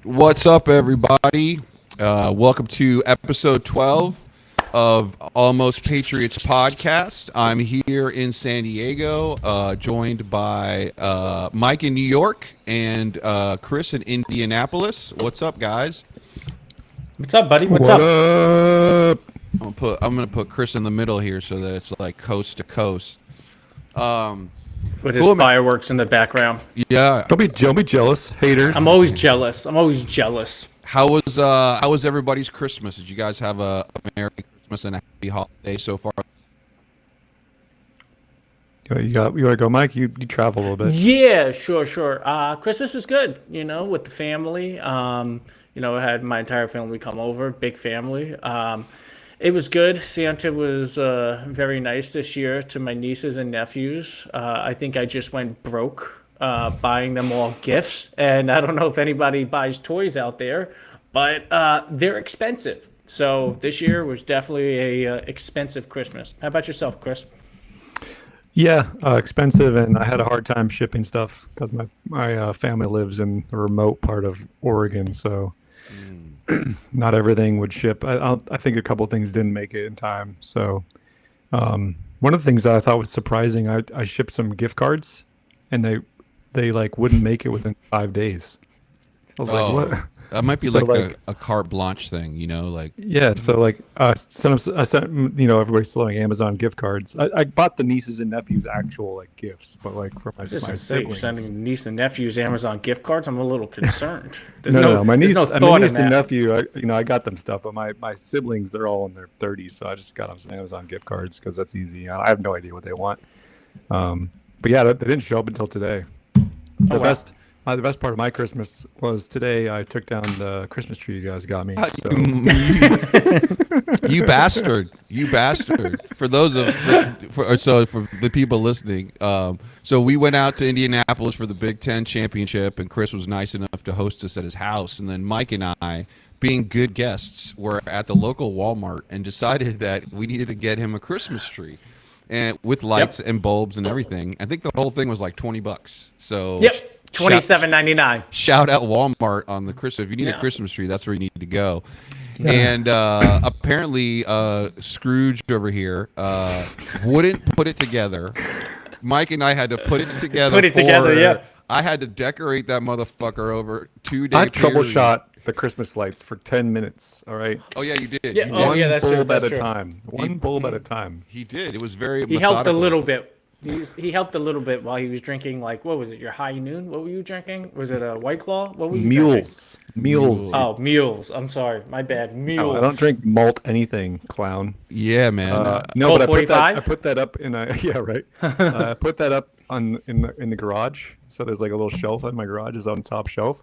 What's up, everybody? Welcome to episode 12 of Almost Patriots podcast. I'm here in San Diego, joined by Mike in New York and Chris in Indianapolis. What's up, guys? What's up, buddy? What's up? I'm gonna put Chris in the middle here so that it's like coast to coast. With his fireworks in the background. Yeah. Don't be jealous, haters. I'm always jealous. How was everybody's Christmas? Did you guys have a Merry Christmas and a Happy Holiday so far? You want to go, Mike? You travel a little bit. Yeah, sure. Christmas was good, with the family. I had my entire family come over, big family. It was good. Santa was very nice this year to my nieces and nephews. I think I just went broke buying them all gifts. And I don't know if anybody buys toys out there, but they're expensive. So this year was definitely a expensive Christmas. How about yourself, Chris? Yeah, expensive, and I had a hard time shipping stuff because my family lives in the remote part of Oregon, so not everything would ship. I think a couple of things didn't make it in time. So one of the things that I thought was surprising, I shipped some gift cards, and they like wouldn't make it within 5 days. I was like, what? That might be So, a carte blanche thing, like. Yeah, so I sent everybody's selling Amazon gift cards. I bought the nieces and nephews actual gifts, but for my siblings. Sending niece and nephews Amazon gift cards. I'm a little concerned. No, my niece and nephew, I got them stuff, but my siblings, they're all in their 30s, so I just got them some Amazon gift cards because that's easy. I have no idea what they want. But yeah, they didn't show up until today. The best part of my Christmas was today. I took down the Christmas tree you guys got me. So. You bastard! You bastard! For the people listening, so we went out to Indianapolis for the Big Ten championship, and Chris was nice enough to host us at his house. And then Mike and I, being good guests, were at the local Walmart and decided that we needed to get him a Christmas tree, and with lights and bulbs and everything. I think the whole thing was like $20. So. Yep. $27.99. Shout out Walmart on the Christmas. If you need a Christmas tree, that's where you need to go. Yeah. And apparently, Scrooge over here wouldn't put it together Mike and I had to put it together. Put it together, yeah. I had to decorate that motherfucker over 2 days. I troubleshot the Christmas lights for 10 minutes. All right. Oh yeah, you did. Yeah, You oh, did. One yeah, that's true, bulb that's at a true. time. One bulb at a time. He did. It was very. He helped a methodical. little bit. He helped a little bit while he was drinking. Like, what was it? Your High Noon? What were you drinking? Was it a White Claw? What were you drinking? Mules. Oh, mules. I'm sorry, my bad. Mules. I don't drink malt anything, clown. Yeah, man. No, Colt but I 45? put that up in a yeah, right. I put that up in the garage. So there's like a little shelf in my garage is on the top shelf.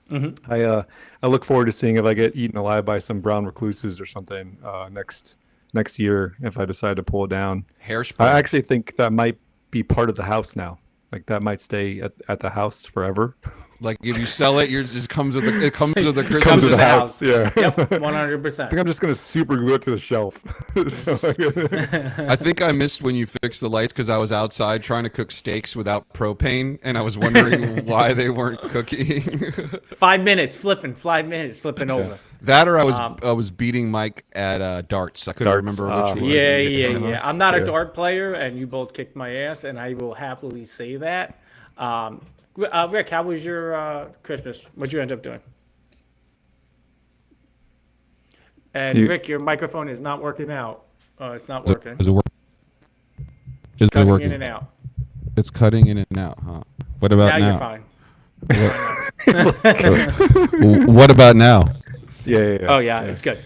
Mm-hmm. I look forward to seeing if I get eaten alive by some brown recluses or something next year if I decide to pull it down. Hairspray. I actually think that might be part of the house now. Like that might stay at the house forever. Like if you sell it, it just comes with the It Christmas. comes with the house, yeah. Yep, I 100%. think I'm just gonna super glue it to the shelf. I think I missed when you fixed the lights because I was outside trying to cook steaks without propane, and I was wondering why they weren't cooking. 5 minutes flipping. 5 minutes flipping over. That or I was beating Mike at darts. I couldn't Darts. remember which one. Yeah. I'm not a Yeah. dart player, and you both kicked my ass, and I will happily say that. Rick, how was your Christmas? What'd you end up doing? And Rick, your microphone is not working out. It's not working. Is it working? Is it Cutting working? in and out. It's cutting in and out, huh? What about Now now? you're fine. What about now? Yeah. Oh yeah, it's good.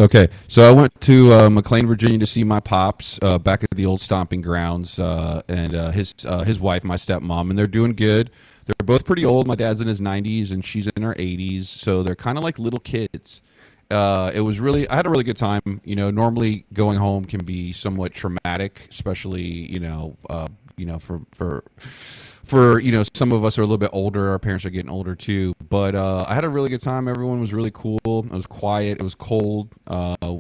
Okay, so I went to McLean, Virginia, to see my pops back at the old stomping grounds, and his wife, my stepmom, and they're doing good. They're both pretty old. My dad's in his 90s, and she's in her 80s, so they're kind of like little kids. I had a really good time. You know, normally going home can be somewhat traumatic, especially for some of us are a little bit older. Our parents are getting older too. But I had a really good time. Everyone was really cool. It was quiet. It was cold.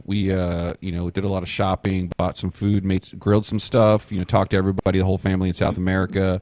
We did a lot of shopping, bought some food, grilled some stuff. Talked to everybody, the whole family in South America.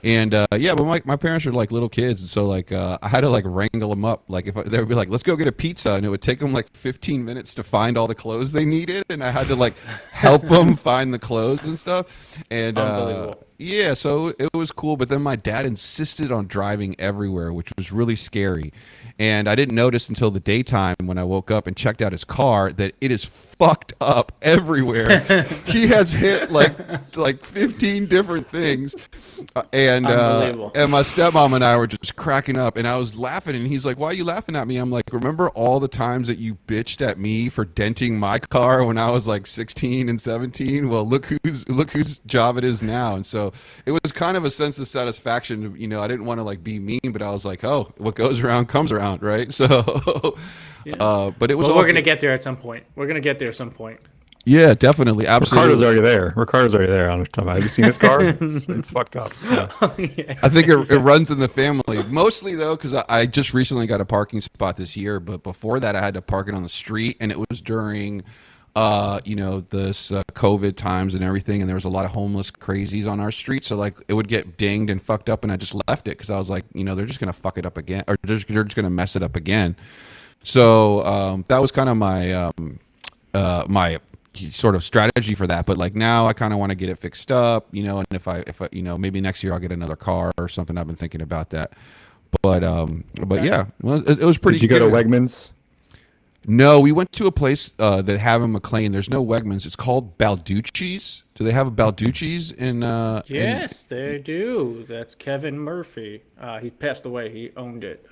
And but my parents are like little kids, and so like I had to like wrangle them up. Like they would be like, "Let's go get a pizza," and it would take them like 15 minutes to find all the clothes they needed, and I had to like help them find the clothes and stuff. And Unbelievable. yeah, so it was cool. But then my dad insisted on driving everywhere, which was really scary. And I didn't notice until the daytime when I woke up and checked out his car that it is fucked up everywhere. He has hit like 15 different things, and Unbelievable. my stepmom and I were just cracking up, and I was laughing, and he's like, "Why are you laughing at me?" I'm like, "Remember all the times that you bitched at me for denting my car when I was like 16 and 17? Well, look whose job it is now." And so it was kind of a sense of satisfaction. I didn't want to like be mean, but I was like, "Oh, what goes around comes around," right? So, but it was. Well, all we're gonna good. get there at some point. Yeah, definitely, absolutely. Ricardo's already there. Ricardo's already there. I don't know what you're talking about. Have you seen his car? It's fucked up. Yeah. I think it runs in the family. Mostly, though, because I just recently got a parking spot this year. But before that, I had to park it on the street. And it was during, this COVID times and everything. And there was a lot of homeless crazies on our street. So, like, it would get dinged and fucked up. And I just left it because I was like, they're just going to fuck it up again. Or they're just going to mess it up again. So that was kind of my my sort of strategy for that. But like now I kind of want to get it fixed up, and if I maybe next year I'll get another car or something. I've been thinking about that. But yeah, well, it was pretty Did you good. go to Wegmans? No, we went to a place that have in McLean. There's no Wegmans. It's called Balducci's. Do they have a Balducci's in Yes, they do. That's Kevin Murphy. He passed away. He owned it.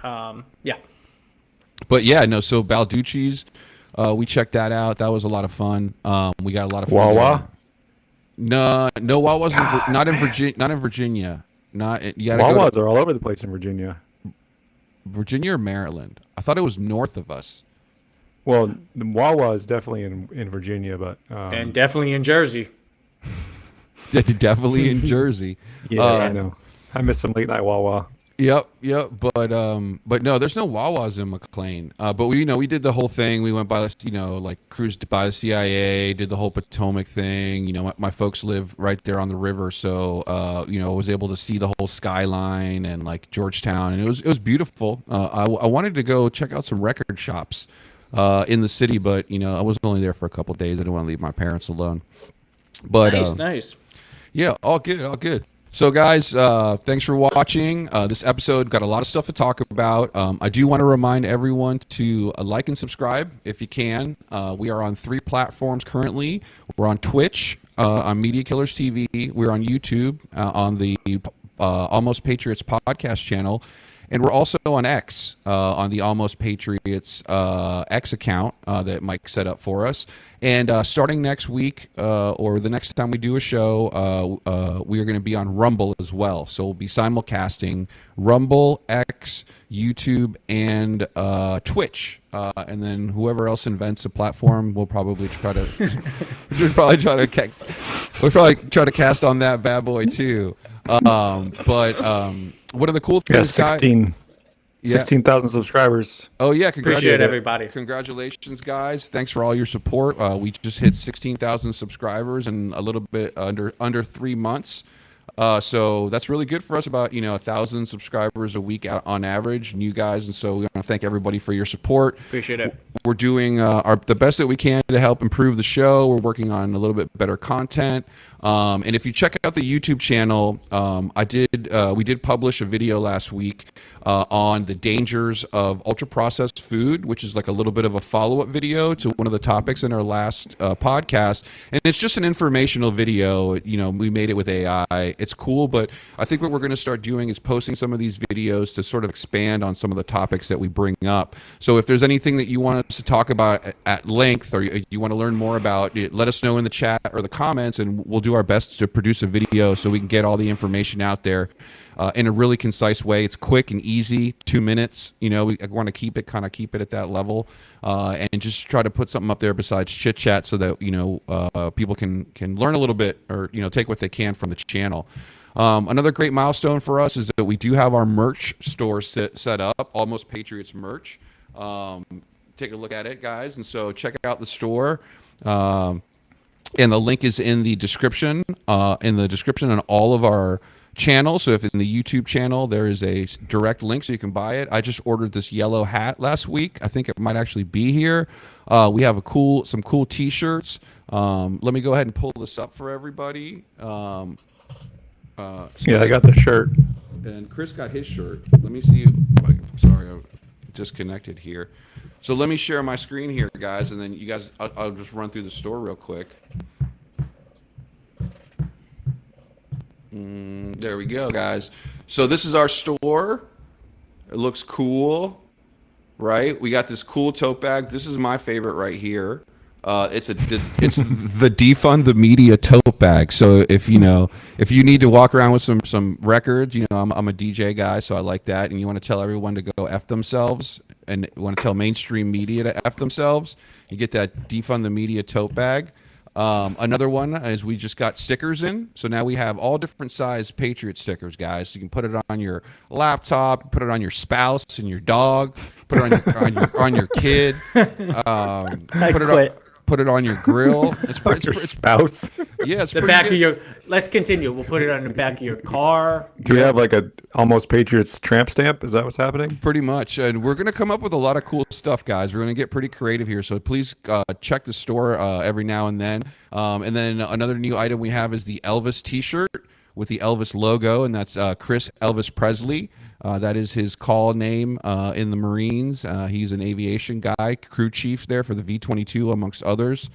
Yeah. But yeah, no, so Balducci's, we checked that out. That was a lot of fun. We got a lot of fun. Wawa? No, Wawa's not in Virginia. Not in Virginia. You gotta go Wawas to are all over the place in Virginia. Virginia or Maryland. I thought it was north of us. Well, the Wawa is definitely in Virginia, but And definitely in Jersey. Definitely in Jersey. yeah, I know. I miss some late night Wawa. Yep. But no, there's no Wawas in McLean. But we did the whole thing. We went by cruised by the CIA, did the whole Potomac thing. My folks live right there on the river, so was able to see the whole skyline and like Georgetown, and it was beautiful. I wanted to go check out some record shops in the city, but I was only there for a couple days. I didn't want to leave my parents alone. But Nice. Yeah, all good, all good. So, guys, thanks for watching. This episode got a lot of stuff to talk about. I do want to remind everyone to like and subscribe if you can. We are on 3 platforms currently. We're on Twitch, on Media Killers TV. We're on YouTube, on the Almost Patriots podcast channel. And we're also on X, on the Almost Patriots X account that Mike set up for us. And starting next week, or the next time we do a show, we are going to be on Rumble as well. So we'll be simulcasting Rumble, X, YouTube, and Twitch. And then whoever else invents a platform, we'll probably try to we'll probably try to cast on that bad boy too. One of the cool things, 16,000 subscribers. Oh yeah, Appreciate everybody. Congratulations, guys! Thanks for all your support. We just hit 16,000 subscribers in a little bit under 3 months. So that's really good for us. About 1,000 subscribers a week on average, new guys, and so we want to thank everybody for your support. Appreciate it. We're doing the best that we can to help improve the show. We're working on a little bit better content. And if you check out the YouTube channel, we did publish a video last week on the dangers of ultra processed food, which is like a little bit of a follow-up video to one of the topics in our last podcast. And it's just an informational video. We made it with AI. It's cool, but I think what we're going to start doing is posting some of these videos to sort of expand on some of the topics that we bring up. So if there's anything that you want us to talk about at length, or you want to learn more about it, let us know in the chat or the comments, and we'll do our best to produce a video so we can get all the information out there in a really concise way. It's quick and easy, 2 minutes. I want to keep it at that level, and just try to put something up there besides chit chat, so that people can learn a little bit, or take what they can from the channel. Another great milestone for us is that we do have our merch store set up, Almost Patriots merch. Take a look at it, guys, and so check out the store. And the link is in the description. On all of our channels. So if in the YouTube channel there is a direct link so you can buy it. I just ordered this yellow hat last week. I think it might actually be here. We have some cool T-shirts. Let me go ahead and pull this up for everybody. Yeah, I got the shirt. And Chris got his shirt. Let me see. Sorry, I disconnected here. So let me share my screen here, guys, and then you guys, I'll just run through the store real quick. There we go, guys. So this is our store. It looks cool, right? We got this cool tote bag. This is my favorite right here. It's the Defund the Media tote bag. So if you need to walk around with some records, I'm a DJ guy, so I like that. And you want to tell everyone to go F themselves, and you want to tell mainstream media to F themselves, you get that Defund the Media tote bag. Another one is we just got stickers in. So now we have all different size Patriot stickers, guys. So you can put it on your laptop, put it on your spouse and your dog, put it on your kid. Put it on your grill. It's your spouse. Yeah, it's the back good. Of your. Let's continue. We'll put it on the back of your car. Do you have like a Almost Patriots tramp stamp? Is that what's happening? Pretty much. And we're gonna come up with a lot of cool stuff, guys. We're gonna get pretty creative here. So please check the store every now and then. And then another new item we have is the Elvis T-shirt with the Elvis logo, and that's Chris Elvis Presley. That is his call name in the Marines. He's an aviation guy, crew chief there for the V-22, amongst others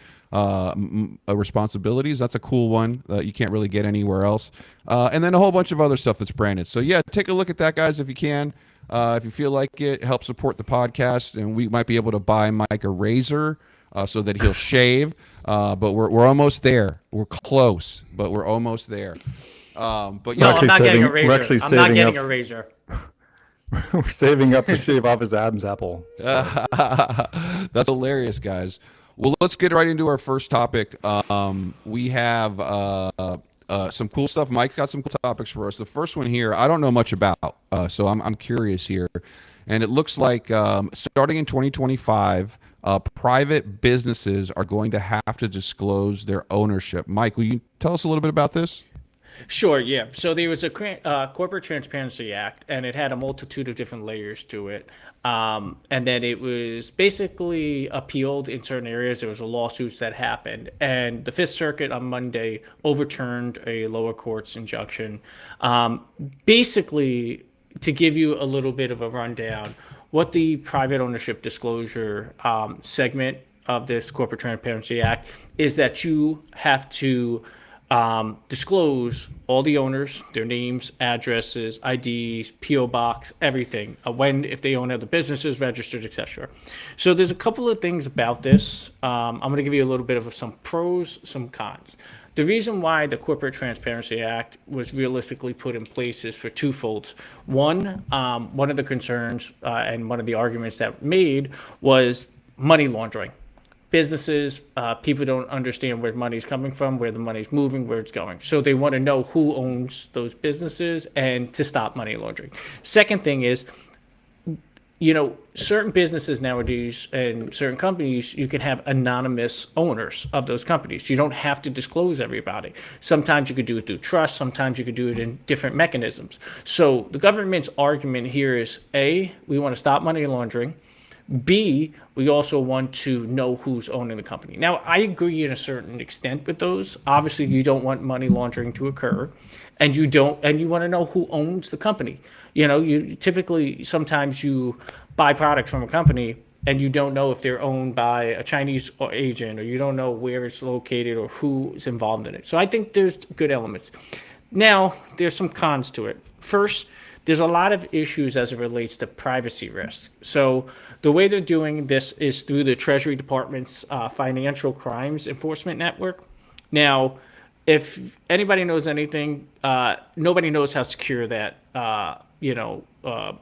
responsibilities. That's a cool one that you can't really get anywhere else. And then a whole bunch of other stuff that's branded. So yeah, take a look at that, guys, if you can. If you feel like it, help support the podcast, and we might be able to buy Mike a razor so that he'll shave. But we're almost there. We're close, but we're almost there. But yeah, no, I'm not getting a razor. I'm not getting a razor. We're saving up to shave off his Adam's apple. So. That's hilarious, guys. Well, let's get right into our first topic. We have some cool stuff. Mike got some cool topics for us. The first one here, I don't know much about, so I'm curious here. And it looks like starting in 2025, private businesses are going to have to disclose their ownership. Mike, will you tell us a little bit about this? Sure, yeah. So there was a Corporate Transparency Act, and it had a multitude of different layers to it. And then it was basically appealed in certain areas. There was a lawsuits that happened, and the Fifth Circuit on Monday overturned a lower court's injunction. Basically, to give you a little bit of a rundown, what the private ownership disclosure segment of this Corporate Transparency Act is that you have to disclose all the owners, their names, addresses, IDs, PO box, everything. If they own other businesses, registered, etc. So there's a couple of things about this. I'm going to give you a little bit of some pros, some cons. The reason why the Corporate Transparency Act was realistically put in place is for twofolds. One of the concerns and one of the arguments that made was money laundering. Businesses, people don't understand where money's coming from, where the money's moving, where it's going. So they want to know who owns those businesses and to stop money laundering. Second thing is, certain businesses nowadays and certain companies, you can have anonymous owners of those companies. You don't have to disclose everybody. Sometimes you could do it through trust. Sometimes you could do it in different mechanisms. So the government's argument here is, A, we want to stop money laundering. B, we also want to know who's owning the company. Now, I agree in a certain extent with those. Obviously, you don't want money laundering to occur, and you want to know who owns the company. You typically, sometimes you buy products from a company and you don't know if they're owned by a Chinese agent, or you don't know where it's located or who's involved in it. So I think there's good elements. Now, there's some cons to it. First, there's a lot of issues as it relates to privacy risks. So the way they're doing this is through the Treasury Department's Financial Crimes Enforcement Network. Now, if anybody knows anything, nobody knows how secure that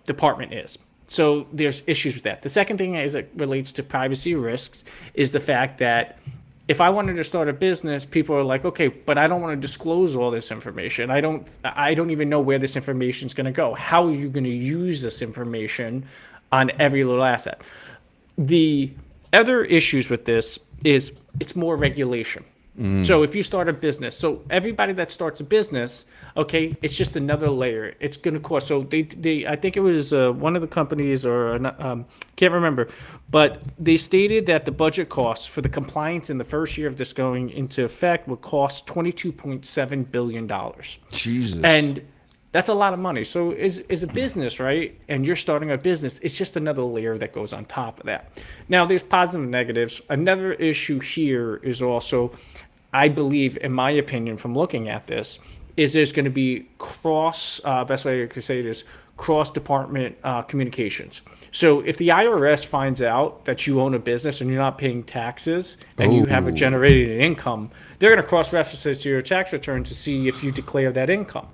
department is. So there's issues with that. The second thing as it relates to privacy risks is the fact that if I wanted to start a business, people are like, okay, but I don't want to disclose all this information. I don't even know where this information is going to go. How are you going to use this information on every little asset? The other issues with this is it's more regulation. So if you start a business, so everybody that starts a business, okay, it's just another layer. It's going to cost. So I think it was one of the companies, or can't remember, but they stated that the budget costs for the compliance in the first year of this going into effect would cost $22.7 billion. Jesus. And that's a lot of money. So as a business, right, and you're starting a business, it's just another layer that goes on top of that. Now, there's positives and negatives. Another issue here is also, I believe, in my opinion, from looking at this, is there's going to be best way I could say it is cross-department communications. So if the IRS finds out that you own a business and you're not paying taxes and you have a generated income, they're going to cross-reference it to your tax return to see if you declare that income.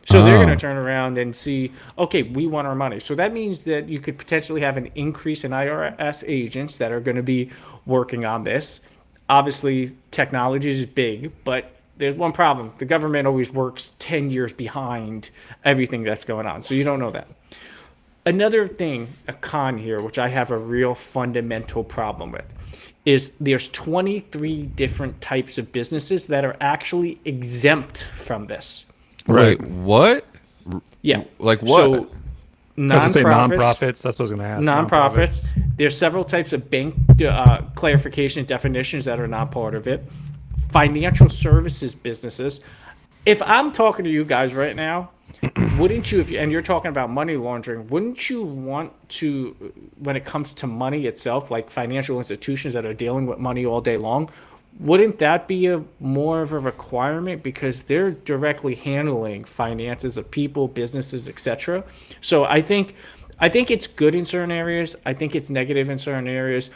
So they're going to turn around and see, okay, we want our money. So that means that you could potentially have an increase in IRS agents that are going to be working on this. Obviously, technology is big, but there's one problem. The government always works 10 years behind everything that's going on. So you don't know that. Another thing, a con here, which I have a real fundamental problem with, is there's 23 different types of businesses that are actually exempt from this. Right. What? Yeah. Like what? So, nonprofits. That's what I was going to ask. Nonprofits. There's several types of bank clarification definitions that are not part of it. Financial services businesses. If I'm talking to you guys right now, wouldn't you, and you're talking about money laundering, wouldn't you want to, when it comes to money itself, like financial institutions that are dealing with money all day long, wouldn't that be more of a requirement, because they're directly handling finances of people, businesses, etc.? So I think it's good in certain areas. I think it's negative in certain areas.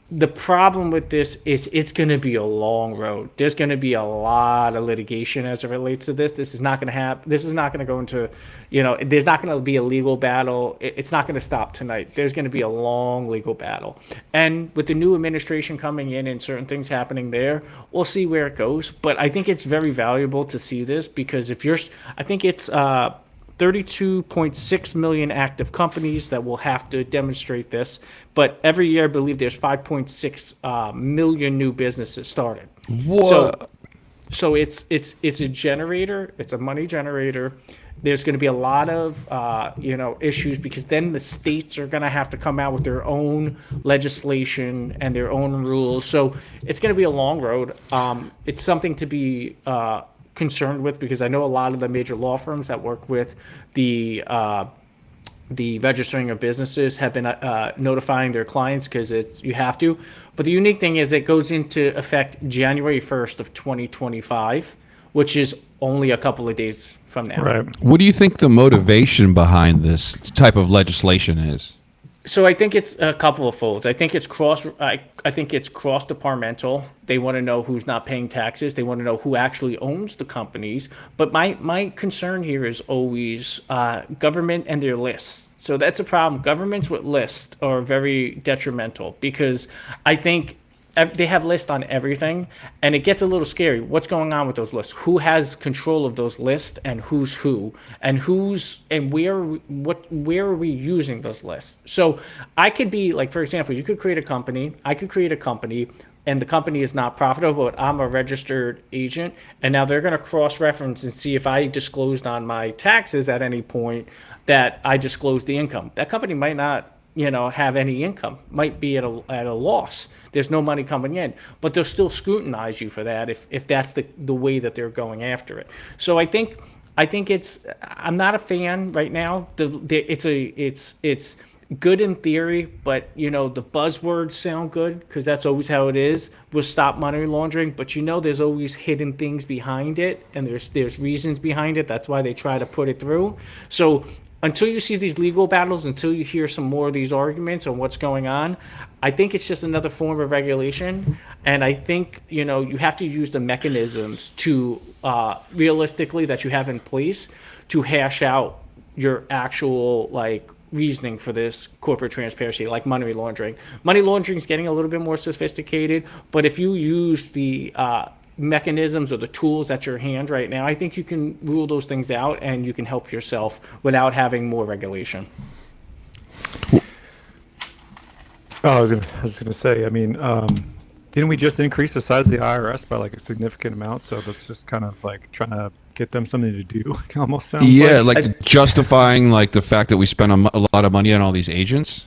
The problem with this is it's going to be a long road. There's going to be a lot of litigation as it relates to this. This is not going to happen. This is not going to go into, there's not going to be a legal battle. It's not going to stop tonight. There's going to be a long legal battle. And with the new administration coming in and certain things happening there, we'll see where it goes. But I think it's very valuable to see this, because I think it's 32.6 million active companies that will have to demonstrate this. But every year, I believe there's 5.6 million new businesses started. What? So it's a generator. It's a money generator. There's going to be a lot of issues because then the states are going to have to come out with their own legislation and their own rules. So it's going to be a long road. It's something to be concerned with because I know a lot of the major law firms that work with the registering of businesses have been notifying their clients because you have to. But the unique thing is it goes into effect January 1st of 2025, which is only a couple of days from now. Right. What do you think the motivation behind this type of legislation is? So I think it's a couple of folds. I think it's I think it's cross departmental. They want to know who's not paying taxes. They want to know who actually owns the companies. But my concern here is always government and their lists. So that's a problem. Governments with lists are very detrimental because I think they have lists on everything, and it gets a little scary. What's going on with those lists? Who has control of those lists, and who's who, and where are we using those lists? So I could be like, for example, you could create a company. I could create a company, and the company is not profitable, but I'm a registered agent, and now they're going to cross-reference and see if I disclosed on my taxes at any point that I disclosed the income. That company might not have any income, might be at a loss. There's no money coming in, but they'll still scrutinize you for that if that's the way that they're going after it. So I think I'm not a fan right now. It's good in theory, but the buzzwords sound good because that's always how it is with stop money laundering. But there's always hidden things behind it, and there's reasons behind it. That's why they try to put it through. So until you see these legal battles, until you hear some more of these arguments on what's going on, I think it's just another form of regulation. And I think, you have to use the mechanisms to realistically that you have in place to hash out your actual reasoning for this corporate transparency, like money laundering. Money laundering is getting a little bit more sophisticated, but if you use the mechanisms or the tools at your hand right now, I think you can rule those things out and you can help yourself without having more regulation. I was gonna say, I mean, didn't we just increase the size of the IRS by a significant amount? So that's just kind of trying to get them something to do. It almost sounds Justifying the fact that we spend a lot of money on all these agents.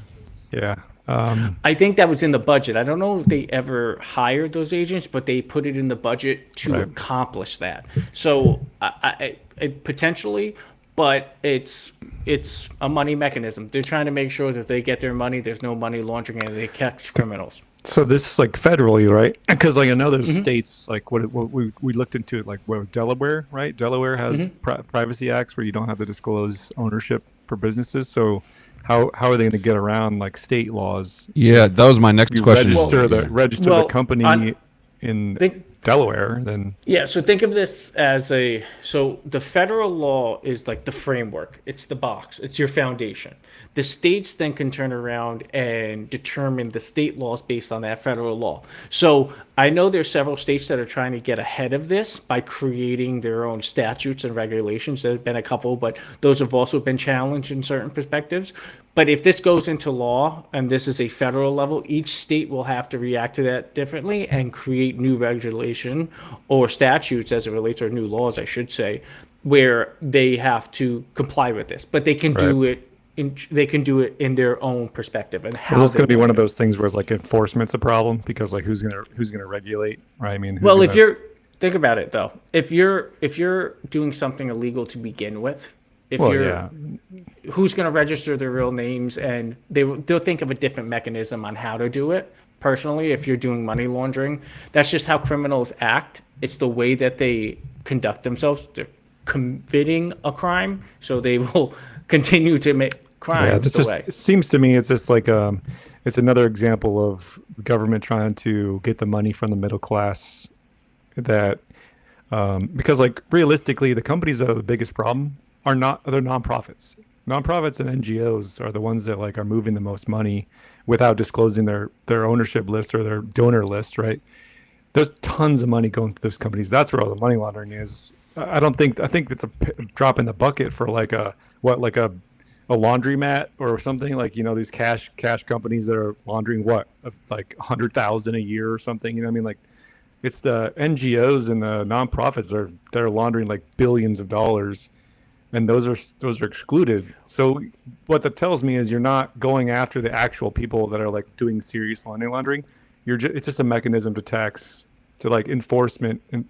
Yeah. I think that was in the budget. I don't know if they ever hired those agents, but they put it in the budget to accomplish that. So I potentially, but it's a money mechanism. They're trying to make sure that they get their money. There's no money laundering, and they catch criminals. So this is federally, right? Because I know there's states what we looked into it where Delaware, right? Delaware has privacy acts where you don't have to disclose ownership for businesses. So how are they going to get around state laws? Yeah, that was my next question. Register the company in Delaware, then so think of this as so the federal law is the framework. It's the box. It's your foundation. The states then can turn around and determine the state laws based on that federal law. So I know there's several states that are trying to get ahead of this by creating their own statutes and regulations. There's been a couple, but those have also been challenged in certain perspectives. But if this goes into law, and this is a federal level, each state will have to react to that differently and create new regulation or statutes as it relates, or new laws, I should say, where they have to comply with this. But they can do it. They can do it in their own perspective. And how it's going to be one of those things where it's enforcement's a problem because who's gonna regulate, right? I mean, if you're think about it though, if you're doing something illegal to begin with, who's going to register their real names, and they'll think of a different mechanism on how to do it. Personally, if you're doing money laundering, that's just how criminals act. It's the way that they conduct themselves. They're committing a crime, so they will continue to make crimes. It seems to me it's just it's another example of government trying to get the money from the middle class. That because realistically, the companies that are the biggest problem they're nonprofits. Nonprofits and NGOs are the ones that are moving the most money without disclosing their ownership list or their donor list, right? There's tons of money going to those companies. That's where all the money laundering is. I think it's a drop in the bucket for a laundromat or something these cash companies that are laundering $100,000 a year or something. It's the NGOs and the nonprofits that are laundering like billions of dollars, and those are excluded. So what that tells me is you're not going after the actual people that are like doing serious money laundering. It's just a mechanism to like enforcement and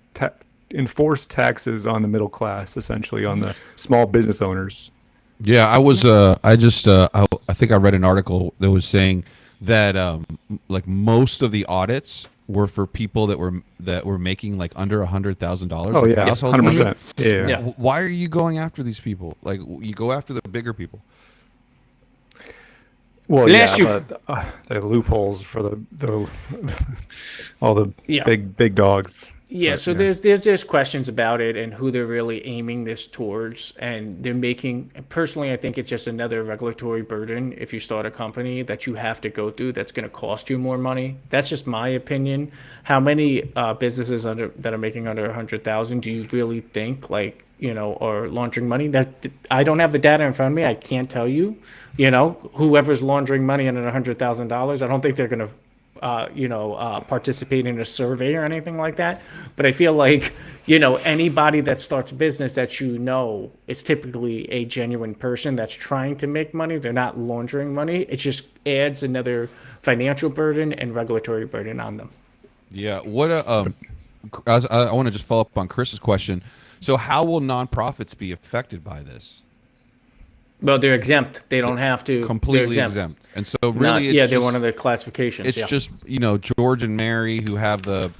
enforce taxes on the middle class, essentially on the small business owners. Yeah, I think I read an article that was saying that like most of the audits were for people that were making like under $100,000. Oh like yeah, household 100%. Yeah. Yeah. Why are you going after these people? Like, you go after the bigger people. Well, Bless yeah, you. but the loopholes for the all the Yeah. big dogs. Yeah, But, so yeah. there's questions about it and who they're really aiming this towards, and they're making. Personally, I think it's just another regulatory burden if you start a company that you have to go through. That's going to cost you more money. That's just my opinion. How many businesses that are making under 100,000 do you really think are laundering money? That I don't have the data in front of me. I can't tell you. Whoever's laundering money under $100,000, I don't think they're going to participate in a survey or anything like that. But I feel like, anybody that starts a business that it's typically a genuine person that's trying to make money. They're not laundering money. It just adds another financial burden and regulatory burden on them. Yeah. I want to just follow up on Chris's question. So how will nonprofits be affected by this? Well, they're exempt. They don't have to. Completely they're exempt. And so really, they're one of the classifications. it's yeah. just George and Mary who have the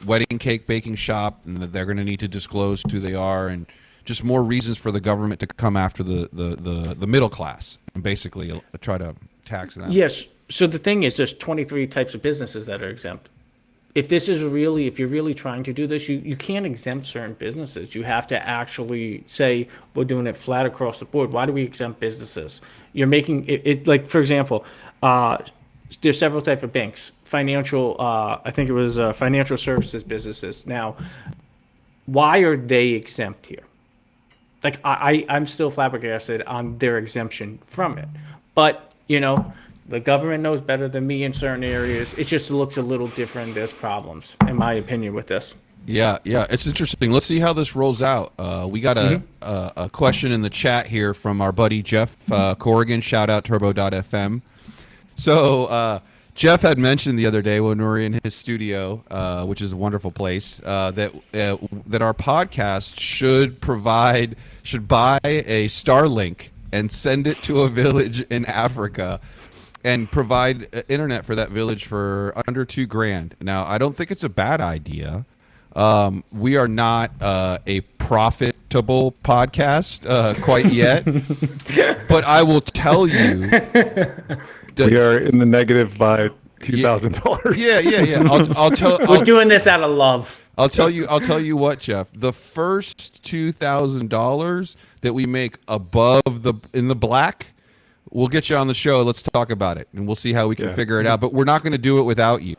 wedding cake baking shop, and that they're going to need to disclose who they are, and just more reasons for the government to come after the middle class and basically try to tax them. Yes. So the thing is, there's 23 types of businesses that are exempt. If you're really trying to do this, you can't exempt certain businesses. You have to actually say, we're doing it flat across the board. Why do we exempt businesses? You're making it like, for example, there's several types of banks, I think it was financial services businesses. Now, why are they exempt here? Like, I'm still flabbergasted on their exemption from it. But, the government knows better than me in certain areas. It just looks a little different. There's problems, in my opinion, with this. Yeah, it's interesting. Let's see how this rolls out. We got a question in the chat here from our buddy Jeff Corrigan. Shout out Turbo.fm. So Jeff had mentioned the other day when we were in his studio, which is a wonderful place, that our podcast should buy a Starlink and send it to a village in Africa and provide internet for that village for under $2,000. Now, I don't think it's a bad idea. We are not a profitable podcast quite yet, but I will tell you, We are in the negative by $2,000. yeah. We're doing this out of love. I'll tell you what, Jeff. The first $2,000 that we make in the black, we'll get you on the show. Let's talk about it, and we'll see how we can figure it out. But we're not going to do it without you.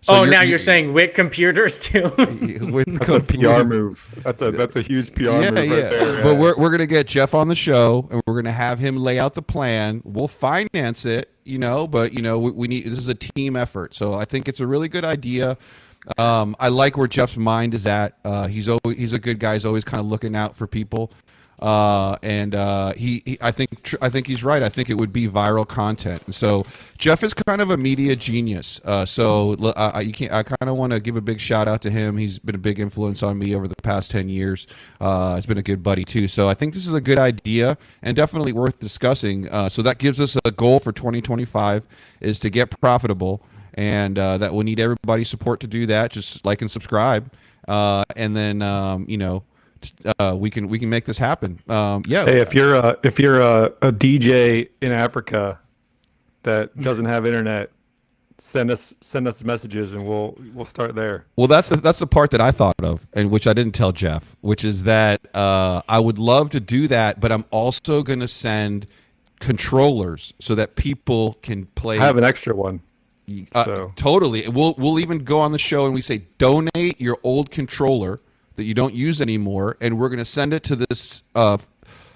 So you're saying with computers too? That's a PR move. That's a huge PR move right there. But we're going to get Jeff on the show, and we're going to have him lay out the plan. We'll finance it, but we need, this is a team effort. So I think it's a really good idea. I like where Jeff's mind is at. He's a good guy. He's always kind of looking out for people. I think he's right. I think it would be viral content. And so Jeff is kind of a media genius. I kind of want to give a big shout out to him. He's been a big influence on me over the past 10 years. He's been a good buddy too. So I think this is a good idea and definitely worth discussing. So that gives us a goal for 2025 is to get profitable, and that we'll need everybody's support to do that. Just like and subscribe, and then we can make this happen. Hey, if you're a DJ in Africa that doesn't have internet, send us messages and we'll start there. Well, that's the part that I thought of, and which I didn't tell Jeff, which is that I would love to do that, but I'm also going to send controllers so that people can play. I have an extra one. So. Totally. We'll even go on the show and we say donate your old controller that you don't use anymore, and we're going to send it to this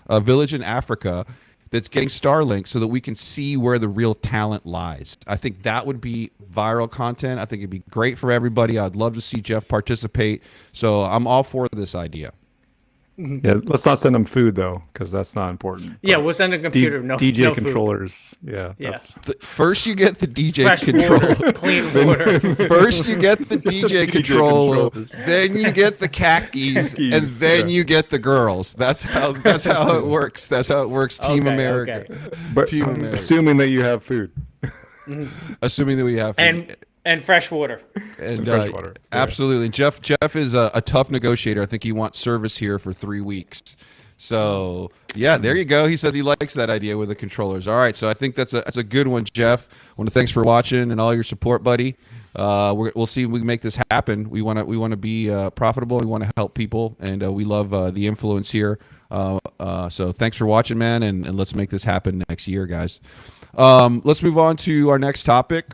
village in Africa that's getting Starlink so that we can see where the real talent lies. I think that would be viral content. I think it'd be great for everybody. I'd love to see Jeff participate. So I'm all for this idea. Yeah, let's not send them food though, because that's not important. Yeah, we'll send a computer. DJ no food. controllers. Yeah. Yeah. First you get the DJ Fresh controller. water, clean water. First you get the DJ controller, controllers. then you get the khakis, and then you get the girls. That's how it works. That's how it works. Team Okay, America. okay. But Team America. assuming that you have food. Assuming that we have And fresh water. and fresh water. Yeah. absolutely. Jeff is a tough negotiator. I think he wants service here for 3 weeks. So yeah, there you go. He says he likes that idea with the controllers. All right, so I think that's a good one, Jeff. I want to thanks for watching and all your support, buddy. We'll see if we can make this happen. We want to be profitable. We want to help people, and we love the influence here. So thanks for watching, man, and let's make this happen next year, guys. Let's move on to our next topic.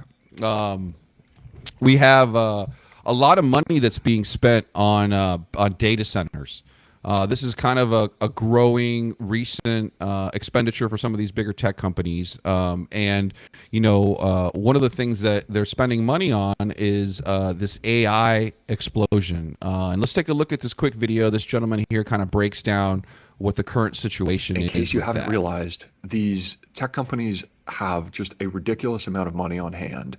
We have a lot of money that's being spent on data centers. This is kind of a growing recent expenditure for some of these bigger tech companies. And, one of the things that they're spending money on is this AI explosion. And let's take a look at this quick video. This gentleman here kind of breaks down what the current situation is. In case you with haven't that. realized, these tech companies have just a ridiculous amount of money on hand.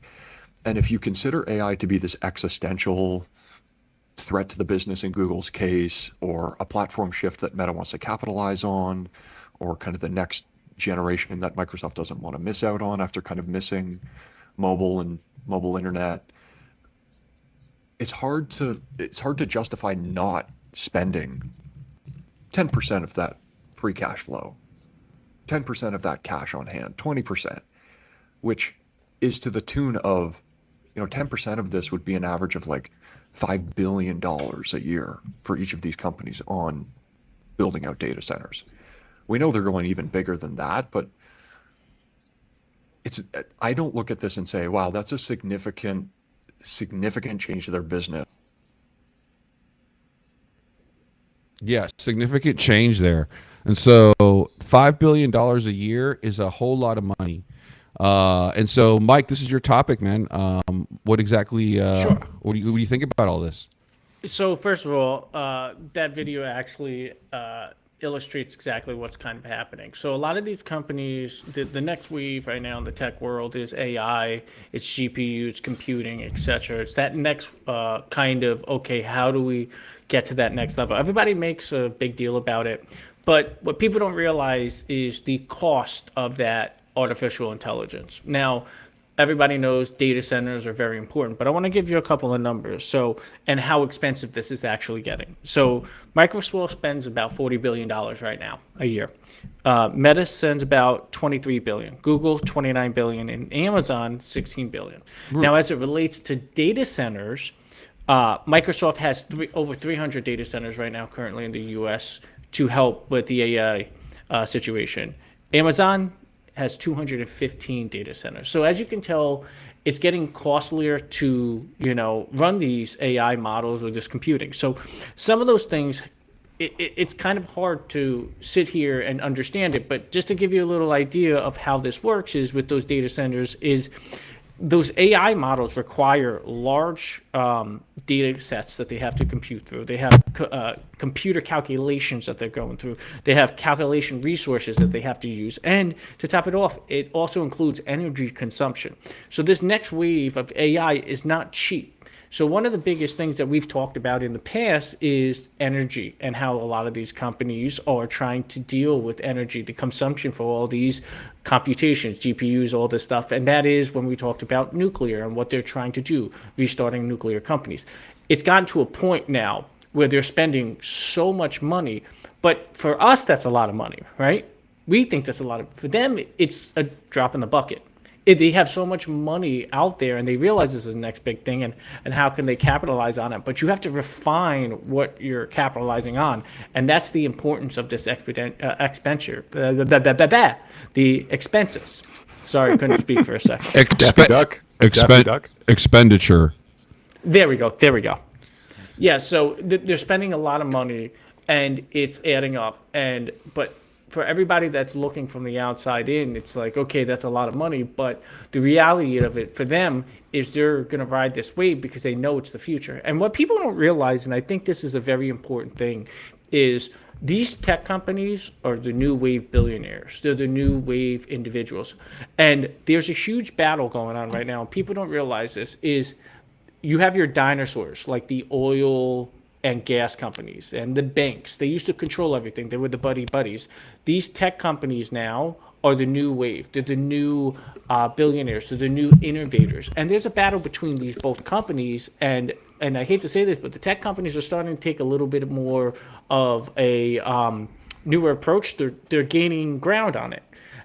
And if you consider AI to be this existential threat to the business in Google's case, or a platform shift that Meta wants to capitalize on, or kind of the next generation that Microsoft doesn't want to miss out on after kind of missing mobile and mobile internet, it's hard to justify not spending 10% of that free cash flow, 10% of that cash on hand, 20%, which is to the tune of, 10% of this would be an average of like $5 billion a year for each of these companies on building out data centers. We know they're going even bigger than that, but I don't look at this and say, wow, that's a significant change to their business. Yeah, significant change there. And so $5 billion a year is a whole lot of money. And so, Mike, this is your topic, man. What exactly, Sure. what do you think about all this? So first of all, that video actually illustrates exactly what's kind of happening. So a lot of these companies, the next wave right now in the tech world is AI, it's GPUs, computing, etc. It's that next kind of, okay, how do we get to that next level? Everybody makes a big deal about it, but what people don't realize is the cost of that artificial intelligence. Now, everybody knows data centers are very important, but I want to give you a couple of numbers. So, and how expensive this is actually getting. So, Microsoft spends about $40 billion right now a year. Meta spends about $23 billion. Google, $29 billion, and Amazon, $16 billion. Now, as it relates to data centers, Microsoft has over 300 data centers right now currently in the U.S. to help with the AI situation. Amazon has 215 data centers. So as you can tell, it's getting costlier to, run these AI models or this computing. So some of those things, it's kind of hard to sit here and understand it. But just to give you a little idea of how this works is with those data centers is those AI models require large data sets that they have to compute through. They have computer calculations that they're going through. They have calculation resources that they have to use. And to top it off, it also includes energy consumption. So this next wave of AI is not cheap. So one of the biggest things that we've talked about in the past is energy and how a lot of these companies are trying to deal with energy, the consumption for all these computations, GPUs, all this stuff. And that is when we talked about nuclear and what they're trying to do, restarting nuclear companies. It's gotten to a point now where they're spending so much money, but for us, that's a lot of money, right? We think that's a lot of, for them, it's a drop in the bucket. They have so much money out there and they realize this is the next big thing and how can they capitalize on it. But you have to refine what you're capitalizing on. And that's the importance of this expenditure, the expenses. Sorry, couldn't speak for a second. Expenditure. There we go. Yeah, so they're spending a lot of money and it's adding up. But for everybody that's looking from the outside in, it's like, okay, that's a lot of money. But the reality of it for them is they're going to ride this wave because they know it's the future. And what people don't realize, and I think this is a very important thing, is these tech companies are the new wave billionaires. They're the new wave individuals. And there's a huge battle going on right now. And people don't realize this is you have your dinosaurs like the oil and gas companies and the banks. They used to control everything. They were the buddies. These tech companies now are the new wave. They're the new billionaires. They're the new innovators. And there's a battle between these both companies. And I hate to say this, but the tech companies are starting to take a little bit more of a newer approach. They're gaining ground on it.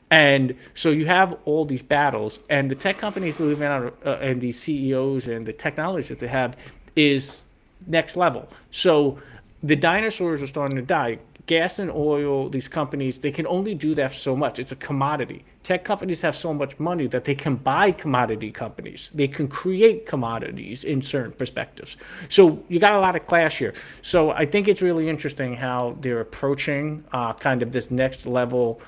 And so you have all these battles, and the tech companies, believe it or not, and the CEOs and the technology that they have is next level. So the dinosaurs are starting to die. Gas and oil, these companies, they can only do that so much. It's a commodity. Tech companies have so much money that they can buy commodity companies. They can create commodities in certain perspectives. So you got a lot of clash here. So I think it's really interesting how they're approaching kind of this next level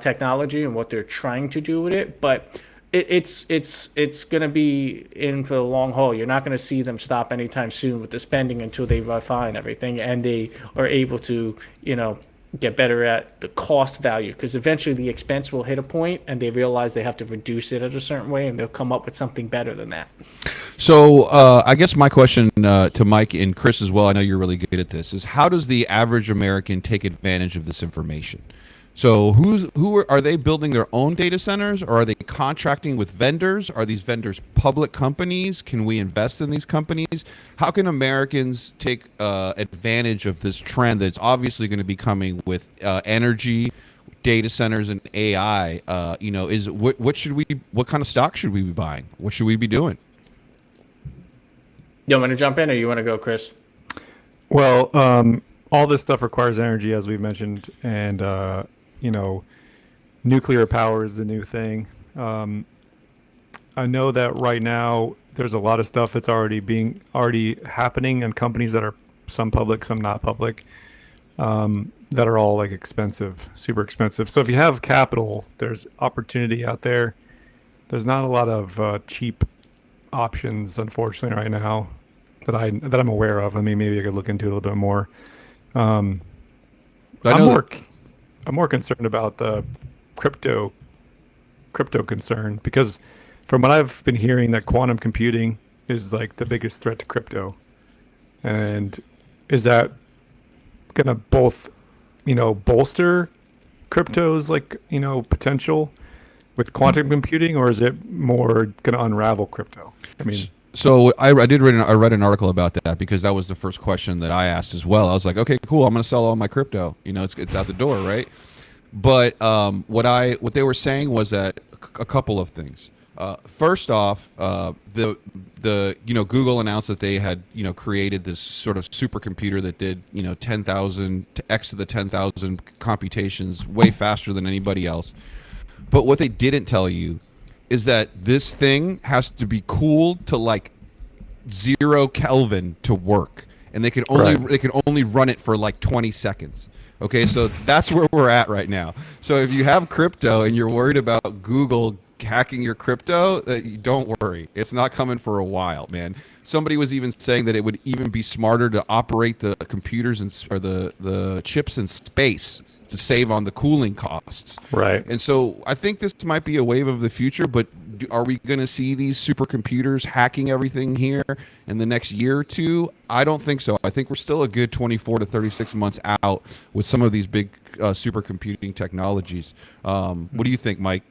technology and what they're trying to do with it. But it's going to be in for the long haul. You're not going to see them stop anytime soon with the spending until they refine everything and they are able to, get better at the cost value, because eventually the expense will hit a point and they realize they have to reduce it at a certain way, and they'll come up with something better than that. So I guess my question to Mike and Chris as well, I know you're really good at this, is how does the average American take advantage of this information? So are they building their own data centers, or are they contracting with vendors? Are these vendors public companies? Can we invest in these companies? How can Americans take advantage of this trend that's obviously going to be coming with energy, data centers, and AI? What kind of stock should we be buying? What should we be doing? You want to jump in, or you want to go, Chris? Well, all this stuff requires energy, as we've mentioned, and nuclear power is the new thing. I know that right now there's a lot of stuff that's already happening, and companies that are some public, some not public, that are all like expensive, super expensive. So if you have capital, there's opportunity out there. There's not a lot of cheap options, unfortunately, right now that I'm aware of. I mean, maybe I could look into it a little bit more. I'm more concerned about the crypto concern, because from what I've been hearing, that quantum computing is like the biggest threat to crypto. And is that going to both, bolster crypto's potential with quantum computing, or is it more going to unravel crypto? I mean, so I read an article about that, because that was the first question that I asked as well. I was like, okay, cool, I'm going to sell all my crypto. It's out the door, right? But what they were saying was that a couple of things. First off, the Google announced that they had created this sort of supercomputer that did 10,000 to x to the 10,000 computations way faster than anybody else. But what they didn't tell you is that this thing has to be cooled to like 0 Kelvin to work, and they can only run it for like 20 seconds. Okay, so that's where we're at right now. So if you have crypto and you're worried about Google hacking your crypto, don't worry. It's not coming for a while, man. Somebody was even saying that it would even be smarter to operate the computers or the chips in space to save on the cooling costs. Right. And so I think this might be a wave of the future, but are we going to see these supercomputers hacking everything here in the next year or two? I don't think so. I think we're still a good 24 to 36 months out with some of these big supercomputing technologies. What do you think, Mike?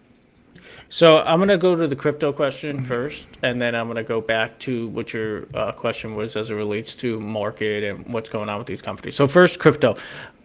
So I'm going to go to the crypto question first, and then I'm going to go back to what your question was as it relates to market and what's going on with these companies. So first, crypto.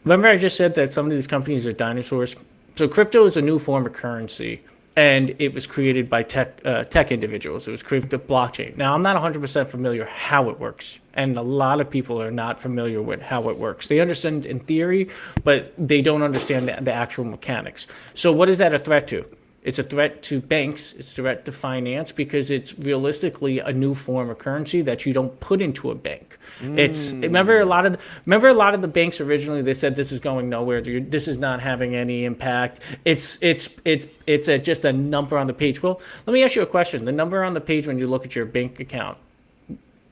Remember I just said that some of these companies are dinosaurs? So crypto is a new form of currency, and it was created by tech individuals. It was created with blockchain. Now, I'm not 100% familiar how it works, and a lot of people are not familiar with how it works. They understand in theory, but they don't understand the actual mechanics. So what is that a threat to? It's a threat to banks. It's a threat to finance because it's realistically a new form of currency that you don't put into a bank. It's remember a lot of the banks originally they said this is going nowhere. This is not having any impact. It's just a number on the page. Well, let me ask you a question. The number on the page when you look at your bank account,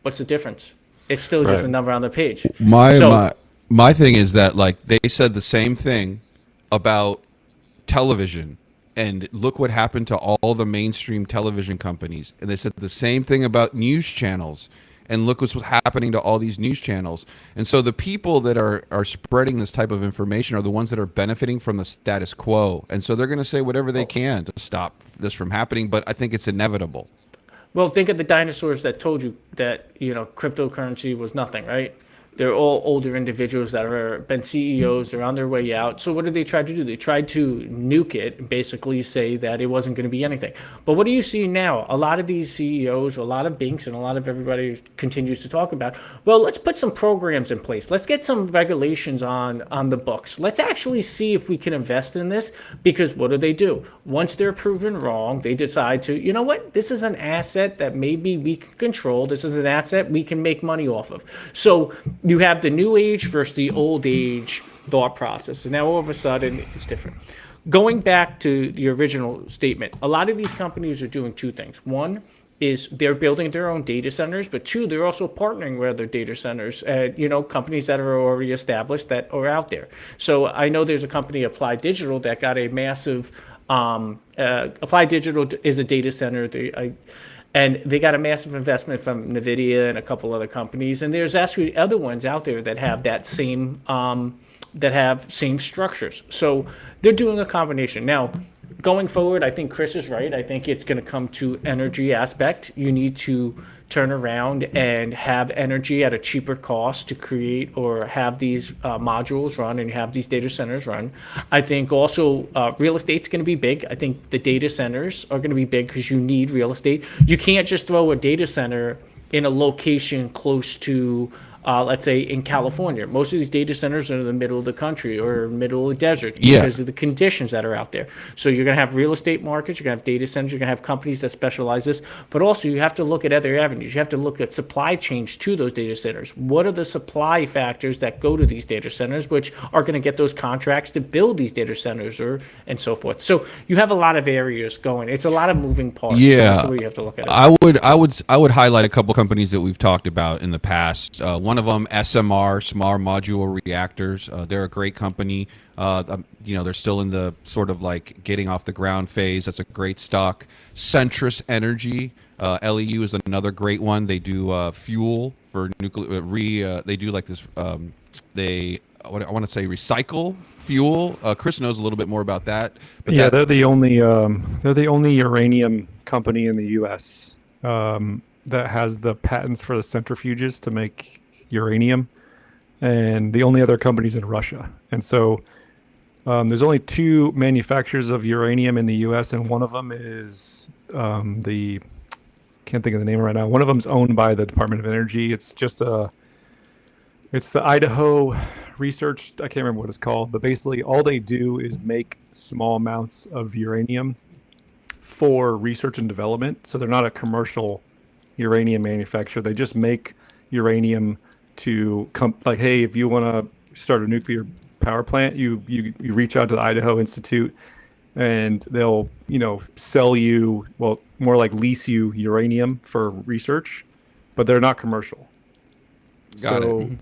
what's the difference? It's still just a number on the page. My thing is that like they said the same thing about television. And look what happened to all the mainstream television companies. And they said the same thing about news channels. And look what's happening to all these news channels. And so the people that are spreading this type of information are the ones that are benefiting from the status quo. And so they're going to say whatever they can to stop this from happening. But I think it's inevitable. Well, think of the dinosaurs that told you that, cryptocurrency was nothing, right? They're all older individuals that have been CEOs. They're on their way out. So what did they try to do? They tried to nuke it and basically say that it wasn't going to be anything. But what do you see now? A lot of these CEOs, a lot of banks, and a lot of everybody continues to talk about, well, let's put some programs in place. Let's get some regulations on the books. Let's actually see if we can invest in this, because what do? Once they're proven wrong, they decide to, you know what? This is an asset that maybe we can control. This is an asset we can make money off of. So you have the new age versus the old age thought process. And now all of a sudden it's different. Going back to the original statement, a lot of these companies are doing two things. One is they're building their own data centers, but two, they're also partnering with other data centers, companies that are already established that are out there. So I know there's a company, Applied Digital, that got a massive, Applied Digital is a data center. And they got a massive investment from NVIDIA and a couple other companies. And there's actually other ones out there that have that same structures. So they're doing a combination. Now, going forward, I think Chris is right. I think it's going to come to energy aspect. You need to turn around and have energy at a cheaper cost to create or have these modules run and have these data centers run. I think also real estate's going to be big. I think the data centers are going to be big because you need real estate. You can't just throw a data center in a location close to let's say in California. Most of these data centers are in the middle of the country or middle of the desert because of the conditions that are out there. So you're going to have real estate markets, you're going to have data centers, you're going to have companies that specialize this, but also you have to look at other avenues. You have to look at supply chains to those data centers. What are the supply factors that go to these data centers, which are going to get those contracts to build these data centers and so forth. So you have a lot of areas going. It's a lot of moving parts. Yeah, so that's the way you have to look at it. I would highlight a couple companies that we've talked about in the past. One of them, SMR, Small Modular Reactors. They're a great company. They're still in the sort of like getting off the ground phase. That's a great stock. Centrus Energy, LEU is another great one. They do fuel for nuclear. They do like this. I want to say recycle fuel. Chris knows a little bit more about that. But yeah, they're the only uranium company in the U.S. That has the patents for the centrifuges to make uranium, and the only other companies in Russia. And so there's only two manufacturers of uranium in the U.S., and one of them is can't think of the name right now. One of them's owned by the Department of Energy. It's the Idaho Research. I can't remember what it's called, but basically all they do is make small amounts of uranium for research and development. So they're not a commercial uranium manufacturer. They just make uranium to like, hey, if you want to start a nuclear power plant, you reach out to the Idaho Institute, and they'll sell you, well, more like lease you uranium for research, but they're not commercial. Got it.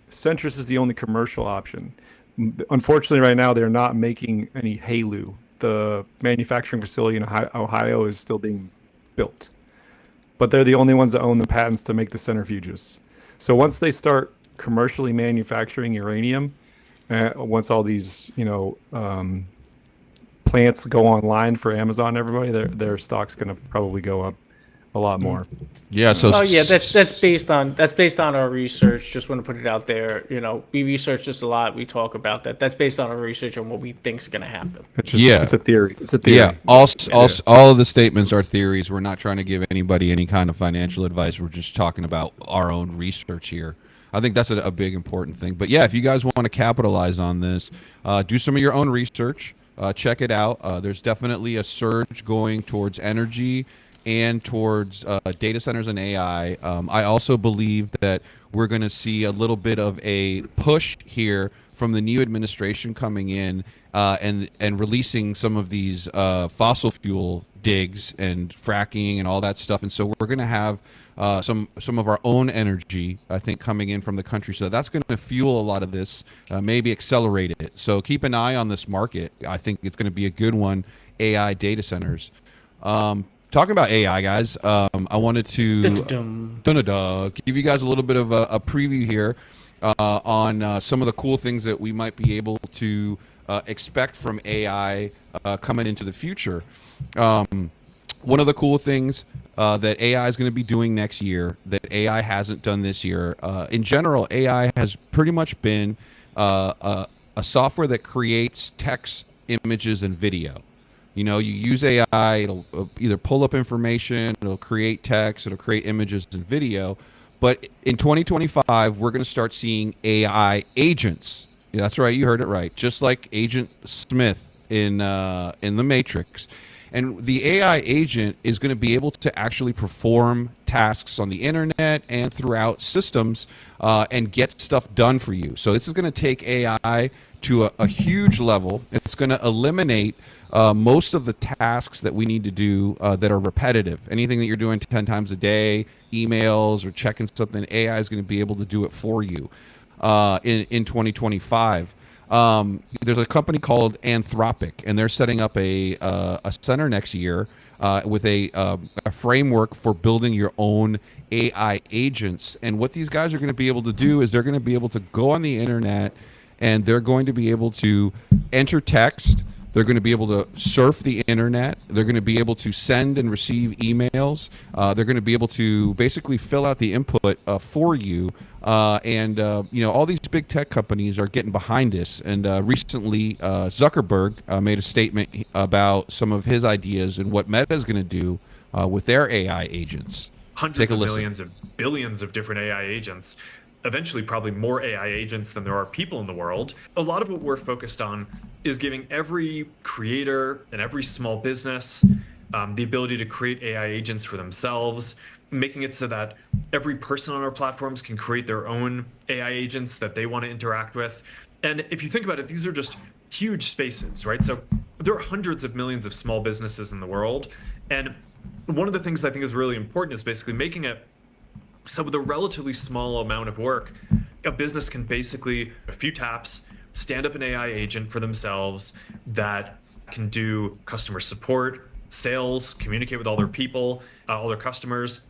Centrus is the only commercial option. Unfortunately, right now they're not making any HALEU. The manufacturing facility in Ohio is still being built, but they're the only ones that own the patents to make the centrifuges. So once they start commercially manufacturing uranium, once all these plants go online for Amazon and everybody, their stock's going to probably go up a lot more. Yeah. So. Oh yeah, that's based on our research. Just want to put it out there. We research this a lot. We talk about that. That's based on our research on what we think is going to happen. It's a theory. It's a theory. Yeah. All of the statements are theories. We're not trying to give anybody any kind of financial advice. We're just talking about our own research here. I think that's a big important thing. But yeah, if you guys want to capitalize on this, do some of your own research. check it out. There's definitely a surge going towards energy and towards data centers and AI. I also believe that we're going to see a little bit of a push here from the new administration coming in and releasing some of these fossil fuel digs and fracking and all that stuff. And so we're going to have some of our own energy, I think, coming in from the country. So that's going to fuel a lot of this, maybe accelerate it. So keep an eye on this market. I think it's going to be a good one, AI data centers. Talking about AI, guys, I wanted to give you guys a little bit of a preview here on some of the cool things that we might be able to expect from AI coming into the future. One of the cool things that AI is going to be doing next year that AI hasn't done this year, in general, AI has pretty much been a software that creates text, images, and video. You know, you use AI, it'll either pull up information, it'll create text, it'll create images and video. But in 2025, we're going to start seeing AI agents. Yeah, that's right, you heard it right. Just like Agent Smith in The Matrix. And the AI agent is going to be able to actually perform tasks on the internet and throughout systems and get stuff done for you. So this is going to take AI to a huge level. It's going to eliminate most of the tasks that we need to do that are repetitive. Anything that you're doing 10 times a day, emails or checking something, AI is going to be able to do it for you in 2025. There's a company called Anthropic, and they're setting up a center next year with a framework for building your own AI agents. And what these guys are going to be able to do is they're going to be able to go on the internet and they're going to be able to enter text. They're going to be able to surf the internet. They're going to be able to send and receive emails. They're going to be able to basically fill out the input for you. And you know, all these big tech companies are getting behind this. And recently, Zuckerberg made a statement about some of his ideas and what Meta is going to do with their AI agents. Hundreds of millions of billions of different AI agents. Eventually probably more AI agents than there are people in the world. A lot of what we're focused on is giving every creator and every small business the ability to create AI agents for themselves, making it so that every person on our platforms can create their own AI agents that they want to interact with. And if you think about it, these are just huge spaces, right? So there are hundreds of millions of small businesses in the world. And one of the things I think is really important is basically making it so with a relatively small amount of work, a business can basically, a few taps, stand up an AI agent for themselves that can do customer support, sales, communicate with all their people, all their customers.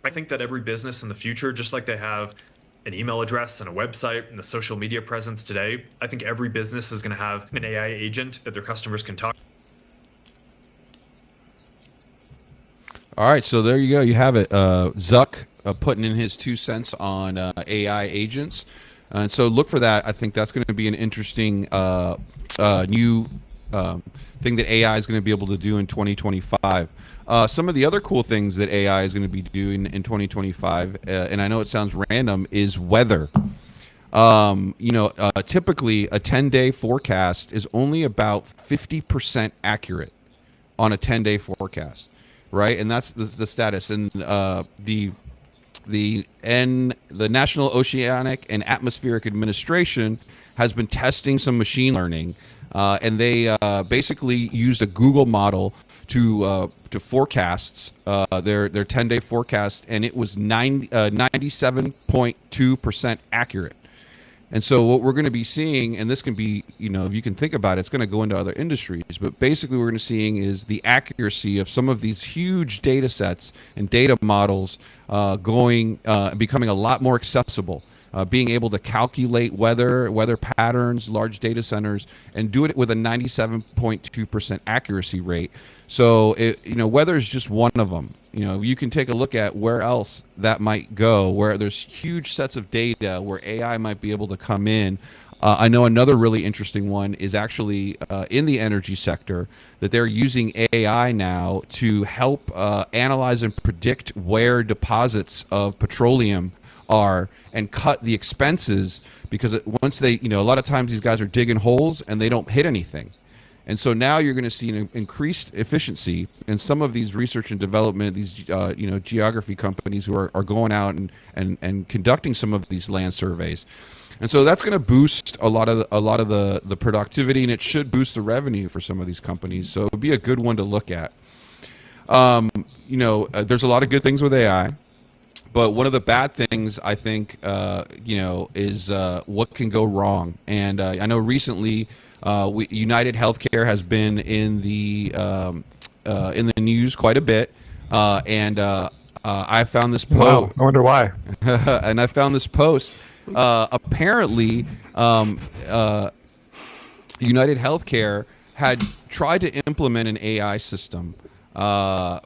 I think that every business in the future, just like they have an email address and a website and a social media presence today, I think every business is going to have an AI agent that their customers can talk. All right, so there you go. You have it. Zuck putting in his 2 cents on AI agents. And so look for that. I think that's going to be an interesting new thing that AI is going to be able to do in 2025. Some of the other cool things that AI is going to be doing in 2025, and I know it sounds random, is weather. You know, typically a 10-day forecast is only about 50% accurate on a 10-day forecast, right? And that's the status. And the National Oceanic and Atmospheric Administration has been testing some machine learning, and they basically used a Google model to forecasts their 10-day forecast, and it was 97.2% accurate. And so what we're going to be seeing, and this can be, you know, if you can think about it, it's going to go into other industries, but basically what we're going to seeing is the accuracy of some of these huge data sets and data models becoming a lot more accessible, being able to calculate weather patterns, large data centers, and do it with a 97.2% accuracy rate. So, weather is just one of them. You know, you can take a look at where else that might go, where there's huge sets of data where AI might be able to come in. I know another really interesting one is actually in the energy sector, that they're using AI now to help analyze and predict where deposits of petroleum are and cut the expenses, because once they, a lot of times these guys are digging holes and they don't hit anything. And so now you're going to see an increased efficiency in some of these research and development, these geography companies who are going out and conducting some of these land surveys. And so that's going to boost a lot of the productivity, and it should boost the revenue for some of these companies. So it would be a good one to look at. There's a lot of good things with AI, but one of the bad things I think is what can go wrong. And I know recently United Healthcare has been in the news quite a bit, and I found this post. Wow, I wonder why. And I found this post. Apparently, United Healthcare had tried to implement an AI system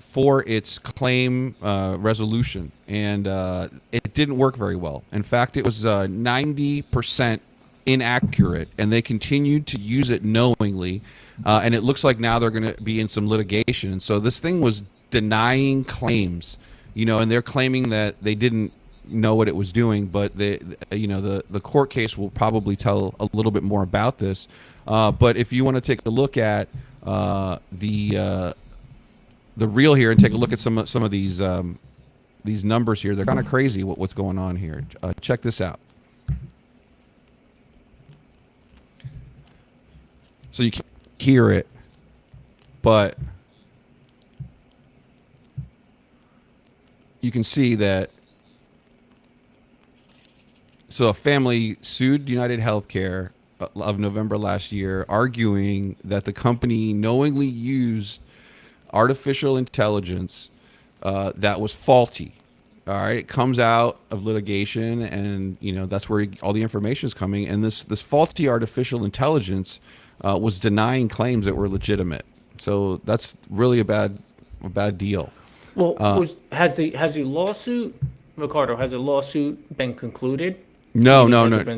for its claim resolution, and it didn't work very well. In fact, it was 90% inaccurate, and they continued to use it knowingly, and it looks like now they're going to be in some litigation. And so this thing was denying claims, and they're claiming that they didn't know what it was doing, but the court case will probably tell a little bit more about this. But if you want to take a look at the reel here and take a look at some of these numbers here, they're kind of crazy what's going on here. Check this out. So you can't hear it, but you can see that. So a family sued United Healthcare of November last year, arguing that the company knowingly used artificial intelligence that was faulty. All right, it comes out of litigation, and that's where all the information is coming. And this faulty artificial intelligence was denying claims that were legitimate. So that's really a bad deal. Well, has the lawsuit, Ricardo? Has the lawsuit been concluded? No.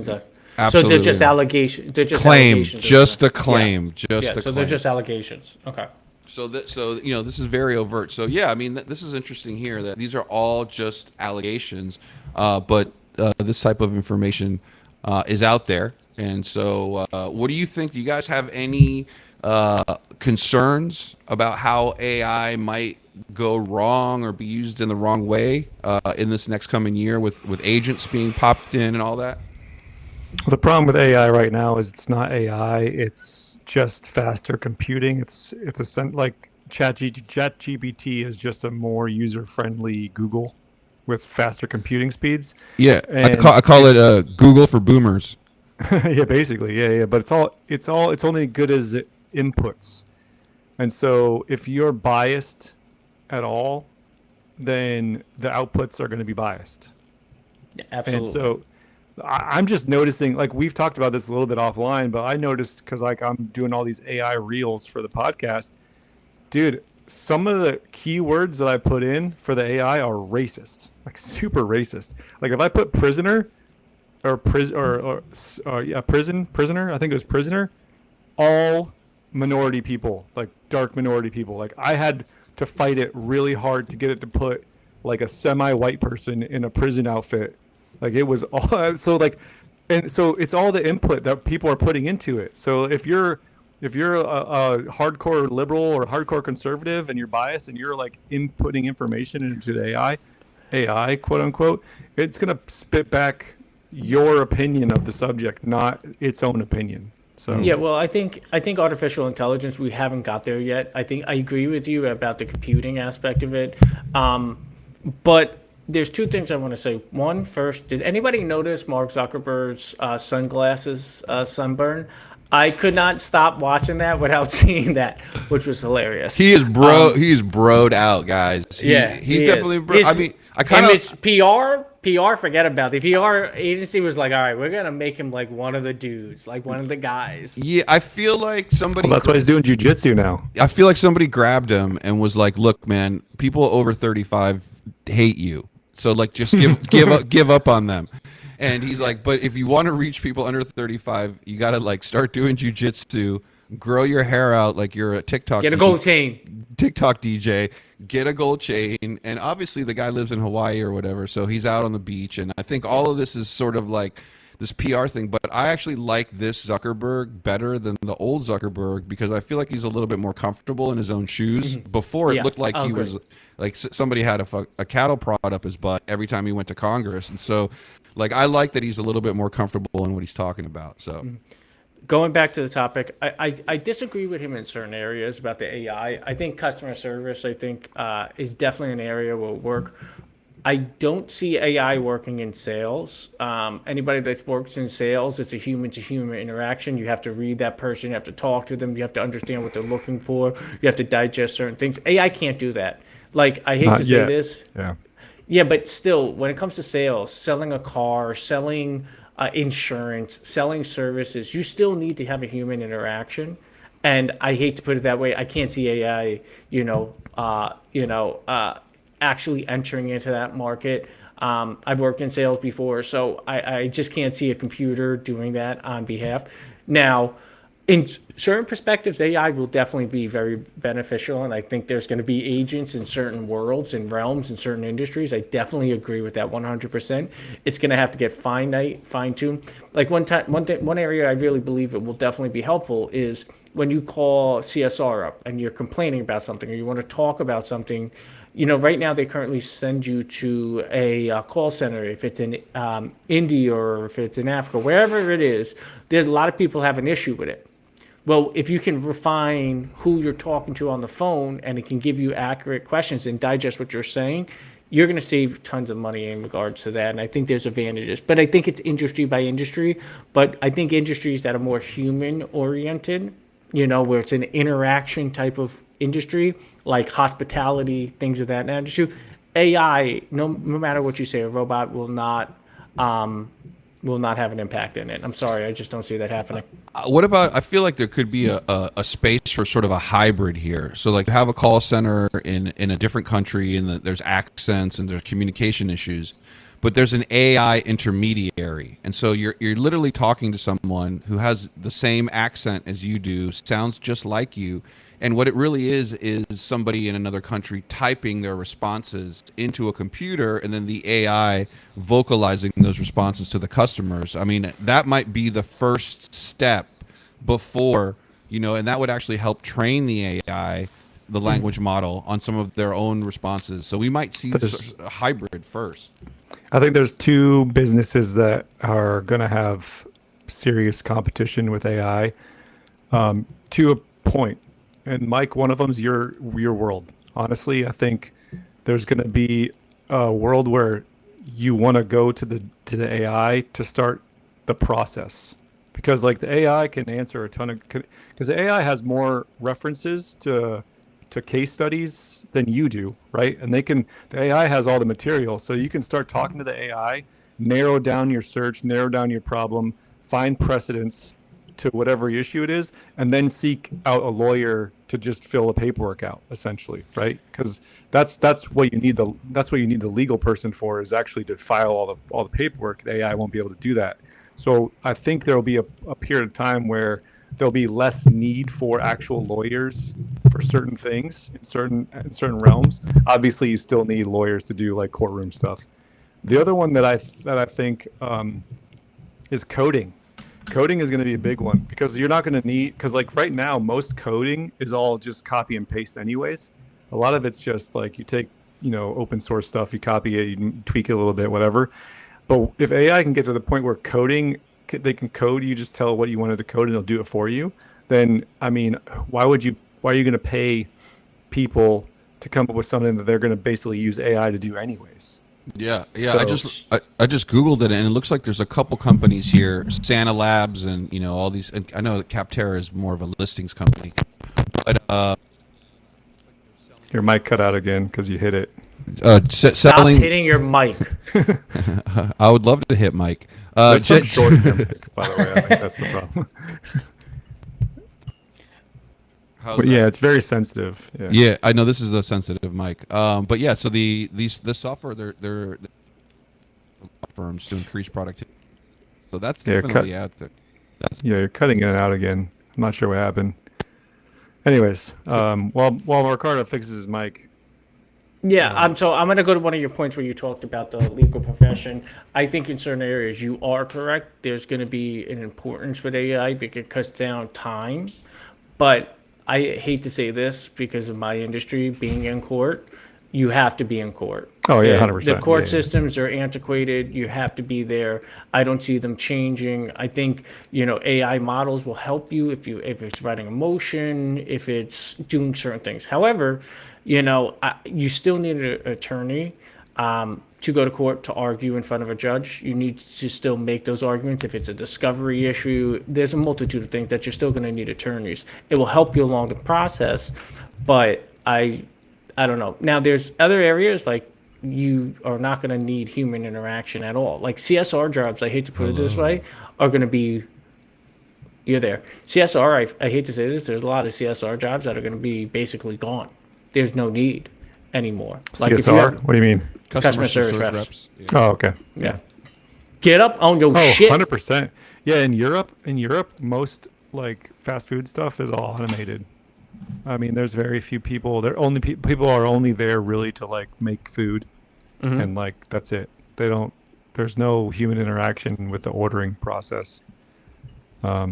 So Absolutely. they're just allegations. They're just claim, allegations. just a claim, Yeah. just a So claim. they're just allegations. Okay. So this is very overt. So yeah, I mean, this is interesting here that these are all just allegations, but this type of information is out there. And so, what do you think? Do you guys have any concerns about how AI might go wrong or be used in the wrong way in this next coming year with agents being popped in and all that? Well, the problem with AI right now is it's not AI; it's just faster computing. It's like ChatGPT is just a more user-friendly Google with faster computing speeds. Yeah, And I call it Google for boomers. Yeah, basically, yeah. But it's only good as it inputs, and so if you're biased at all, then the outputs are going to be biased. Yeah, absolutely. And so I'm just noticing, like we've talked about this a little bit offline, but I noticed because like I'm doing all these AI reels for the podcast, dude. Some of the keywords that I put in for the AI are racist, like super racist. Like if I put prisoner or prisoner, I think it was prisoner, all minority people, like dark minority people. Like I had to fight it really hard to get it to put like a semi-white person in a prison outfit. Like it was all so like, and so it's all the input that people are putting into it. So if you're a hardcore liberal or hardcore conservative and you're biased and you're like inputting information into the AI quote unquote, it's gonna spit back your opinion of the subject, not its own opinion. So Yeah, well, I think artificial intelligence, we haven't got there yet. I agree with you about the computing aspect of it, but there's two things I want to say. One, first, did anybody notice Mark Zuckerberg's sunglasses sunburn? I could not stop watching that without seeing that, which was hilarious. He is he's broed out, guys. He's definitely. I mean, I kind of PR. Forget about it. The PR agency was like, all right, we're gonna make him like one of the dudes, like one of the guys. Yeah, I feel like somebody. Well, that's why he's doing jujitsu now. I feel like somebody grabbed him and was like, "Look, man, people over 35 hate you, so like just give up on them." And he's like, "But if you want to reach people under 35, you gotta like start doing jujitsu, grow your hair out like you're a TikTok. Get a gold chain. TikTok DJ, get a gold chain." And obviously the guy lives in Hawaii or whatever, so he's out on the beach. And I think all of this is sort of like this PR thing, but I actually like this Zuckerberg better than the old Zuckerberg because I feel like he's a little bit more comfortable in his own shoes. Before it Yeah, looked like I'll he agree. was like somebody had a cattle prod up his butt every time he went to Congress, and so like I like that he's a little bit more comfortable in what he's talking about. So Going back to the topic, I disagree with him in certain areas about the AI. I think customer service, is definitely an area will work. I don't see AI working in sales. Anybody that works in sales, it's a human to human interaction. You have to read that person, you have to talk to them, you have to understand what they're looking for, you have to digest certain things. AI can't do that. Like, I hate Not to say yet. this. Yeah. Yeah, but still, when it comes to sales, selling a car, selling insurance, selling services, you still need to have a human interaction. And I hate to put it that way, I can't see AI, actually entering into that market. I've worked in sales before, so I just can't see a computer doing that on behalf. Now, in certain perspectives, AI will definitely be very beneficial, and I think there's going to be agents in certain worlds and realms in certain industries. I definitely agree with that 100%. It's going to have to get fine-tuned. Like one area I really believe it will definitely be helpful is when you call CSR up and you're complaining about something or you want to talk about something. Right now they currently send you to a call center if it's in India or if it's in Africa, wherever it is. There's a lot of people have an issue with it. Well, if you can refine who you're talking to on the phone and it can give you accurate questions and digest what you're saying, you're going to save tons of money in regards to that. And I think there's advantages. But I think it's industry by industry. But I think industries that are more human oriented, where it's an interaction type of industry, like hospitality, things of that nature, AI, no matter what you say, a robot will not have an impact in it. I'm sorry, I just don't see that happening. what about? I feel like there could be a space for sort of a hybrid here. So like have a call center in a different country, and there's accents and there's communication issues, but there's an AI intermediary, and so you're literally talking to someone who has the same accent as you do, sounds just like you, and what it really is somebody in another country typing their responses into a computer, and then the AI vocalizing those responses to the customers. I mean, that might be the first step before, and that would actually help train the AI, the language model, on some of their own responses. So we might see a hybrid first. I think there's two businesses that are going to have serious competition with AI, to a point. And Mike, one of them is your world. Honestly, I think there's going to be a world where you want to go to the AI to start the process, because like the AI can answer a ton of, because the AI has more references to case studies than you do, right? And the AI has all the material, so you can start talking to the AI, narrow down your search, narrow down your problem, find precedents to whatever issue it is, and then seek out a lawyer to just fill the paperwork out, essentially, right? Because that's what you need the legal person for, is actually to file all the paperwork. The AI won't be able to do that. So I think there will be a period of time where there'll be less need for actual lawyers for certain things in certain realms. Obviously, you still need lawyers to do like courtroom stuff. The other one that I think is coding. Coding is going to be a big one, because you're not going to need, because like right now most coding is all just copy and paste anyways. A lot of it's just like you take open source stuff, you copy it, you tweak it a little bit, whatever. But if AI can get to the point where they can code, you just tell what you wanted to code and they'll do it for you, then I mean, why are you going to pay people to come up with something that they're going to basically use AI to do anyways? Yeah. So- I just Googled it, and it looks like there's a couple companies here, Santa Labs, and all these. And I know that Capterra is more of a listings company, but Your mic cut out again because you hit it. Stop selling. hitting your mic. I would love to hit Mike. There's some Jet- short-term pick, by the way. I think that's the problem. How's But that? yeah, it's very sensitive. Yeah. Yeah, I know this is a sensitive mic. But yeah, so the software, they're firms to increase productivity. So that's Yeah, definitely out there. Yeah, you're cutting in and out again. I'm not sure what happened. Anyways, while Ricardo fixes his mic, Yeah, so I'm going to go to one of your points where you talked about the legal profession. I think in certain areas you are correct. There's going to be an importance with AI because it cuts down time. But I hate to say this because of my industry being in court. You have to be in court. Oh, yeah, And 100%. The court Yeah, yeah. systems are antiquated. You have to be there. I don't see them changing. I think AI models will help you if it's writing a motion, if it's doing certain things. However, you still need an attorney to go to court to argue in front of a judge. You need to still make those arguments. If it's a discovery issue, there's a multitude of things that you're still going to need attorneys. It will help you along the process, but I don't know. Now, there's other areas like you are not going to need human interaction at all. Like CSR jobs, I hate to put it this way, are going to be, you're there. CSR, I hate to say this, there's a lot of CSR jobs that are going to be basically gone. There's no need anymore. Like if you CSR? have- What do you mean? Customer service reps. Yeah. Oh, okay. Yeah. Get up on your Oh, shit. 100%. Yeah, in Europe, most like fast food stuff is all automated. I mean, there's very few people. People are only there really to like make food, and like that's it. They don't. There's no human interaction with the ordering process. I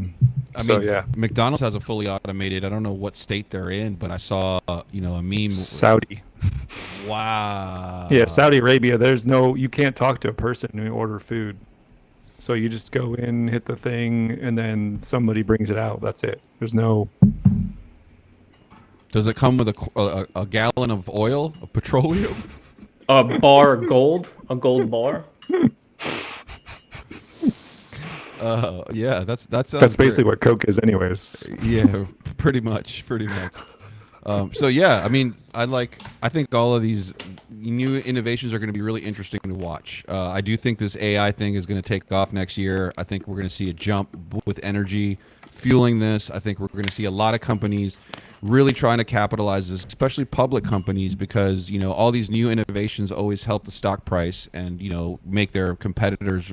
So, mean, yeah. McDonald's has a fully automated. I don't know what state they're in, but I saw a meme. Saudi. Wow. Yeah, Saudi Arabia. You can't talk to a person when you order food. So you just go in, hit the thing, and then somebody brings it out. That's it. There's no. Does it come with a gallon of oil, of petroleum? A bar of gold, a gold bar. Yeah, that's That's basically what Coke is, anyways. Yeah, pretty much. So yeah, I mean, I think all of these new innovations are going to be really interesting to watch. I do think this AI thing is going to take off next year. I think we're going to see a jump with energy fueling this. I think we're going to see a lot of companies really trying to capitalize this, especially public companies, because all these new innovations always help the stock price and make their competitors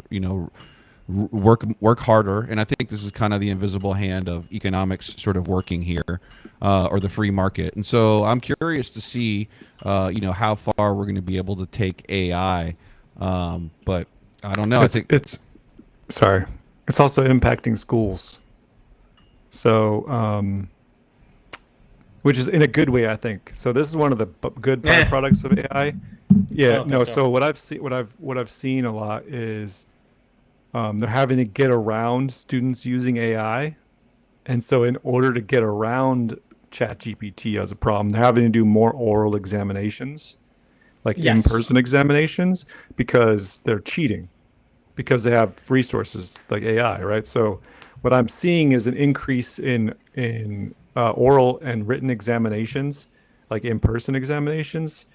work harder. And I think this is kind of the invisible hand of economics sort of working here, or the free market. And so I'm curious to see how far we're going to be able to take AI, but I don't know. I think It's also impacting schools. So, which is in a good way, I think. So this is one of the good byproducts of AI. Yeah, don't no. think So so. what I've seen a lot is they're having to get around students using AI, and so in order to get around ChatGPT as a problem, they're having to do more oral examinations, like Yes. in-person examinations, because they're cheating, because they have resources like AI, right? So what I'm seeing is an increase in oral and written examinations, like in-person examinations,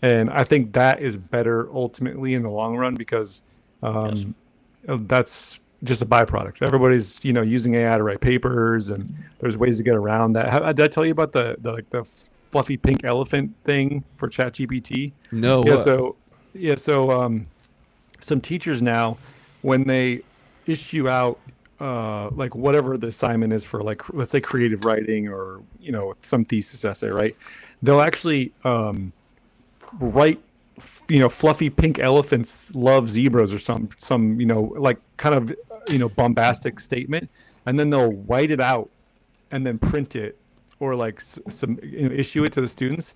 and I think that is better ultimately in the long run because that's just a byproduct. Everybody's using AI to write papers, and there's ways to get around that. Did I tell you about the fluffy pink elephant thing for ChatGPT? no. So some teachers now, when they issue out like whatever the assignment is for, like, let's say creative writing or some thesis essay, right? They'll actually write fluffy pink elephants love zebras or some like kind of bombastic statement, and then they'll write it out and then print it or like some issue it to the students.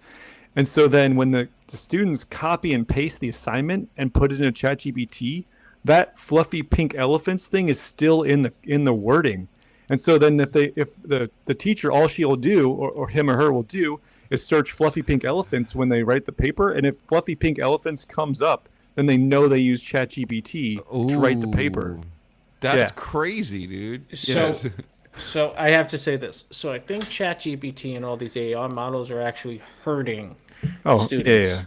And so then when the students copy and paste the assignment and put it in a ChatGPT, that fluffy pink elephants thing is still in the wording. And so then if the teacher, all she'll do or him or her will do is search fluffy pink elephants when they write the paper, and if fluffy pink elephants comes up, then they know they use ChatGPT to write the paper. Ooh, That's Yeah. crazy, dude. So I have to say this. So I think ChatGPT and all these AI models are actually hurting students. Yeah.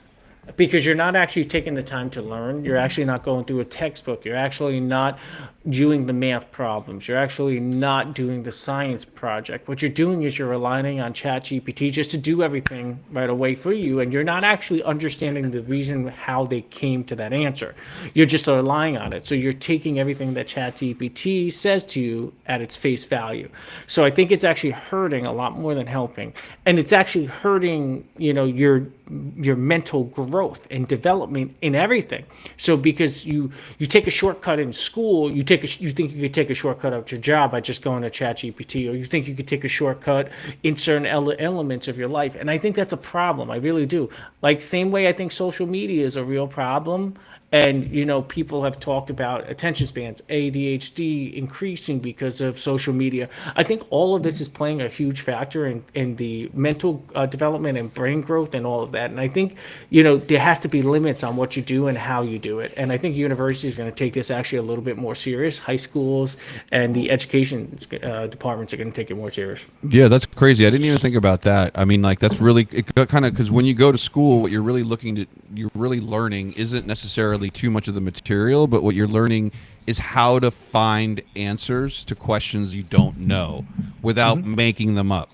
Because you're not actually taking the time to learn. You're actually not going through a textbook. You're actually not doing the math problems. You're actually not doing the science project. What you're doing is you're relying on ChatGPT just to do everything right away for you, and you're not actually understanding the reason how they came to that answer. You're just relying on it. So you're taking everything that ChatGPT says to you at its face value. So I think it's actually hurting a lot more than helping, and it's actually hurting, your mental growth and development in everything. So because you take a shortcut in school, you think you could take a shortcut at your job by just going to ChatGPT, or you think you could take a shortcut in certain elements of your life. And I think that's a problem. I really do. Like, same way I think social media is a real problem. And, people have talked about attention spans, ADHD increasing because of social media. I think all of this is playing a huge factor in the mental development and brain growth and all of that. And I think, there has to be limits on what you do and how you do it. And I think universities are going to take this actually a little bit more serious. High schools and the education departments are going to take it more serious. Yeah, that's crazy. I didn't even think about that. I mean, like, that's really kind of, because when you go to school, what you're really learning isn't necessarily too much of the material, but what you're learning is how to find answers to questions you don't know without making them up.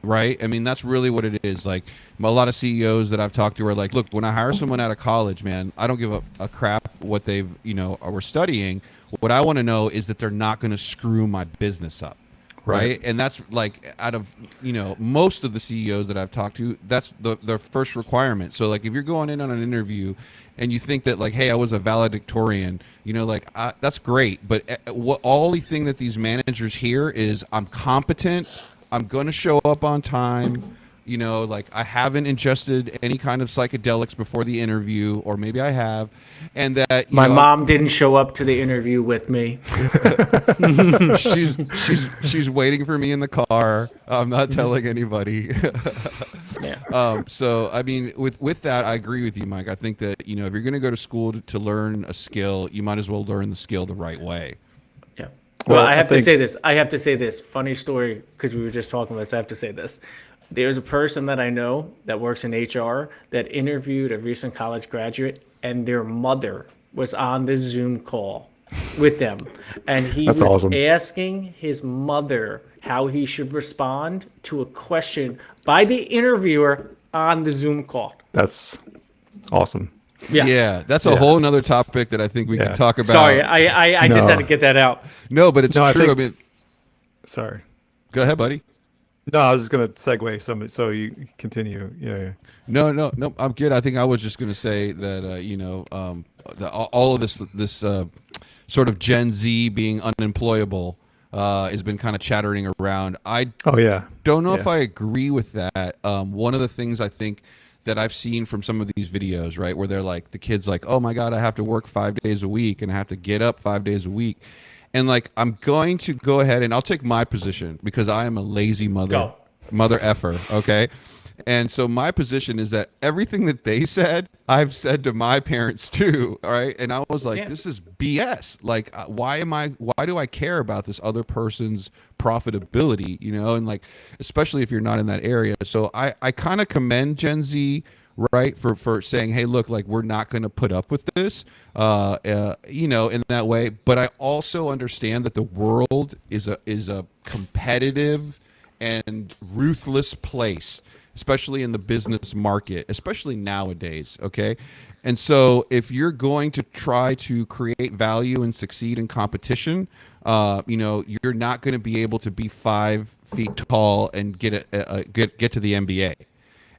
Right? I mean, that's really what it is. Like, a lot of CEOs that I've talked to are like, look, when I hire someone out of college, man, I don't give a crap what they've, were studying. What I want to know is that they're not going to screw my business up. Right. And that's like, out of, most of the CEOs that I've talked to, that's their first requirement. So like, if you're going in on an interview and you think that like, hey, I was a valedictorian, that's great. But all the thing that these managers hear is, I'm competent, I'm going to show up on time. Like, I haven't ingested any kind of psychedelics before the interview, or maybe I have, and that my mom didn't show up to the interview with me. she's waiting for me in the car. I'm not telling anybody. Yeah. So I mean, with that, I agree with you, Mike. I think that if you're going to go to school to learn a skill, you might as well learn the skill the right way. Yeah. Well, I have think- to say this. Funny story, because we were just talking about this. I have to say this. There's a person that I know that works in HR that interviewed a recent college graduate, and their mother was on the Zoom call with them. And he That's was awesome. asking his mother how he should respond to a question by the interviewer on the Zoom call. That's awesome. Yeah. That's a whole nother topic that I think we can talk about. Sorry, I just had to get that out. No, but it's No, true. I I mean, Sorry. go ahead, buddy. No, I was just going to segue so you continue. Yeah. No, I'm good. I think I was just going to say that all of this sort of Gen Z being unemployable has been kind of chattering around. I Oh, yeah. don't know if Yeah. I agree with that. One of the things I think that I've seen from some of these videos, right, where they're like, the kid's like, oh my God, I have to work 5 days a week and I have to get up 5 days a week. And like, I'm going to go ahead and I'll take my position because I am a lazy mother effer. Okay. And so my position is that everything that they said, I've said to my parents too. All right. And I was like, this is BS. Like, why do I care about this other person's profitability, and like, especially if you're not in that area. So I kind of commend Gen Z, right, for saying, hey, look, like, we're not going to put up with this, in that way. But I also understand that the world is a competitive and ruthless place, especially in the business market, especially nowadays. Okay. And so if you're going to try to create value and succeed in competition, you're not going to be able to be 5 feet tall and get to the NBA.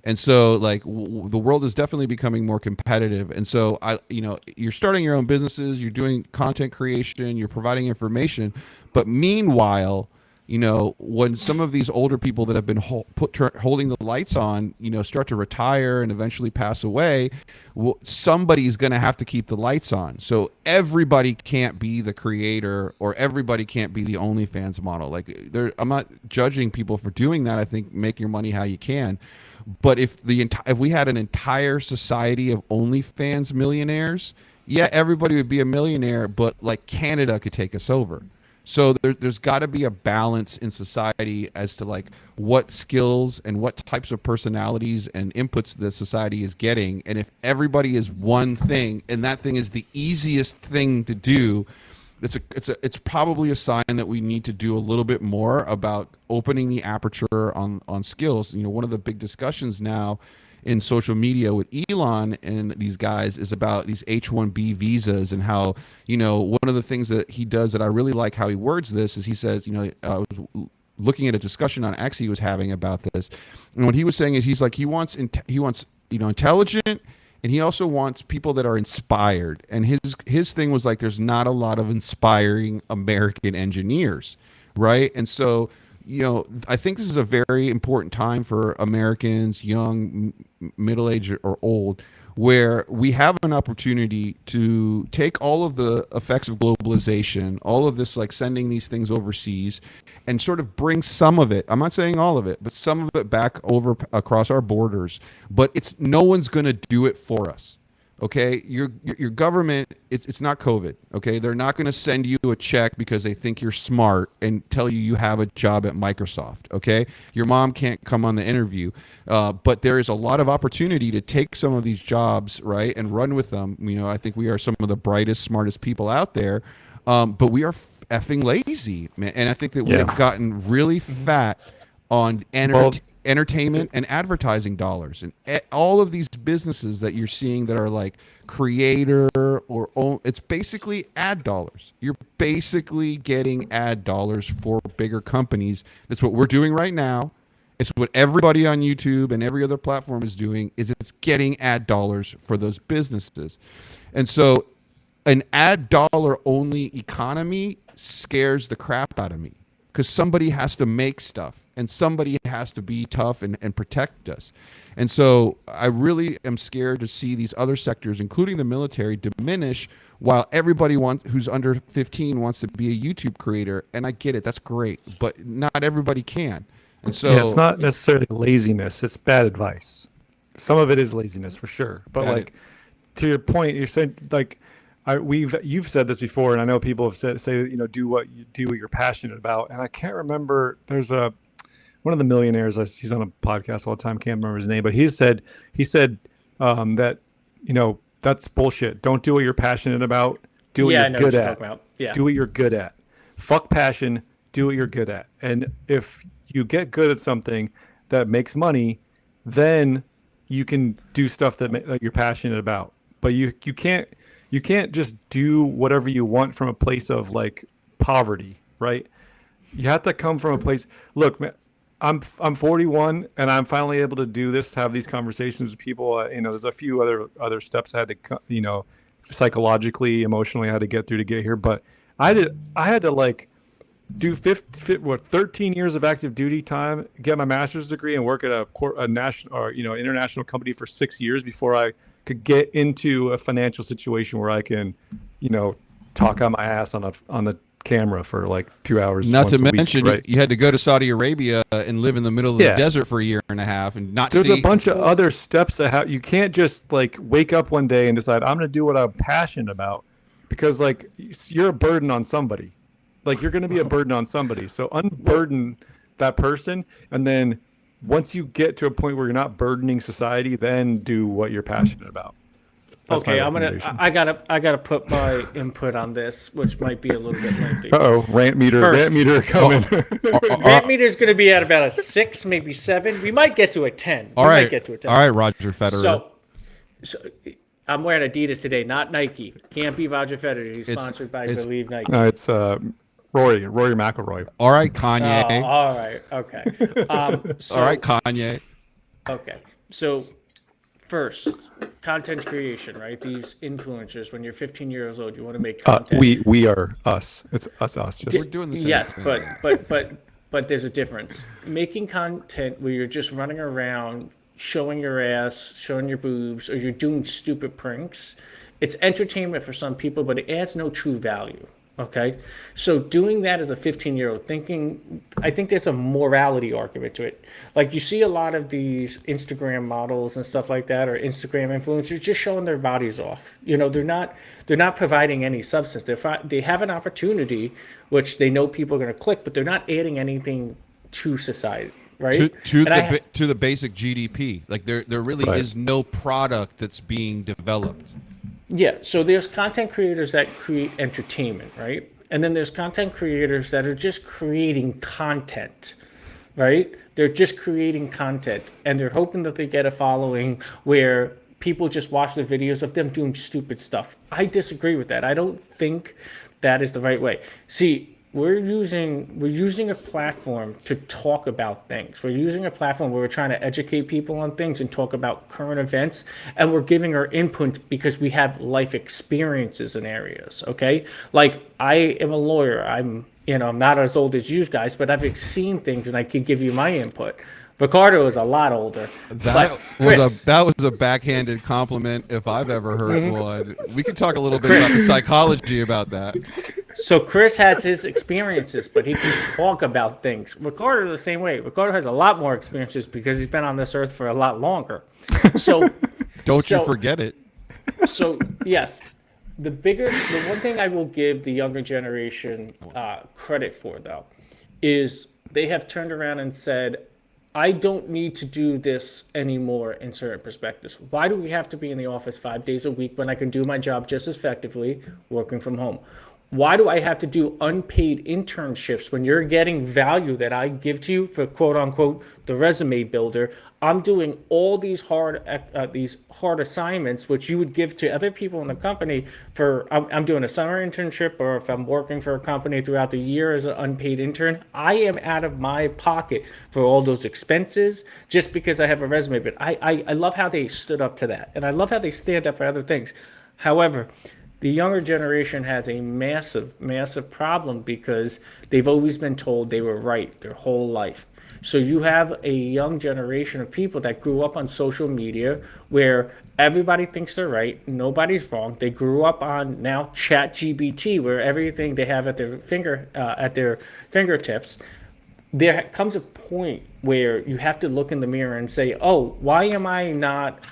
And so, like, the world is definitely becoming more competitive. And so, you're starting your own businesses, you're doing content creation, you're providing information. But meanwhile, when some of these older people that have been holding the lights on, start to retire and eventually pass away, somebody's going to have to keep the lights on. So everybody can't be the creator, or everybody can't be the OnlyFans model. Like, I'm not judging people for doing that. I think make your money how you can. But if we had an entire society of OnlyFans millionaires, yeah, everybody would be a millionaire, but like Canada could take us over. So there's got to be a balance in society as to like what skills and what types of personalities and inputs the society is getting. And if everybody is one thing and that thing is the easiest thing to do, it's probably a sign that we need to do a little bit more about opening the aperture on skills. You know, one of the big discussions now in social media with Elon and these guys is about these H-1B visas, and how, you know, one of the things that he does that I really like how he words this is he says, you know, I was looking at a discussion on X he was having about this, and what he was saying is he wants you know, intelligent, and he also wants people that are inspired. And his thing was like, there's not a lot of inspiring American engineers, right? And so, you know, I think this is a very important time for Americans, young, middle-aged, or old, where we have an opportunity to take all of the effects of globalization, all of this, like sending these things overseas, and sort of bring some of it, I'm not saying all of it, but some of it back over across our borders. But no one's going to do it for us. Okay, your government, it's not COVID. Okay, they're not going to send you a check because they think you're smart and tell you have a job at Microsoft. Okay, your mom can't come on the interview, but there is a lot of opportunity to take some of these jobs, right, and run with them. You know, I think we are some of the brightest, smartest people out there, but we are effing lazy, man. And I think that we have gotten really fat on entertainment and advertising dollars, and all of these businesses that you're seeing that are like creator or own, it's basically ad dollars. You're basically getting ad dollars for bigger companies. That's what we're doing right now. It's what everybody on YouTube and every other platform is doing, is it's getting ad dollars for those businesses. And so an ad dollar only economy scares the crap out of me, because somebody has to make stuff and somebody has to be tough and protect us. And so I really am scared to see these other sectors, including the military, diminish, while everybody who's under 15 wants to be a YouTube creator. And I get it, that's great, but not everybody can. And so it's not necessarily laziness, it's bad advice. Some of it is laziness for sure. But like, to your point, you're saying like, you've said this before, and I know people have say, you know, do what you're passionate about. And I can't remember, there's one of the millionaires, he's on a podcast all the time, can't remember his name, but he said that, you know, that's bullshit. Don't do what you're passionate about. Do what you're good at. Do what you're good at. Fuck passion. Do what you're good at. And if you get good at something that makes money, then you can do stuff that you're passionate about. But you can't just do whatever you want from a place of like poverty, right? You have to come from a place. Look, man, I'm 41 and I'm finally able to do this, have these conversations with people. You know, there's a few other steps I had to, you know, psychologically, emotionally, I had to get through to get here. But I had to like do 13 years of active duty time, get my master's degree, and work at a national or, you know, international company for 6 years before I could get into a financial situation where I can, you know, talk on my ass on the camera for like 2 hours. Not to mention, right? You had to go to Saudi Arabia and live in the middle of the desert for a year and a half and not There's see. a bunch of other steps that you can't just like wake up one day and decide I'm going to do what I'm passionate about, because like you're a burden on somebody. Like you're going to be a burden on somebody. So unburden that person, and then once you get to a point where you're not burdening society, then do what you're passionate about. That's okay, I gotta put my input on this, which might be a little bit lengthy. Rant meter coming. Rant meter is going to be at about a 6, maybe 7. We might get to a 10. All right, might get to a 10. All right, Roger Federer. So I'm wearing Adidas today, not Nike. Can't be Roger Federer. He's sponsored by, I believe, Nike. No, it's Rory McIlroy. All right, Kanye. Oh, all right, okay. All right, Kanye. Okay, so first, content creation, right? These influencers, when you're 15 years old, you want to make content. We are us. It's us. Just. We're doing the same yes, thing. but there's a difference. Making content where you're just running around, showing your ass, showing your boobs, or you're doing stupid pranks, it's entertainment for some people, but it adds no true value. Okay, so doing that as a 15-year-old, I think there's a morality argument to it. Like you see a lot of these Instagram models and stuff like that, or Instagram influencers, just showing their bodies off. You know, they're not providing any substance. They have an opportunity, which they know people are going to click, but they're not adding anything to society, right? To the basic GDP. Like there really is no product that's being developed. Yeah, so there's content creators that create entertainment, right? And then there's content creators that are just creating content, right? They're just creating content and they're hoping that they get a following where people just watch the videos of them doing stupid stuff. I disagree with that. I don't think that is the right way. See, we're using a platform to talk about things. We're using a platform where we're trying to educate people on things and talk about current events, and we're giving our input because we have life experiences in areas. Okay, like I am a lawyer. I'm not as old as you guys, but I've seen things and I can give you my input. Ricardo is a lot older. That was a backhanded compliment if I've ever heard one. We could talk a little bit about the psychology about that. So Chris has his experiences, but he can talk about things. Ricardo the same way. Ricardo has a lot more experiences because he's been on this earth for a lot longer. So Don't you forget it. So yes, the one thing I will give the younger generation credit for, though, is they have turned around and said, I don't need to do this anymore in certain perspectives. Why do we have to be in the office 5 days a week when I can do my job just as effectively working from home? Why do I have to do unpaid internships when you're getting value that I give to you for quote unquote the resume builder? I'm doing all these hard assignments which you would give to other people in the company for. I'm doing a summer internship, or if I'm working for a company throughout the year as an unpaid intern, I am out of my pocket for all those expenses just because I have a resume. But I love how they stood up to that, and I love how they stand up for other things. However, the younger generation has a massive, massive problem because they've always been told they were right their whole life. So you have a young generation of people that grew up on social media where everybody thinks they're right, nobody's wrong. They grew up on now ChatGPT, where everything they have at their fingertips. There comes a point where you have to look in the mirror and say, "Oh, why am I not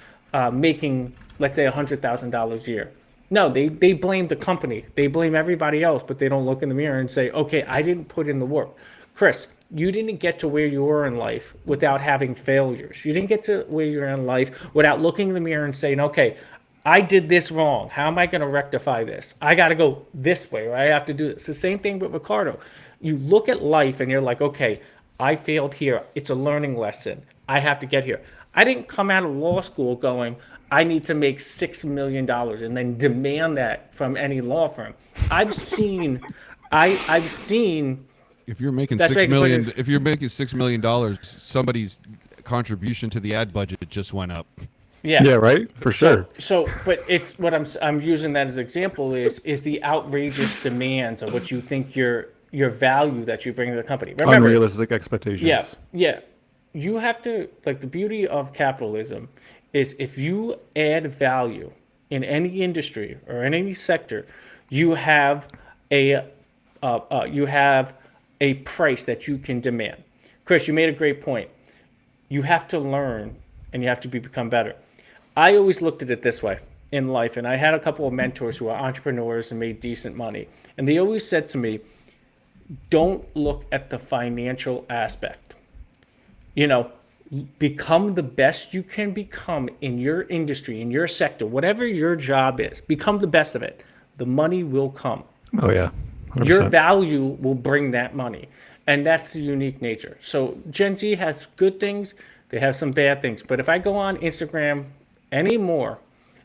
making, let's say, $100,000 a year?" No, they blame the company. They blame everybody else, but they don't look in the mirror and say, okay, I didn't put in the work. Chris, you didn't get to where you were in life without having failures. You didn't get to where you're in life without looking in the mirror and saying, okay, I did this wrong. How am I going to rectify this? I got to go this way, or I have to do this. It's the same thing with Ricardo. You look at life and you're like, okay, I failed here. It's a learning lesson. I have to get here. I didn't come out of law school going, I need to make $6 million and then demand that from any law firm. I've seen. If you're making $6 million, somebody's contribution to the ad budget just went up. Yeah. Yeah, right. For sure. So, but it's what I'm using that as an example is the outrageous demands of what you think your value that you bring to the company. Remember, unrealistic expectations. Yeah. You have to, like, the beauty of capitalism is if you add value in any industry or in any sector, you have a price that you can demand. Chris, you made a great point. You have to learn and you have to become better. I always looked at it this way in life, and I had a couple of mentors who are entrepreneurs and made decent money, and they always said to me, don't look at the financial aspect. Become the best you can become in your industry, in your sector, whatever your job is. Become the best of it. The money will come. Oh, yeah. 100%. Your value will bring that money. And that's the unique nature. So Gen Z has good things. They have some bad things. But if I go on Instagram anymore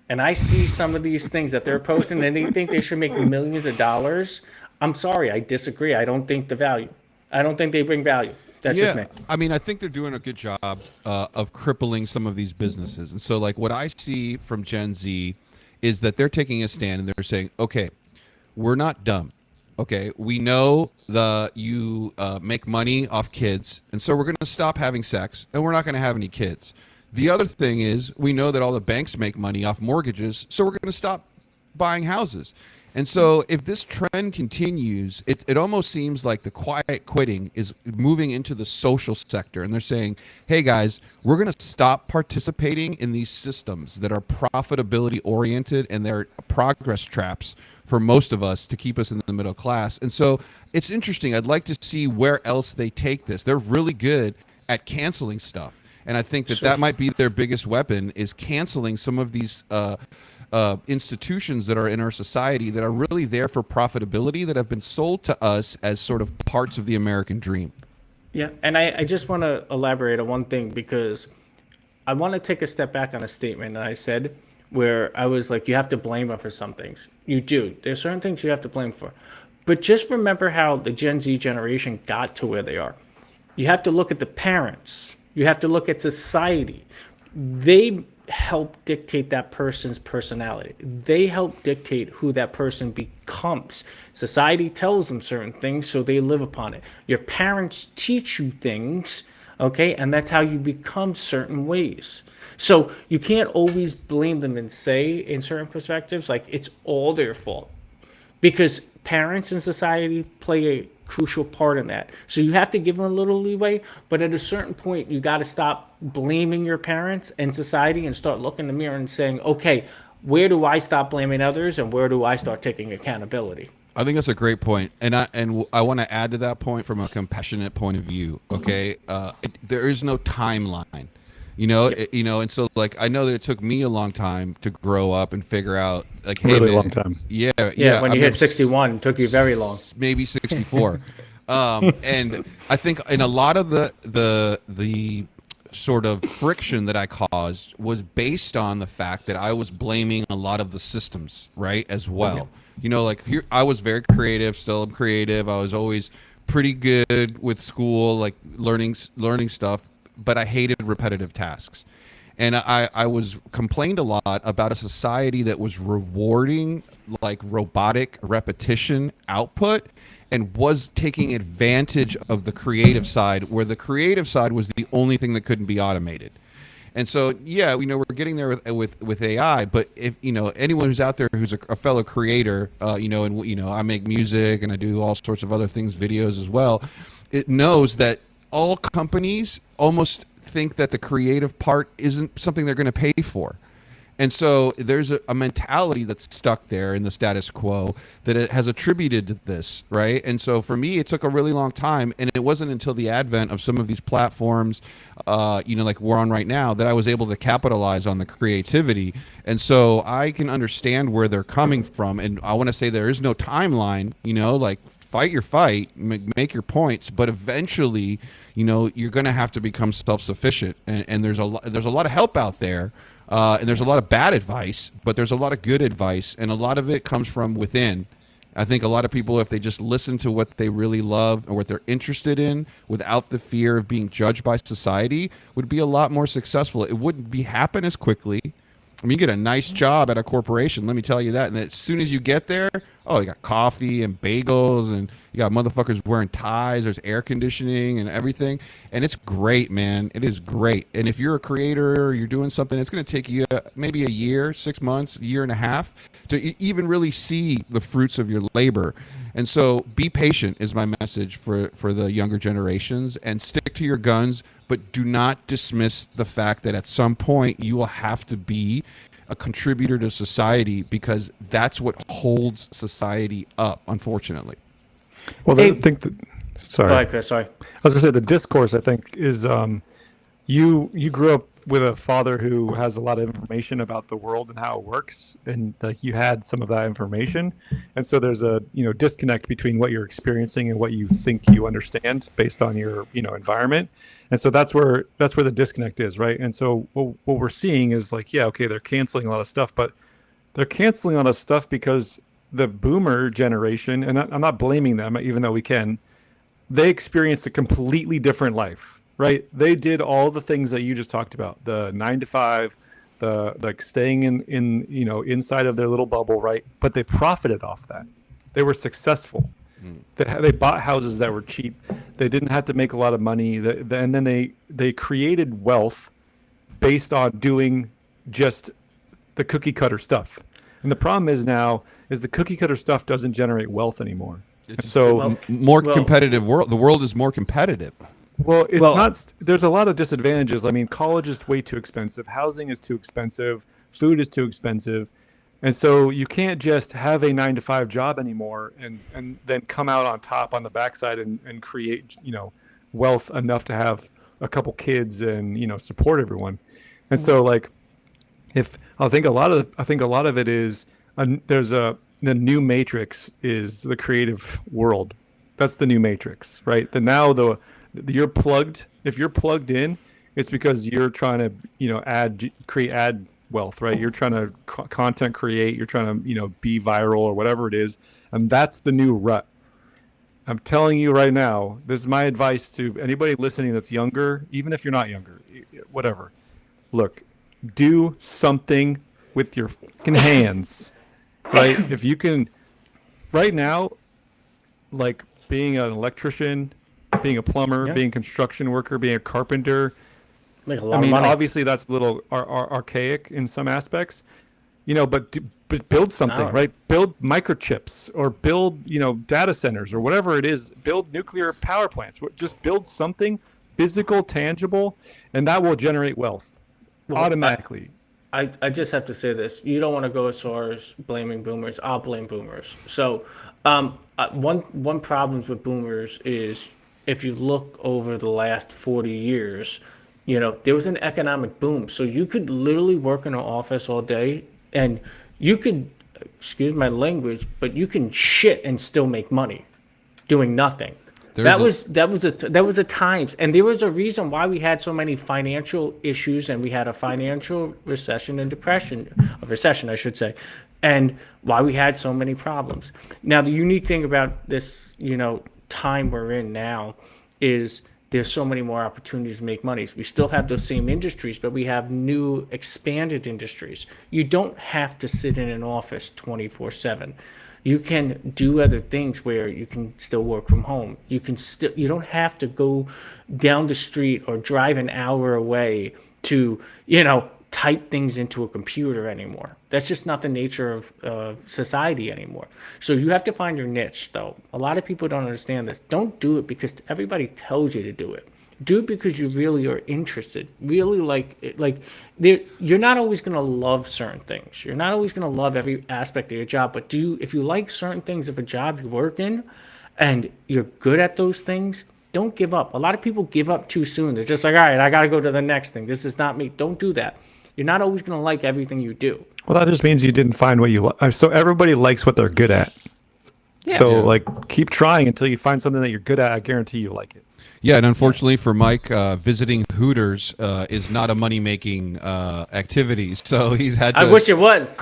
and I see some of these things that they're posting and they think they should make millions of dollars, I'm sorry, I disagree. I don't think I don't think they bring value. That's just me. I mean, I think they're doing a good job of crippling some of these businesses. And so, like, what I see from Gen Z is that they're taking a stand and they're saying, okay, we're not dumb. Okay, we know you make money off kids, and so we're going to stop having sex, and we're not going to have any kids. The other thing is, we know that all the banks make money off mortgages, so we're going to stop buying houses. And so if this trend continues, it almost seems like the quiet quitting is moving into the social sector. And they're saying, hey, guys, we're going to stop participating in these systems that are profitability oriented and they're progress traps for most of us to keep us in the middle class. And so it's interesting. I'd like to see where else they take this. They're really good at canceling stuff. And I think that might be their biggest weapon, is canceling some of these institutions that are in our society that are really there for profitability, that have been sold to us as sort of parts of the American dream. Yeah, and I just want to elaborate on one thing, because I want to take a step back on a statement that I said, where I was like, you have to blame them for some things. You do. There's certain things you have to blame for. But just remember how the Gen Z generation got to where they are. You have to look at the parents. You have to look at society. They help dictate that person's personality. They help dictate who that person becomes. Society tells them certain things, so they live upon it. Your parents teach you things, okay, and that's how you become certain ways. So you can't always blame them and say in certain perspectives, like, it's all their fault, because parents and society play a crucial part in that. So you have to give them a little leeway, but at a certain point, you got to stop blaming your parents and society and start looking in the mirror and saying, okay, where do I stop blaming others and where do I start taking accountability? I think that's a great point, and I want to add to that point from a compassionate point of view. Okay, there is no timeline, and so, like, I know that it took me a long time to grow up and figure out, like, hey, Really man, long time. Yeah, when you hit 61, it took you very long. Maybe 64. And I think in a lot of the sort of friction that I caused was based on the fact that I was blaming a lot of the systems, right, as well. Like, here I was very creative, still am creative. I was always pretty good with school, like learning stuff, but I hated repetitive tasks. And I was complained a lot about a society that was rewarding, like, robotic repetition output, and was taking advantage of the creative side, where the creative side was the only thing that couldn't be automated. And so, yeah, we're getting there with AI, but if, anyone who's out there who's a fellow creator, I make music and I do all sorts of other things, videos as well, it knows that all companies almost think that the creative part isn't something they're going to pay for. And so there's a mentality that's stuck there in the status quo that it has attributed to this, right? And so for me, it took a really long time, and it wasn't until the advent of some of these platforms, like we're on right now, that I was able to capitalize on the creativity. And so I can understand where they're coming from, and I want to say there is no timeline, like, fight your fight, make your points, but eventually, you're going to have to become self-sufficient, and there's a lot of help out there. And there's a lot of bad advice, but there's a lot of good advice, and a lot of it comes from within. I think a lot of people, if they just listen to what they really love or what they're interested in without the fear of being judged by society, would be a lot more successful. It wouldn't happen as quickly. I mean, you get a nice job at a corporation, let me tell you that. And as soon as you get there, you got coffee and bagels, and you got motherfuckers wearing ties. There's air conditioning and everything. And it's great, man. It is great. And if you're a creator or you're doing something, it's going to take you maybe a year, 6 months, a year and a half to even really see the fruits of your labor. And so be patient is my message for the younger generations, and stick to your guns, but do not dismiss the fact that at some point you will have to be a contributor to society, because that's what holds society up, unfortunately. Well, Hey, I think that, sorry. Go ahead, Chris. Sorry. I was gonna say the discourse, I think, is you grew up with a father who has a lot of information about the world and how it works, and like you had some of that information, and so there's a disconnect between what you're experiencing and what you think you understand based on your environment, and so that's where the disconnect is, right? And so what we're seeing is like, yeah, okay, they're canceling a lot of stuff, but they're canceling a lot of stuff because the boomer generation, and I'm not blaming them, even though we can, they experienced a completely different life, right? They did all the things that you just talked about, the 9 to 5, the like staying in inside of their little bubble, right? But they profited off that. They were successful. They bought houses that were cheap. They didn't have to make a lot of money. And then they created wealth based on doing just the cookie cutter stuff. And the problem is now is the cookie cutter stuff doesn't generate wealth anymore. It's so more competitive world. The world is more competitive. Well, it's not. There's a lot of disadvantages. I mean, college is way too expensive. Housing is too expensive. Food is too expensive. And so you can't just have a 9 to 5 job anymore and then come out on top on the backside and create, wealth enough to have a couple kids and support everyone. And so like if I think a lot of it is the new matrix is the creative world. That's the new matrix, right? You're plugged. If you're plugged in, it's because you're trying to create ad wealth, right? You're trying to content create, you're trying to be viral or whatever it is, and that's the new rut. I'm telling you right now, this is my advice to anybody listening that's younger, even if you're not younger, whatever. Look, do something with your fucking hands, right? If you can, right now, like being an electrician, being a plumber, being a construction worker, being a carpenter. Make a lot of money. Obviously that's a little archaic in some aspects, but build something, right? Build microchips or build, data centers or whatever it is. Build nuclear power plants. Just build something physical, tangible, and that will generate wealth automatically. I just have to say this. You don't want to go as far as blaming boomers. I'll blame boomers. So one problem with boomers is if you look over the last 40 years, there was an economic boom. So you could literally work in an office all day and you could, excuse my language, but you can shit and still make money doing nothing. That was the times, and there was a reason why we had so many financial issues, and we had a financial recession and a recession, I should say, and why we had so many problems. Now, the unique thing about this, time we're in now, is there's so many more opportunities to make money. We still have those same industries, but we have new expanded industries. You don't have to sit in an office 24/7. You can do other things where you can still work from home. You don't have to go down the street or drive an hour away to, type things into a computer anymore. That's just not the nature of society anymore. So you have to find your niche, though. A lot of people don't understand this. Don't do it because everybody tells you to do it. Do it because you really are interested. Really you're not always going to love certain things. You're not always going to love every aspect of your job. But if you like certain things of a job you work in, and you're good at those things, don't give up. A lot of people give up too soon. They're just like, all right, I got to go to the next thing. This is not me. Don't do that. You're not always going to like everything you do. Well, that just means you didn't find what you like. So everybody likes what they're good at. Yeah. So keep trying until you find something that you're good at. I guarantee you like it. Yeah, and unfortunately for Mike, visiting Hooters is not a money-making activity. So he's had to. I wish it was.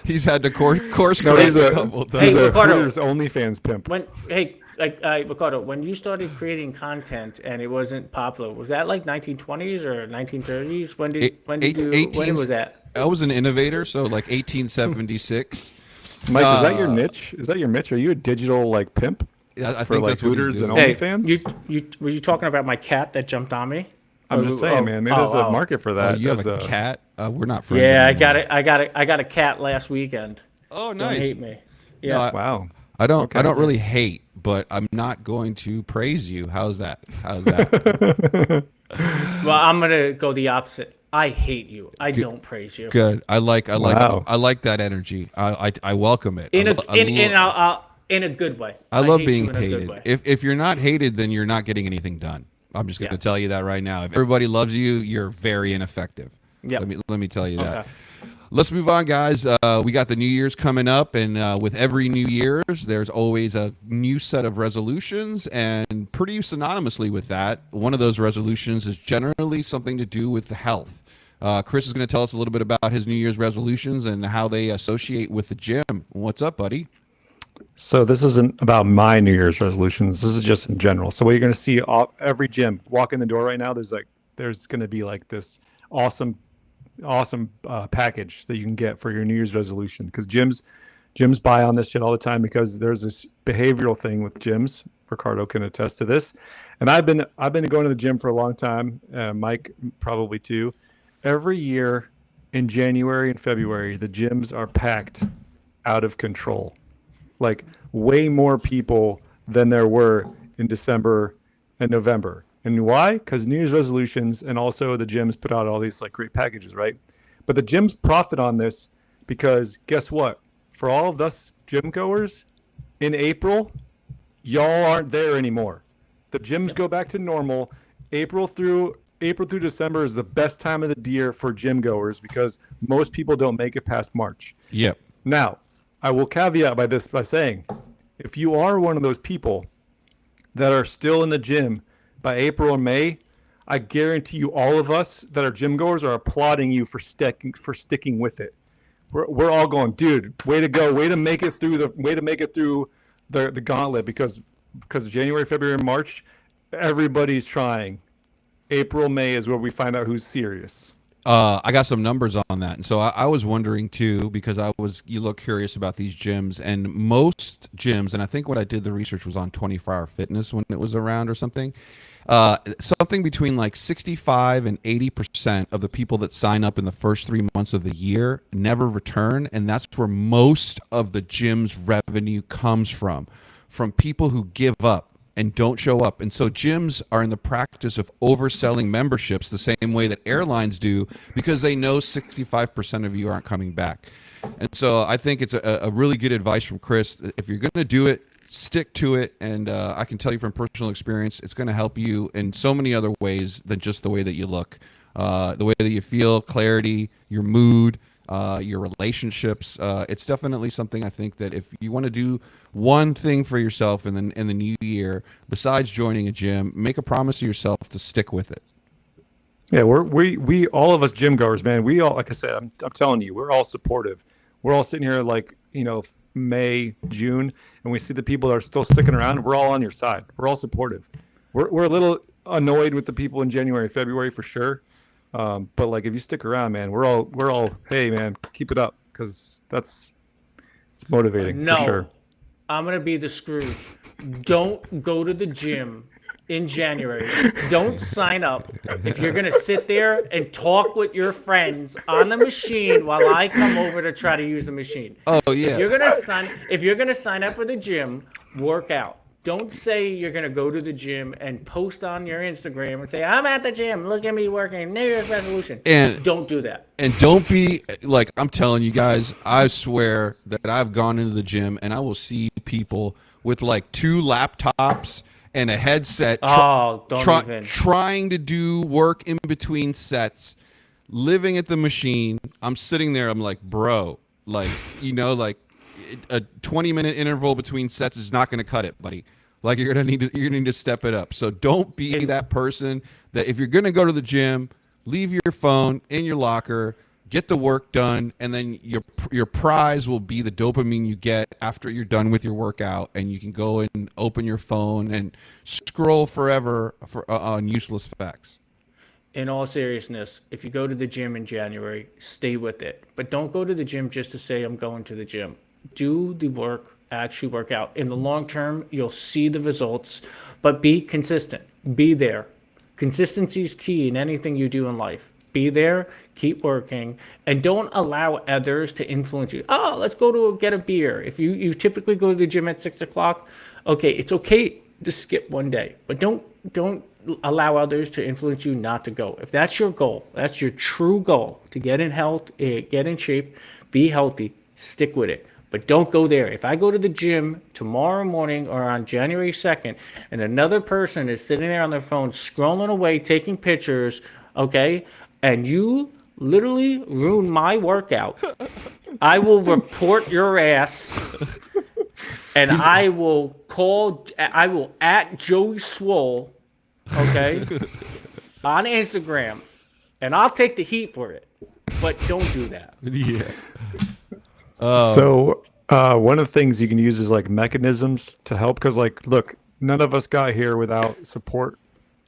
He's had to course correct a couple times. He's a Ricardo, Hooters OnlyFans pimp. Ricardo, when you started creating content and it wasn't popular, was that like 1920s or 1930s? When was that? I was an innovator, so like 1876. Mike, is that your niche? Is that your niche? Are you a digital pimp? I for think that's Hooters and Hey, OnlyFans? were you talking about my cat that jumped on me? I'm just saying, man. Maybe there's a market for that. You have a cat? We're not friends. Yeah, anymore. I got a cat last weekend. Oh, nice. Don't hate me. Yeah. Wow. I don't really hate, but I'm not going to praise you. How's that? Well, I'm gonna go the opposite. I hate you. I don't praise you. Good. I like Wow. that energy. I welcome it. In a good way. I love hate being you in a good hated. way. If you're not hated, then you're not getting anything done. I'm just going to tell you that right now. If everybody loves you, you're very ineffective. Yep. Let me tell you that. Okay. Let's move on, guys. We got the New Year's coming up, and with every New Year's, there's always a new set of resolutions, and pretty synonymously with that, one of those resolutions is generally something to do with the health. Chris is going to tell us a little bit about his New Year's resolutions and how they associate with the gym. What's up, buddy? So this isn't about my New Year's resolutions. This is just in general. So what you're going to see every gym, walk in the door right now, there's going to be this awesome package that you can get for your New Year's resolution, because gyms buy on this shit all the time because there's this behavioral thing with gyms. Ricardo can attest to this, and I've been going to the gym for a long time. Mike probably too. Every year in January and February, the gyms are packed out of control. Like way more people than there were in December and November. And why? Because New Year's resolutions, and also the gyms put out all these great packages, right? But the gyms profit on this because guess what? For all of us gym goers, in April, y'all aren't there anymore. The gyms go back to normal April through December is the best time of the year for gym goers because most people don't make it past March. Yep. Now, I will caveat by saying, if you are one of those people that are still in the gym by April or May, I guarantee you all of us that are gym goers are applauding you for sticking with it. We're all going, dude, way to go, way to make it through the gauntlet because January, February, and March, everybody's trying. April, May is where we find out who's serious. I got some numbers on that, and so I was wondering too because you look curious about these gyms, and most gyms, and I think what I did the research was on 24 Hour Fitness when it was around or something. Something between like 65 and 80% of the people that sign up in the first 3 months of the year never return, and that's where most of the gym's revenue comes from people who give up and don't show up. And so gyms are in the practice of overselling memberships the same way that airlines do because they know 65% of you aren't coming back. And so I think it's a really good advice from Chris. If you're going to do it, stick to it. And I can tell you from personal experience, it's going to help you in so many other ways than just the way that you look, the way that you feel, clarity, your mood, your relationships. It's definitely something I think that if you want to do one thing for yourself in the new year, besides joining a gym, make a promise to yourself to stick with it. Yeah, we all of us gym goers, man. We all, like I said, I'm telling you, we're all supportive. We're all sitting here like, May, June, and we see the people that are still sticking around. We're all on your side. We're all supportive. We're a little annoyed with the people in January, February for sure. But like, if you stick around, man, we're all, hey man, keep it up. Cause it's motivating for sure. I'm going to be the Scrooge. Don't go to the gym in January. Don't sign up. If you're going to sit there and talk with your friends on the machine while I come over to try to use the machine. Oh yeah. If you're going to sign up for the gym, work out. Don't say you're going to go to the gym and post on your Instagram and say, I'm at the gym. Look at me working. New Year's resolution. And don't do that. And don't be like, I'm telling you guys, I swear that I've gone into the gym and I will see people with like 2 laptops and a headset trying to do work in between sets, living at the machine. I'm sitting there. I'm like, bro, like, a 20-minute interval between sets is not going to cut it, buddy. Like you're gonna need to step it up. So don't be that person that if you're gonna go to the gym, leave your phone in your locker, get the work done, and then your prize will be the dopamine you get after you're done with your workout, and you can go and open your phone and scroll forever on useless facts. In all seriousness, if you go to the gym in January, stay with it. But don't go to the gym just to say I'm going to the gym. Do the work. Actually work out. In the long term, you'll see the results, but be consistent. Be there. Consistency is key in anything you do in life. Be there, keep working, and don't allow others to influence you. Oh, let's go to get a beer. If you typically go to the gym at 6 o'clock, okay, it's okay to skip one day, but don't allow others to influence you not to go. If that's your goal, that's your true goal, to get in health, get in shape, be healthy, stick with it. But don't go there. If I go to the gym tomorrow morning or on January 2nd and another person is sitting there on their phone scrolling away, taking pictures, okay, and you literally ruin my workout, I will report your ass and I will at Joey Swole, okay, on Instagram, and I'll take the heat for it. But don't do that. Yeah. So one of the things you can use is like mechanisms to help, because like, look, none of us got here without support,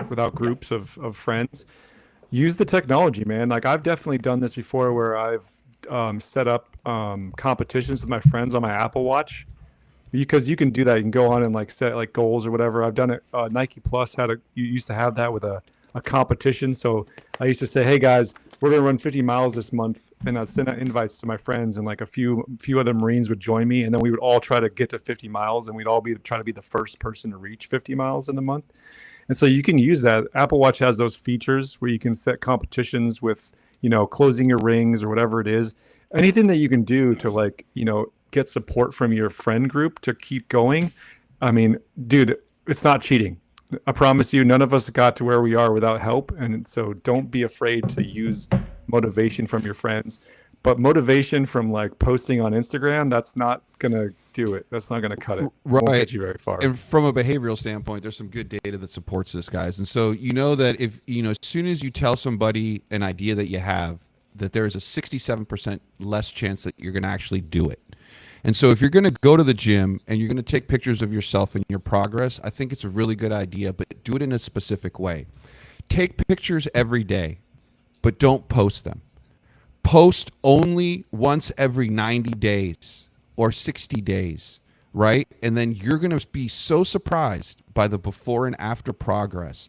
without groups of friends. Use the technology, man. Like I've definitely done this before where I've set up competitions with my friends on my Apple Watch, because you can do that. You can go on and like set like goals or whatever. I've done it. Nike Plus you used to have that with a competition. So I used to say, hey guys, we're going to run 50 miles this month. And I'd send out invites to my friends, and like a few other Marines would join me. And then we would all try to get to 50 miles, and we'd all try to be the first person to reach 50 miles in the month. And so you can use that. Apple Watch has those features where you can set competitions with, closing your rings or whatever it is. Anything that you can do to like, get support from your friend group to keep going. I mean, dude, it's not cheating. I promise you, none of us got to where we are without help. And so don't be afraid to use motivation from your friends. But motivation from like posting on Instagram, that's not going to do it. That's not going to cut it. Right. Won't get you very far. And from a behavioral standpoint, there's some good data that supports this, guys. And so you know that if, as soon as you tell somebody an idea that you have, that there is a 67% less chance that you're going to actually do it. And so if you're going to go to the gym and you're going to take pictures of yourself and your progress, I think it's a really good idea, but do it in a specific way. Take pictures every day, but don't post them. Post only once every 90 days or 60 days, right? And then you're going to be so surprised by the before and after progress.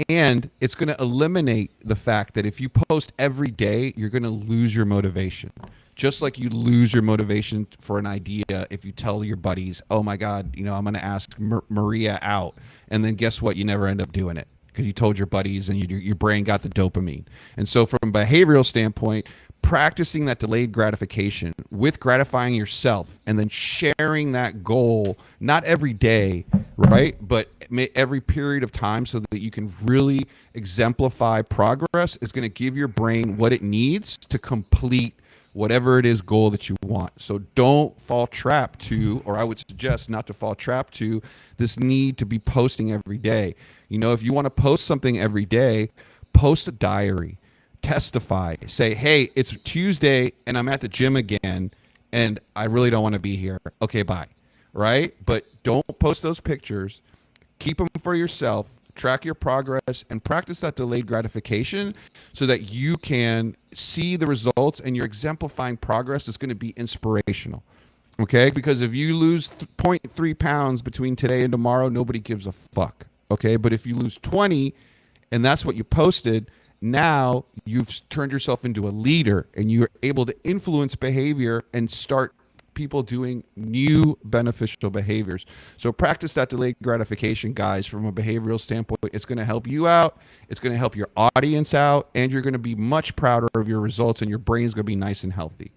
And it's going to eliminate the fact that if you post every day, you're going to lose your motivation. Just like you lose your motivation for an idea if you tell your buddies, oh my God, I'm going to ask Maria out. And then guess what? You never end up doing it because you told your buddies and your brain got the dopamine. And so from a behavioral standpoint, practicing that delayed gratification with gratifying yourself and then sharing that goal, not every day, right? But every period of time so that you can really exemplify progress is going to give your brain what it needs to complete whatever it is goal that you want. So don't fall trap to, or I would suggest not to fall trap to, this need to be posting every day. If you want to post something every day, post a diary. Testify, say, hey, it's Tuesday and I'm at the gym again and I really don't want to be here. Okay, bye. Right? But don't post those pictures. Keep them for yourself. Track your progress and practice that delayed gratification so that you can see the results and your exemplifying progress is going to be inspirational. Okay? Because if you lose 0.3 pounds between today and tomorrow, nobody gives a fuck. Okay? But if you lose 20 and that's what you posted, now you've turned yourself into a leader and you're able to influence behavior and start people doing new beneficial behaviors. So practice that delayed gratification, guys, from a behavioral standpoint. It's going to help you out. It's going to help your audience out. And you're going to be much prouder of your results and your brain is going to be nice and healthy.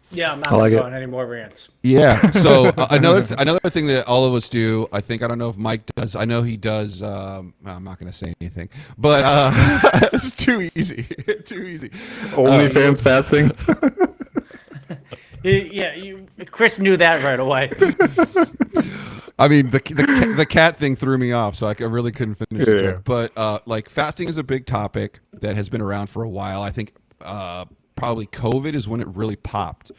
Yeah, I'm not going to go on any more rants. Yeah. So another thing that all of us do, I don't know if Mike does. I know he does. I'm not going to say anything, but it's too easy. Too easy. OnlyFans fasting. Yeah, Chris knew that right away. I mean, the cat thing threw me off, so I really couldn't finish the joke. But like fasting is a big topic that has been around for a while. I think probably COVID is when it really popped.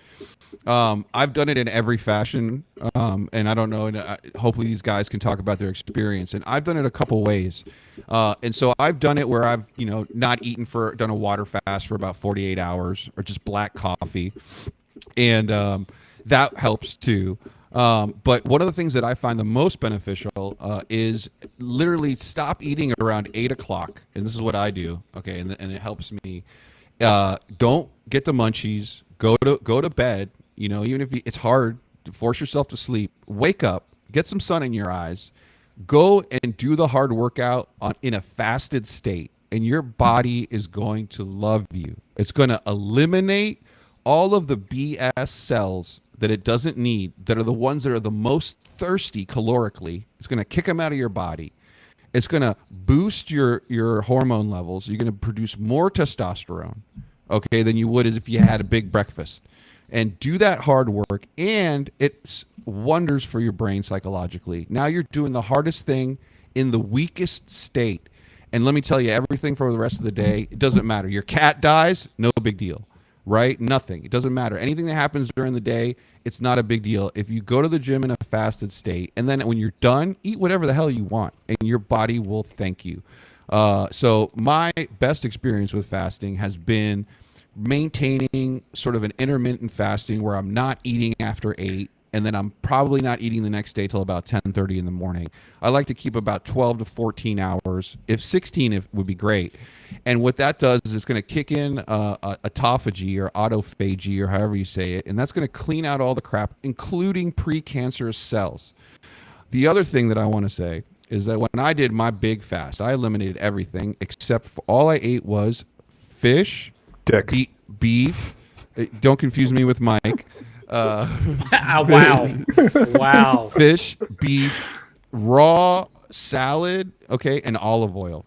I've done it in every fashion, and I don't know. And hopefully, these guys can talk about their experience. And I've done it a couple ways. And so I've done it where I've not eaten done a water fast for about 48 hours, or just black coffee, and that helps too. But one of the things that I find the most beneficial is literally stop eating around 8 o'clock, and this is what I do. Okay, and it helps me. Don't get the munchies. Go to bed. Even if it's hard, to force yourself to sleep. Wake up. Get some sun in your eyes. Go and do the hard workout in a fasted state, and your body is going to love you. It's going to eliminate all of the BS cells that it doesn't need, that are the ones that are the most thirsty calorically. It's going to kick them out of your body. It's going to boost your hormone levels. You're going to produce more testosterone, okay, than you would as if you had a big breakfast. And do that hard work, and it's wonders for your brain psychologically. Now you're doing the hardest thing in the weakest state. And let me tell you, everything for the rest of the day, it doesn't matter. Your cat dies, no big deal, right? Nothing. It doesn't matter. Anything that happens during the day, it's not a big deal. If you go to the gym in a fasted state, and then when you're done, eat whatever the hell you want, and your body will thank you. So my best experience with fasting has been maintaining sort of an intermittent fasting where I'm not eating after 8, and then I'm probably not eating the next day till about 10:30 in the morning. I like to keep about 12 to 14 hours. If 16 would be great. And what that does is it's going to kick in autophagy or autophagy or however you say it, and that's going to clean out all the crap, including precancerous cells. The other thing that I want to say is that when I did my big fast, I eliminated everything except for all I ate was fish, beef. Don't confuse me with Mike. Wow. Fish, beef, raw salad, okay, and olive oil.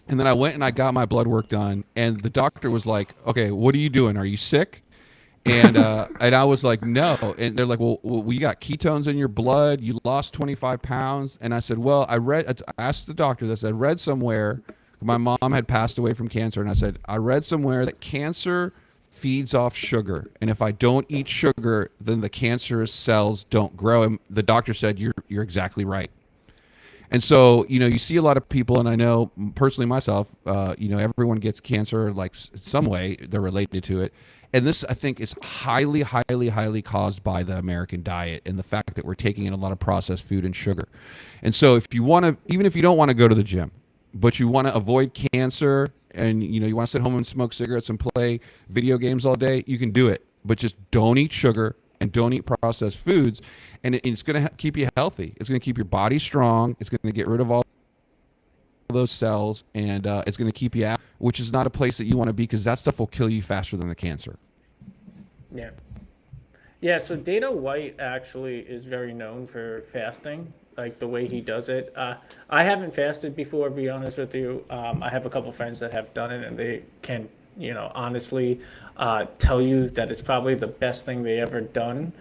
And then I went and I got my blood work done, and the doctor was like, "Okay, what are you doing? Are you sick?" And I was like, "No." And they're like, "Well, we got ketones in your blood. You lost 25 pounds." And I said, "Well, I asked the doctor this. I read somewhere, my mom had passed away from cancer, and I said, I read somewhere that cancer feeds off sugar, and if I don't eat sugar, then the cancerous cells don't grow." And the doctor said, "You're exactly right." And so, you see a lot of people, and I know personally myself, everyone gets cancer like some way they're related to it. And this, I think, is highly, highly, highly caused by the American diet and the fact that we're taking in a lot of processed food and sugar. And so if you want to, even if you don't want to go to the gym, but you want to avoid cancer and, you want to sit home and smoke cigarettes and play video games all day, you can do it. But just don't eat sugar and don't eat processed foods. And it's going to keep you healthy. It's going to keep your body strong. It's going to get rid of all those cells, and it's going to keep you out, which is not a place that you want to be, because that stuff will kill you faster than the cancer. Yeah. Yeah, so Dana White actually is very known for fasting, like the way he does it. I haven't fasted before, to be honest with you. I have a couple friends that have done it, and they can, honestly tell you that it's probably the best thing they ever done.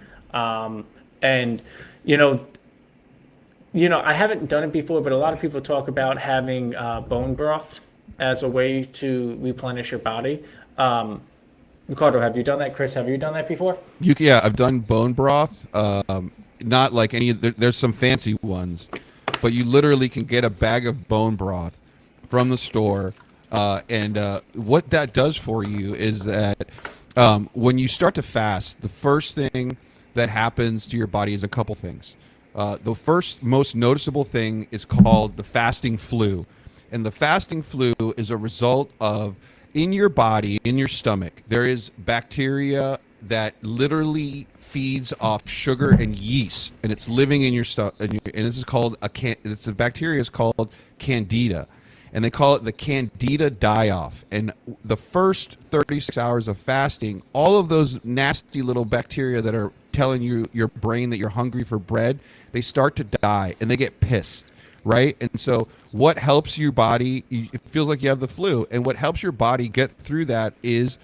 And, I haven't done it before, but a lot of people talk about having bone broth as a way to replenish your body. Ricardo, have you done that? Chris, have you done that before? Yeah, I've done bone broth. Not like any. There's some fancy ones, but you literally can get a bag of bone broth from the store, and what that does for you is that when you start to fast, the first thing that happens to your body is a couple things. The first most noticeable thing is called the fasting flu, and the fasting flu is a result of, in your body, in your stomach, there is bacteria that literally feeds off sugar and yeast, and it's living in your stomach. And this is called the bacteria is called Candida, and they call it the Candida die-off. And the first 36 hours of fasting, all of those nasty little bacteria that are telling your brain that you're hungry for bread, they start to die and they get pissed. Right? And so what helps your body, it feels like you have the flu, and what helps your body get through that is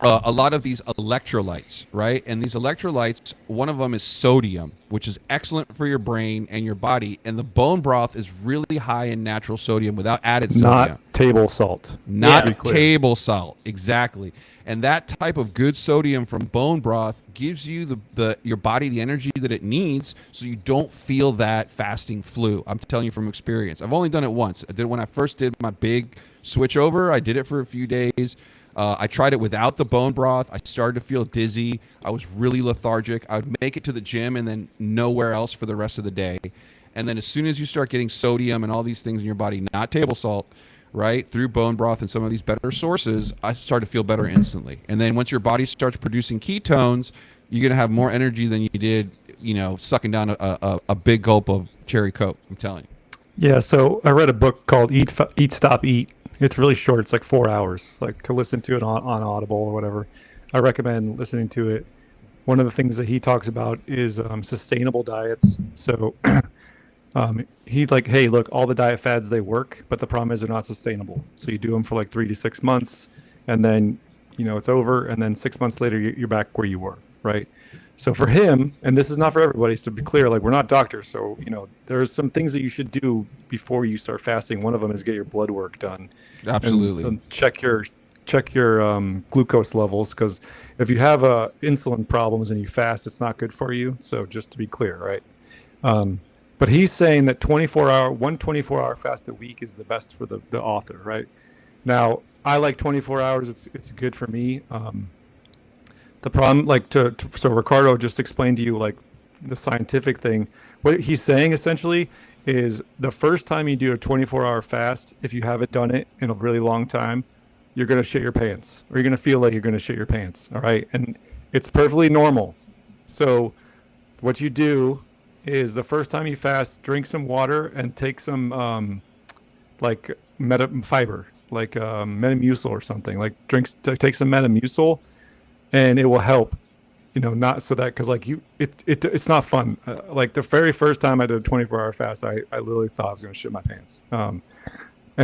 a lot of these electrolytes, right? And these electrolytes, one of them is sodium, which is excellent for your brain and your body. And the bone broth is really high in natural sodium without added sodium. Not table salt. Not table salt, exactly. And that type of good sodium from bone broth gives you your body the energy that it needs, so you don't feel that fasting flu. I'm telling you from experience. I've only done it once. I did it when I first did my big switch over. I did it for a few days. I tried it without the bone broth. I started to feel dizzy. I was really lethargic. I would make it to the gym and then nowhere else for the rest of the day. And then as soon as you start getting sodium and all these things in your body, not table salt, right, through bone broth and some of these better sources, I started to feel better instantly. And then once your body starts producing ketones, you're going to have more energy than you did, sucking down a big gulp of cherry Coke, I'm telling you. Yeah, so I read a book called Eat, Stop, Eat. It's really short. It's like 4 hours, like to listen to it on Audible or whatever. I recommend listening to it. One of the things that he talks about is sustainable diets. So he's like, hey, look, all the diet fads, they work, but the problem is they're not sustainable. So you do them for like 3 to 6 months, and then, it's over. And then 6 months later, you're back where you were, right? So for him, and this is not for everybody, so to be clear, like we're not doctors. So, there's some things that you should do before you start fasting. One of them is get your blood work done. Absolutely. And check your glucose levels, because if you have insulin problems and you fast, it's not good for you. So just to be clear, right? But he's saying that 24-hour fast a week is the best for the author, right? Now, I like 24 hours. It's good for me. The problem, so Ricardo just explained to you, like, the scientific thing. What he's saying essentially is the first time you do a 24-hour fast, if you haven't done it in a really long time, you're going to shit your pants, or you're going to feel like you're going to shit your pants. All right. And it's perfectly normal. So what you do is the first time you fast, drink some water and take some fiber, like Metamucil or something. Like take some Metamucil, and it will help. not so that, because like it's not fun. Like the very first time I did a 24-hour fast, I literally thought I was gonna shit my pants. And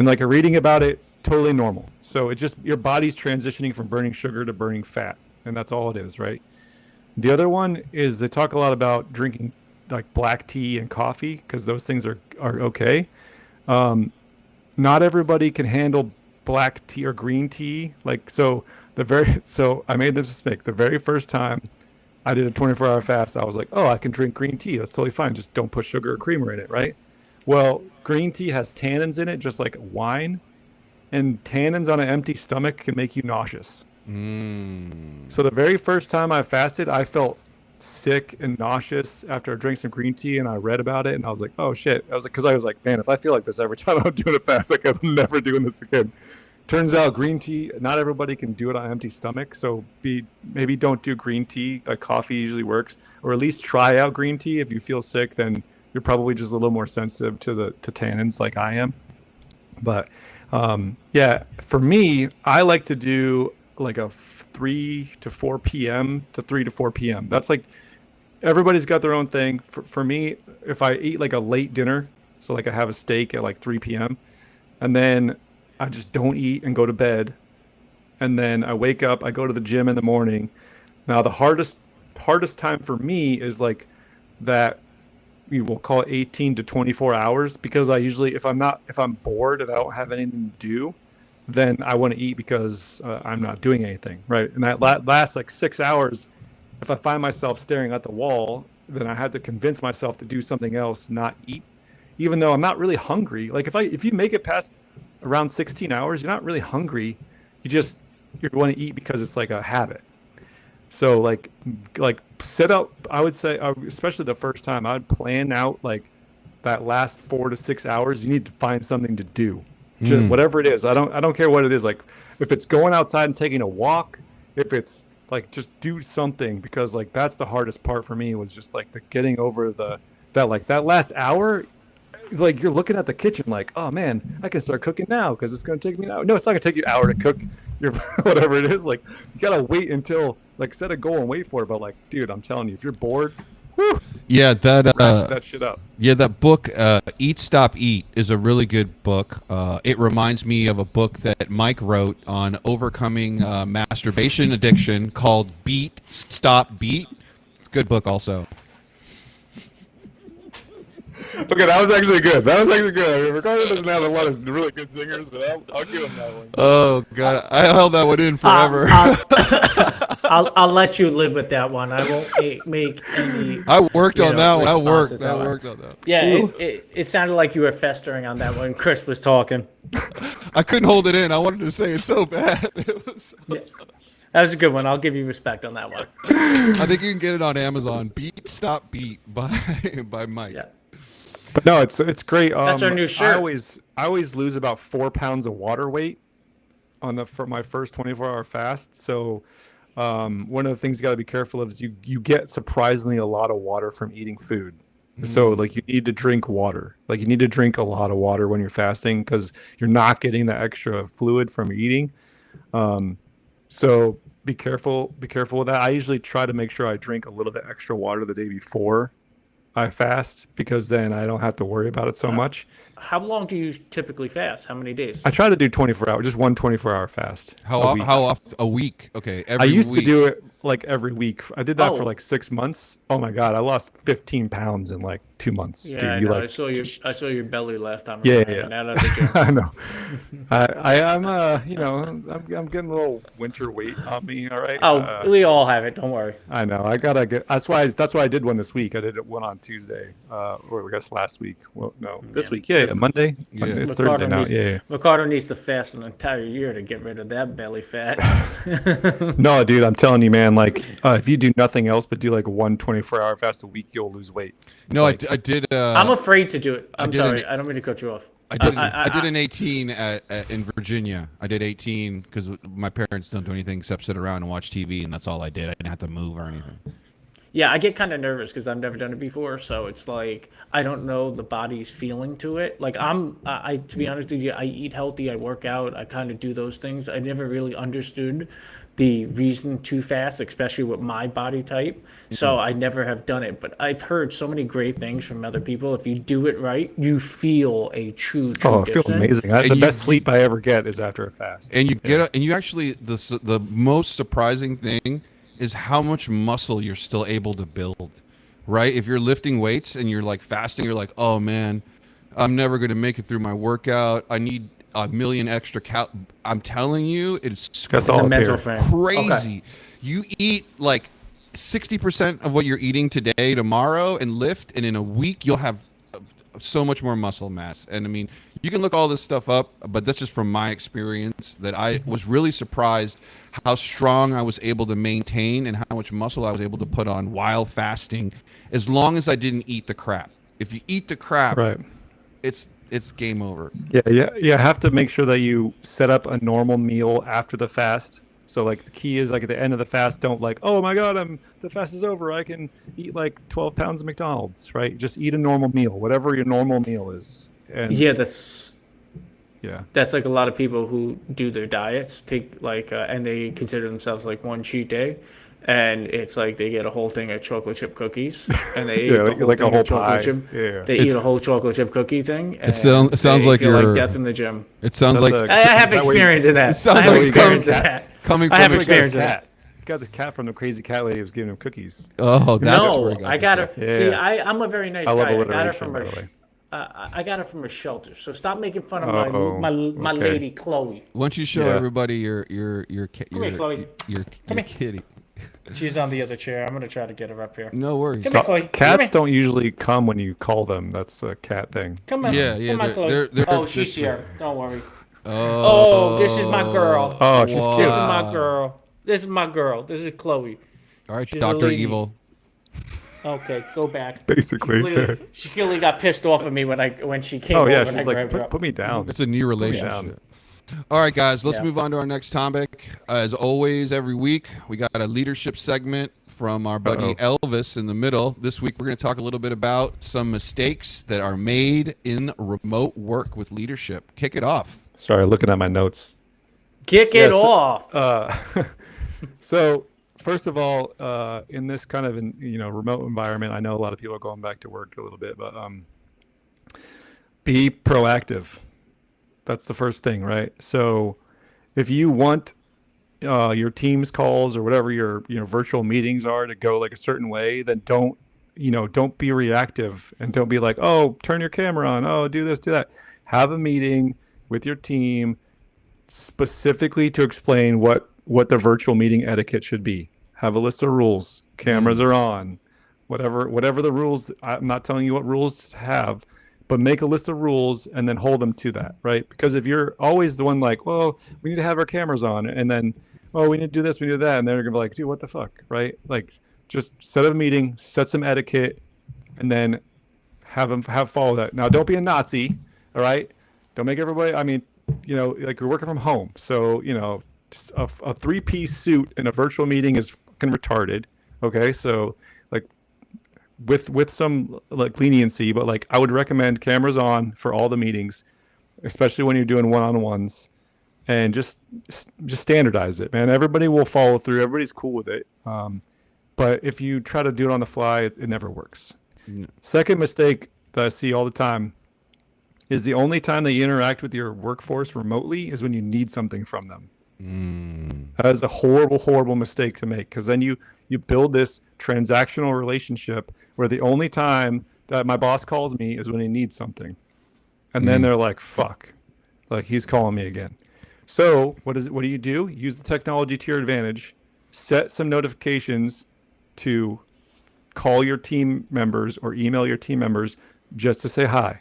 like reading about it, totally normal. So it just, your body's transitioning from burning sugar to burning fat, and that's all it is, right? The other one is they talk a lot about drinking like black tea and coffee because those things are okay. Not everybody can handle black tea or green tea. Like, so I made this mistake. The very first time I did a 24-hour fast, I was like, oh, I can drink green tea. That's totally fine. Just don't put sugar or creamer in it, right? Well, green tea has tannins in it, just like wine. And tannins on an empty stomach can make you nauseous. So the very first time I fasted, I felt sick and nauseous after I drank some green tea, and I read about it, and I was like, oh shit. I was like, man, if I feel like this every time I'm doing a fast, like I'm never doing this again. Turns out green tea, not everybody can do it on an empty stomach, so maybe don't do green tea. Like coffee usually works, or at least try out green tea. If you feel sick, then you're probably just a little more sensitive to tannins like I am. But yeah, for me, I like to do like a 3 to 4 p.m. to 3 to 4 p.m. That's like, everybody's got their own thing. For me, if I eat like a late dinner, so like I have a steak at like 3 p.m. and then I just don't eat and go to bed, and then I wake up, I go to the gym in the morning. Now the hardest time for me is like that, we will call it 18 to 24 hours, because I usually, if I'm bored and I don't have anything to do, then I want to eat because I'm not doing anything, right? And that lasts like 6 hours. If I find myself staring at the wall, then I have to convince myself to do something else, not eat, even though I'm not really hungry. Like if you make it past around 16 hours, you're not really hungry. You want to eat because it's like a habit. So like set up, I would say, especially the first time, I would plan out like that last 4 to 6 hours. You need to find something to do. Just whatever it is. I don't care what it is. Like if it's going outside and taking a walk, if it's like just do something, because like that's the hardest part for me, was just like the getting over that last hour. Like you're looking at the kitchen like, oh man, I can start cooking now because it's going to take me an hour. No, it's not going to take you an hour to cook your whatever it is. Like you got to wait until, like, set a goal and wait for it. But like, dude, I'm telling you, if you're bored, whew, Yeah, ratchet that shit up. yeah, that book, Eat, Stop, Eat, is a really good book. It reminds me of a book that Mike wrote on overcoming masturbation addiction called Beat, Stop, Beat. It's a good book also. Okay, that was actually good. I mean, Ricardo doesn't have a lot of really good singers, but I'll give him that one. Oh, God. I held that one in forever. I'll let you live with that one. I won't make any. I worked on that one. I responses worked that on that. Yeah, it sounded like you were festering on that when Chris was talking. I couldn't hold it in. I wanted to say it so bad. It was. Yeah. That was a good one. I'll give you respect on that one. I think you can get it on Amazon. Beat, Stop, Beat by Mike. Yeah. But no, it's great. That's our new shirt. I always lose about 4 pounds of water weight for my first 24-hour fast. So one of the things you got to be careful of is you get surprisingly a lot of water from eating food. So like you need to drink water. Like you need to drink a lot of water when you're fasting, because you're not getting the extra fluid from eating. So be careful with that. I usually try to make sure I drink a little bit extra water the day before I fast, because then I don't have to worry about it so much. How long do you typically fast? How many days? I try to do 24 hours, just one 24-hour fast. How often? A week? Okay, every I used week. to do it like every week. I did that Oh. for like 6 months. Oh my God, I lost 15 pounds in like 2 months. Yeah, Dude, I you know. like, I saw your belly last time. Yeah, around. yeah. Now that I think I know. I'm I'm getting a little winter weight on me. All right. oh, we all have it. Don't worry. I know. I gotta get. That's why I did one this week. I did one on Tuesday. Or I guess last week. Well, no, this week. Yeah, Monday. Yeah. It's Thursday now. Yeah. Ricardo needs to fast an entire year to get rid of that belly fat. No, dude, I'm telling you, man. Like, if you do nothing else but do like one 24-hour fast a week, you'll lose weight. No, I did. I'm afraid to do it. I'm did sorry. an- I don't mean to cut you off. I did an 18 in Virginia. I did 18 because my parents don't do anything except sit around and watch TV, and that's all I did. I didn't have to move or anything. yeah, I get kind of nervous because I've never done it before. So it's like I don't know the body's feeling to it. Like I to be honest with you, I eat healthy, I work out, I kind of do those things. I never really understood the reason to fast, especially with my body type. So I never have done it. But I've heard so many great things from other people. If you do it right, you feel a true Oh, it feels difference. amazing. And The you- best sleep I ever get is after a fast. And you and you actually the most surprising thing is how much muscle you're still able to build, right? If you're lifting weights and you're like fasting, you're like, oh man, I'm never going to make it through my workout. I need a million extra I'm telling you, it's That's It's all a up mental here. thing. crazy. Okay. You eat like 60% of what you're eating today, tomorrow, and lift, and in a week you'll have so much more muscle mass. And I mean, you can look all this stuff up, but that's just from my experience that I was really surprised how strong I was able to maintain and how much muscle I was able to put on while fasting, as long as I didn't eat the crap. If you eat the crap, Right. it's game over. Yeah. Have to make sure that you set up a normal meal after the fast. So like the key is like at the end of the fast, don't like, oh my God, the fast is over. I can eat like 12 pounds of McDonald's, right? Just eat a normal meal, whatever your normal meal is. And Yeah, that's yeah. like a lot of people who do their diets take like and they consider themselves like one cheat day, and it's like they get a whole thing of chocolate chip cookies and they eat Yeah, the like- whole like a thing whole of chocolate pie. chip. Yeah. They eat a whole chocolate chip cookie thing. And it sounds they like feel you're- like death in the gym. It sounds That's like a- I have Is that what you- experience in that. It sounds I have like experience in coming- that. coming I from have a- experience in cat. that. You got this cat from the crazy cat lady who was giving him cookies. oh, that's where No, I got her. Yeah. See, I'm a very nice I love guy. I got her alliteration, from by a the way. I got her from a shelter. So stop making fun of Uh-oh, my okay. lady Chloe. Why don't you show Yeah. everybody your Come here, Chloe. your here. kitty? She's on the other chair. I'm gonna try to get her up here. No worries. Come here, Chloe. Cats Come don't usually come when you call them. That's a cat thing. Come on. Yeah, yeah, Come on, they're- Chloe. they're oh, she's just- here. Don't worry. Oh, Oh, this is my girl. Oh, she's Wow. cute. This is my girl. This is my girl. This is Chloe. All right, she's a Doctor lady. Evil. Okay, go back. Basically. She clearly got pissed off at me when she came Oh over yeah, and I she's like, grabbed her up. put me down. It's a new down. relationship. All right, guys, let's Yeah. move on to our next topic. As always, every week we got a leadership segment from our buddy Elvis in the middle. This week we're going to talk a little bit about some mistakes that are made in remote work with leadership. Kick it off. Sorry, looking at my notes. Kick it Yes, off. So first of all, in this kind of remote environment, I know a lot of people are going back to work a little bit, but be proactive. That's the first thing, right? So if you want your Teams calls or whatever your virtual meetings are to go like a certain way, then don't be reactive and don't be like, oh, turn your camera on, oh, do this, do that. Have a meeting with your team specifically to explain what the virtual meeting etiquette should be. Have a list of rules. Cameras are on. Whatever the rules. I'm not telling you what rules to have, but make a list of rules and then hold them to that, right? Because if you're always the one like, well, we need to have our cameras on, and then, oh, we need to do this, we need to do that, and they're gonna be like, dude, what the fuck, right? Like, just set up a meeting, set some etiquette, and then have follow that. Now, don't be a Nazi, all right? Don't make everybody. I mean, like you're working from home, so just a three-piece suit in a virtual meeting is fucking retarded. Okay, so like with some like leniency, but like I would recommend cameras on for all the meetings, especially when you're doing one-on-ones, and just standardize it, man. Everybody will follow through. Everybody's cool with it. But if you try to do it on the fly, it never works. Second mistake that I see all the time is the only time that you interact with your workforce remotely is when you need something from them. That is a horrible, horrible mistake to make, because then you build this transactional relationship where the only time that my boss calls me is when he needs something. And then they're like, fuck, like he's calling me again. So what do you do? Use the technology to your advantage. Set some notifications to call your team members or email your team members just to say hi.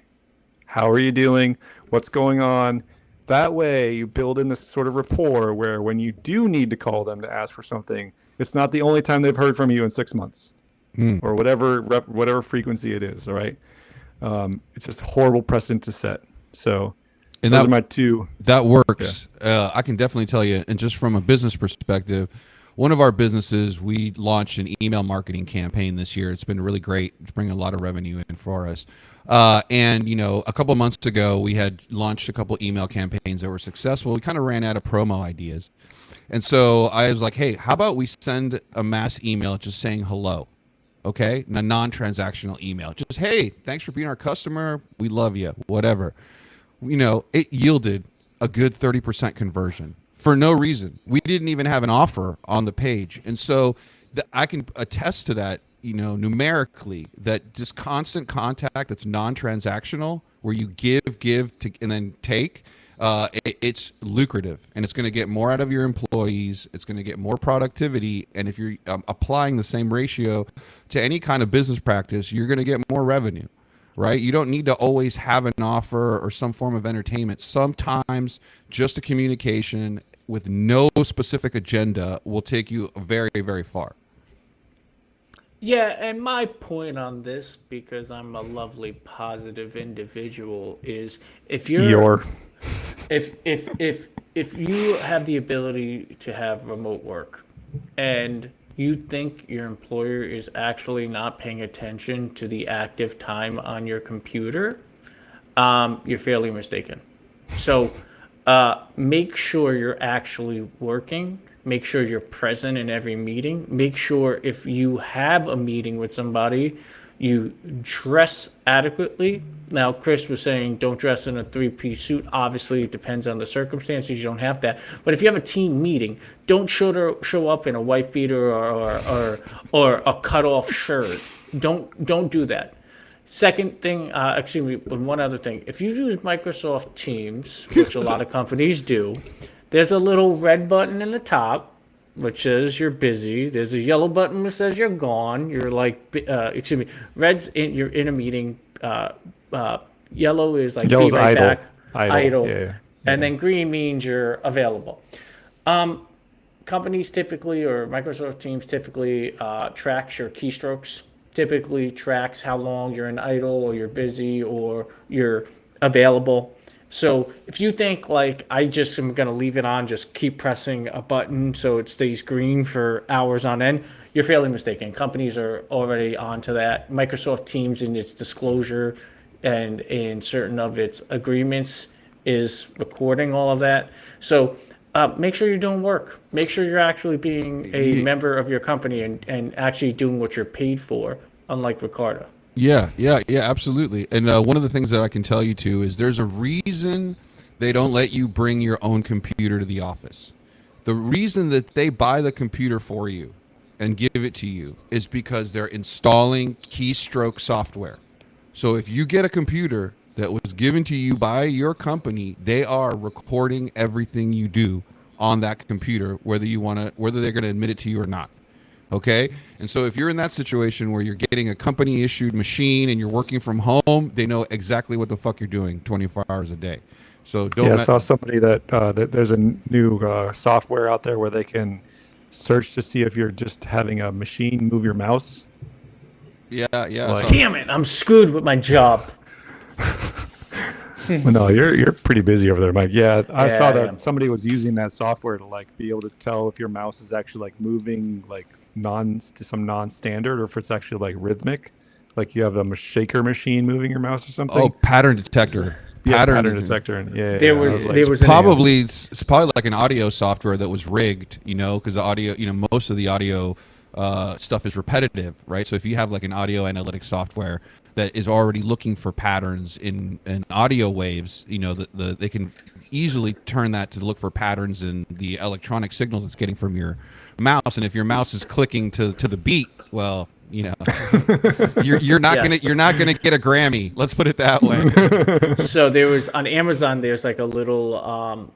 How are you doing? What's going on? That way you build in this sort of rapport where when you do need to call them to ask for something, it's not the only time they've heard from you in 6 months or whatever frequency it is. All right. It's just a horrible precedent to set. So And those that- are my two. That works. I can definitely tell you, and just from a business perspective, one of our businesses, we launched an email marketing campaign this year. It's been really great. It's bringing a lot of revenue in for us. And, a couple of months ago, we had launched a couple email campaigns that were successful. We kind of ran out of promo ideas. And so I was like, hey, how about we send a mass email just saying hello? Okay, a non-transactional email. Just, hey, thanks for being our customer. We love you, whatever. It yielded a good 30% conversion for no reason. We didn't even have an offer on the page. And so I can attest to that, numerically, that just constant contact that's non-transactional, where you give and then take, it's lucrative, and it's going to get more out of your employees. It's going to get more productivity. And if you're applying the same ratio to any kind of business practice, you're going to get more revenue, right? You don't need to always have an offer or some form of entertainment. Sometimes just a communication with no specific agenda will take you very, very far. Yeah, and my point on this, because I'm a lovely, positive individual, is if you're if you have the ability to have remote work, and you think your employer is actually not paying attention to the active time on your computer, you're fairly mistaken. So make sure you're actually working. Make sure you're present in every meeting. Make sure if you have a meeting with somebody, you dress adequately. Now, Chris was saying don't dress in a three-piece suit. Obviously, it depends on the circumstances. You don't have that. But if you have a team meeting, don't show up in a wife beater or a cut-off shirt. Don't do that. Second thing, one other thing. If you use Microsoft Teams, which a lot of companies do, there's a little red button in the top, which says you're busy. There's a yellow button which says you're gone. You're red's you're in a meeting. Yellow is like Yellow's be right idle. back, Idle. Yeah. and then green means you're available. Companies typically, or Microsoft Teams typically, tracks your keystrokes. Typically tracks how long you're in idle, or you're busy, or you're available. So if you think like I just am going to leave it on, just keep pressing a button so it stays green for hours on end, you're fairly mistaken. Companies are already onto that. Microsoft Teams, in its disclosure and in certain of its agreements, is recording all of that. So make sure you're doing work. Make sure you're actually being a member of your company and actually doing what you're paid for, unlike Ricardo. Yeah, absolutely. And one of the things that I can tell you too is there's a reason they don't let you bring your own computer to the office. The reason that they buy the computer for you and give it to you is because they're installing keystroke software. So if you get a computer that was given to you by your company, they are recording everything you do on that computer, whether they're going to admit it to you or not. Okay. And so if you're in that situation where you're getting a company issued machine and you're working from home, they know exactly what the fuck you're doing 24 hours a day. So don't. I saw somebody that there's a new software out there where they can search to see if you're just having a machine move your mouse. Yeah. Damn it, I'm screwed with my job. Well, no, you're pretty busy over there, Mike. Yeah, I saw I that am. somebody was using that software to like be able to tell if your mouse is actually like moving like some non-standard, or if it's actually like rhythmic, like you have a shaker machine moving your mouse or something. Oh, pattern detector. Pattern detector. And There was It's probably like an audio software that was rigged, because the audio, most of the audio stuff is repetitive, right? So if you have like an audio analytics software that is already looking for patterns in audio waves, they can easily turn that to look for patterns in the electronic signals it's getting from your mouse. And if your mouse is clicking to the beat, well, you're not gonna get a Grammy. Let's put it that way. So there was on Amazon. There's like a little.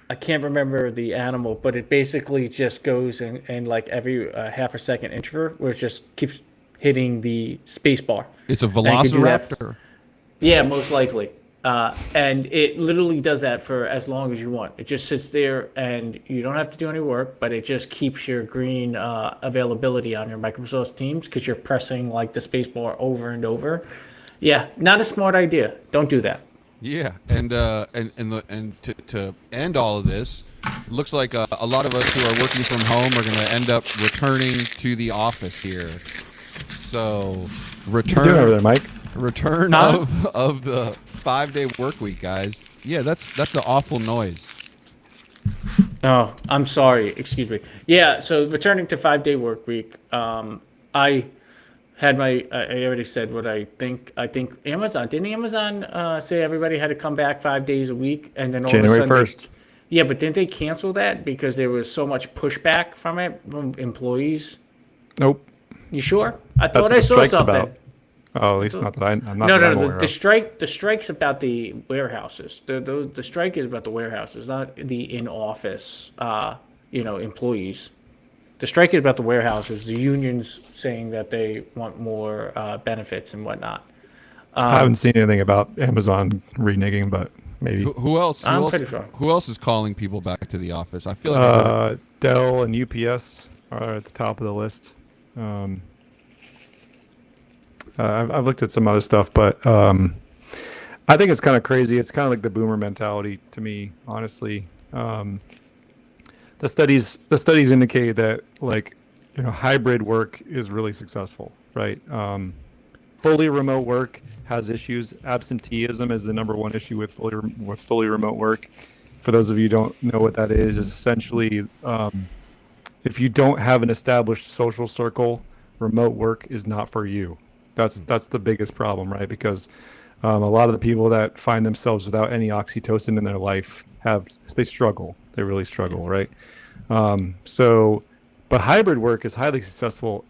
I can't remember the animal, but it basically just goes and like every half a second interval, where it just keeps hitting the space bar. It's a And you can do that. velociraptor. Yeah, most likely. And it literally does that for as long as you want. It just sits there and you don't have to do any work, but it just keeps your green availability on your Microsoft Teams because you're pressing like the space bar over and over. Yeah, not a smart idea. Don't do that. Yeah, and to end all of this, looks like a lot of us who are working from home are going to end up returning to the office here. So, What you doing over there, Mike? return Huh? of the 5-day work week, guys. Yeah, that's an awful noise. Oh, I'm sorry. Excuse me. Yeah. So returning to 5-day work week. I had I already said what I think. I think Amazon didn't Amazon say everybody had to come back 5 days a week, and then all January of a sudden 1st. yeah, but didn't they cancel that because there was so much pushback from it from employees? Nope. You sure? I That's thought what I the saw strike's something. about. Oh, at least not that I'm not No, that no, I'm no. aware The of. strike. The strike's about the warehouses. The strike is about the warehouses, not the in office. Employees. The strike is about the warehouses. The unions saying that they want more benefits and whatnot. I haven't seen anything about Amazon reneging, but maybe. Who else? Who I'm else? pretty sure. Who else is calling people back to the office? I feel like I heard Dell and UPS are at the top of the list. I've looked at some other stuff, but I think it's kind of crazy. It's kind of like the boomer mentality to me, honestly. The studies indicate that hybrid work is really successful, right? Fully remote work has issues. Absenteeism is the number one issue with fully remote work. For those of you who don't know what that is essentially if you don't have an established social circle, remote work is not for you. That's the biggest problem, right? Because a lot of the people that find themselves without any oxytocin in their life they struggle. They really struggle, right? But hybrid work is highly successful.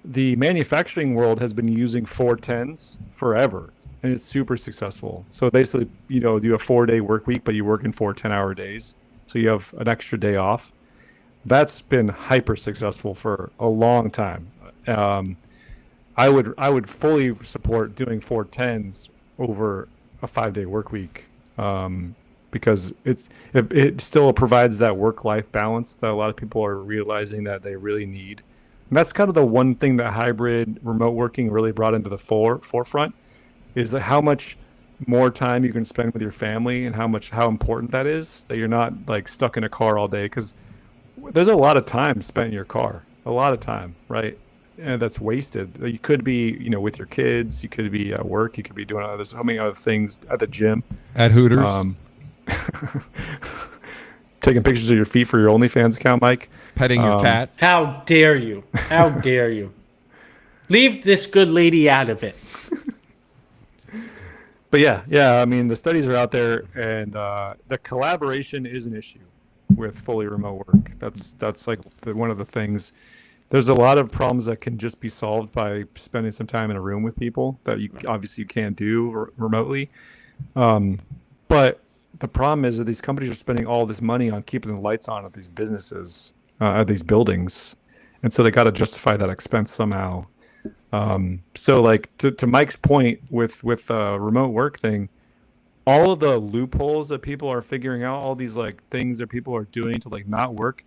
The manufacturing world has been using 410s forever, and it's super successful. So basically, you do a 4-day work week, but you work in 4 10-hour days. So you have an extra day off. That's been hyper successful for a long time. I would fully support doing 410s over a 5-day work week because it still provides that work-life balance that a lot of people are realizing that they really need. And that's kind of the one thing that hybrid remote working really brought into the forefront is how much more time you can spend with your family and how important that is, that you're not like stuck in a car all day, because there's a lot of time spent in your car, a lot of time, right? And that's wasted. You could be, with your kids, you could be at work, you could be doing there's so many other things at the gym. at Hooters. Taking pictures of your feet for your OnlyFans account, Mike. Petting your cat. How dare you? How dare you? Leave this good lady out of it. But yeah. I mean, the studies are out there, and the collaboration is an issue with fully remote work. That's like one of the things. There's a lot of problems that can just be solved by spending some time in a room with people that you obviously you can't do remotely. But the problem is that these companies are spending all this money on keeping the lights on at these businesses, at these buildings, and so they got to justify that expense somehow. So like to Mike's point with remote work thing, all of the loopholes that people are figuring out, all these like things that people are doing to like not work,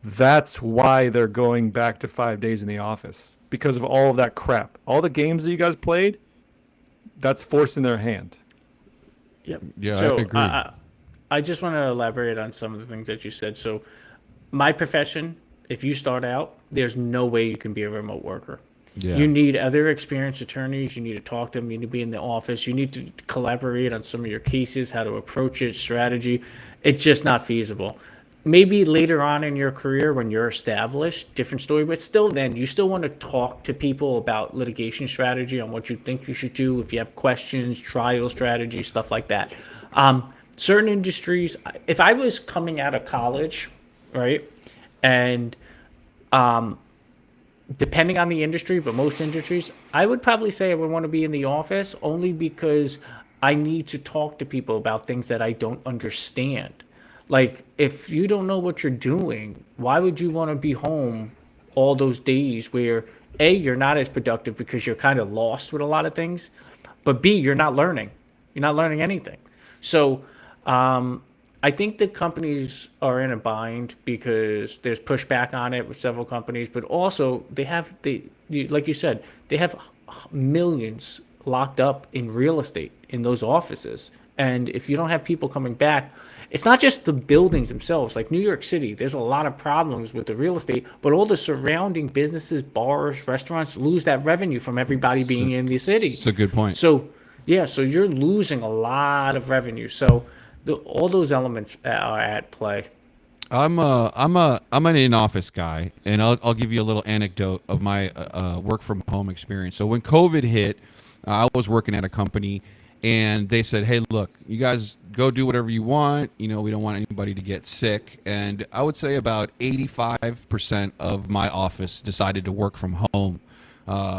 that's why they're going back to 5 days in the office, because of all of that crap. All the games that you guys played, that's forcing their hand. Yep. Yeah, So I agree. I just want to elaborate on some of the things that you said. So my profession, if you start out, there's no way you can be a remote worker. Yeah. You need other experienced attorneys. You need to talk to them. You need to be in the office. You need to collaborate on some of your cases, how to approach it, strategy. It's just not feasible. Maybe later on in your career when you're established, different story, but still then you still want to talk to people about litigation strategy, on what you think you should do, if you have questions, trial strategy, stuff like that. Certain industries, if I was coming out of college, right, and depending on the industry, but most industries, I would probably say I would want to be in the office only because I need to talk to people about things that I don't understand. Like, if you don't know what you're doing, why would you want to be home all those days where, A, you're not as productive because you're kind of lost with a lot of things, but B, you're not learning. You're not learning anything. So I think the companies are in a bind because there's pushback on it with several companies, but also like you said, they have millions locked up in real estate in those offices. And if you don't have people coming back, it's not just the buildings themselves. Like New York City, there's a lot of problems with the real estate, but all the surrounding businesses, bars, restaurants lose that revenue from everybody being in the city. It's a good point. So yeah, so you're losing a lot of revenue. So all those elements are at play. I'm an in-office guy, and I'll give you a little anecdote of my work from home experience. So when COVID hit, I was working at a company, and they said, "Hey, look, you guys go do whatever you want. We don't want anybody to get sick." And I would say about 85% of my office decided to work from home.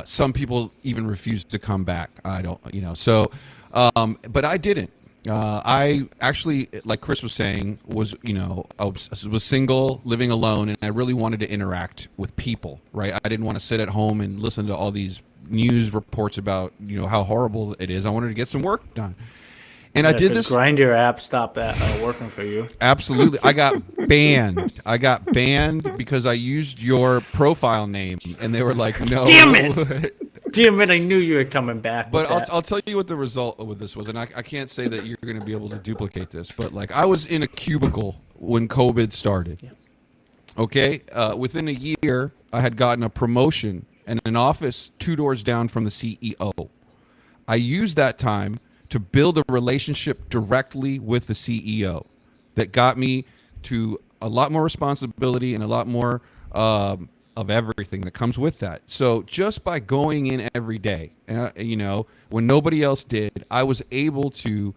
Some people even refused to come back. I don't, so, but I didn't. I actually, like Chris was saying, was I was single, living alone, and I really wanted to interact with people. Right, I didn't want to sit at home and listen to all these news reports about how horrible it is. I wanted to get some work done, and I did this. Grindr app stopped that working for you. Absolutely, I got banned. I got banned because I used your profile name, and they were like, "No, damn it." Damn it, I knew you were coming back. But I'll tell you what the result with this was, and I can't say that you're going to be able to duplicate this, but like I was in a cubicle when COVID started. Yeah. Okay, within a year, I had gotten a promotion and an office 2 doors down from the CEO. I used that time to build a relationship directly with the CEO that got me to a lot more responsibility and a lot more of everything that comes with that. So just by going in every day, and when nobody else did, I was able to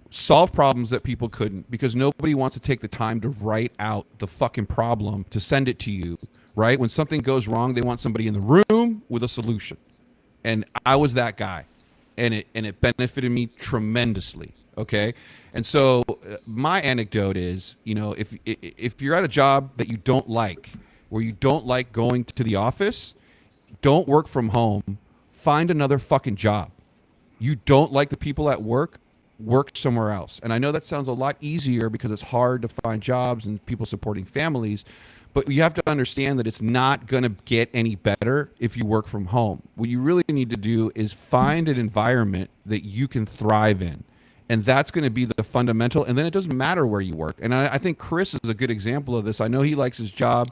solve problems that people couldn't, because nobody wants to take the time to write out the fucking problem to send it to you, right? When something goes wrong, they want somebody in the room with a solution. And I was that guy, and it benefited me tremendously. Okay. And so my anecdote is, if you're at a job that you don't like, where you don't like going to the office, don't work from home. Find another fucking job. You don't like the people at work somewhere else. And I know that sounds a lot easier because it's hard to find jobs and people supporting families, but you have to understand that it's not going to get any better if you work from home. What you really need to do is find an environment that you can thrive in. And that's going to be the fundamental. And then it doesn't matter where you work. And I think Chris is a good example of this. I know he likes his job.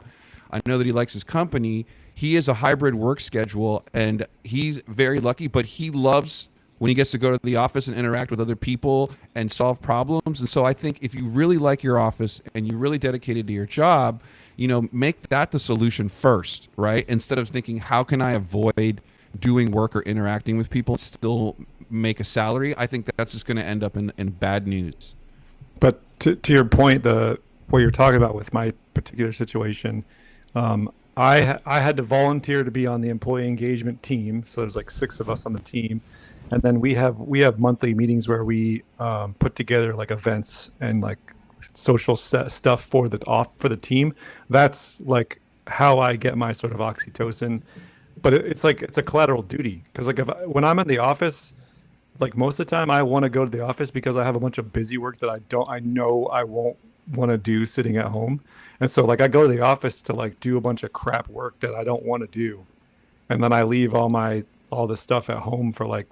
I know that he likes his company. He has a hybrid work schedule, and he's very lucky, but he loves when he gets to go to the office and interact with other people and solve problems. And so I think if you really like your office and you're really dedicated to your job, make that the solution first, right? Instead of thinking, how can I avoid doing work or interacting with people and still make a salary? I think that's just going to end up in bad news. But to your point, what you're talking about with my particular situation, I had to volunteer to be on the employee engagement team. So there's like 6 of us on the team. And then we have monthly meetings where we put together like events and like social stuff for the team. That's like how I get my sort of oxytocin. But it's a collateral duty, because like when I'm in the office, like most of the time I want to go to the office because I have a bunch of busy work that I know I won't want to do sitting at home. And so like I go to the office to like do a bunch of crap work that I don't want to do. And then I leave all the stuff at home for like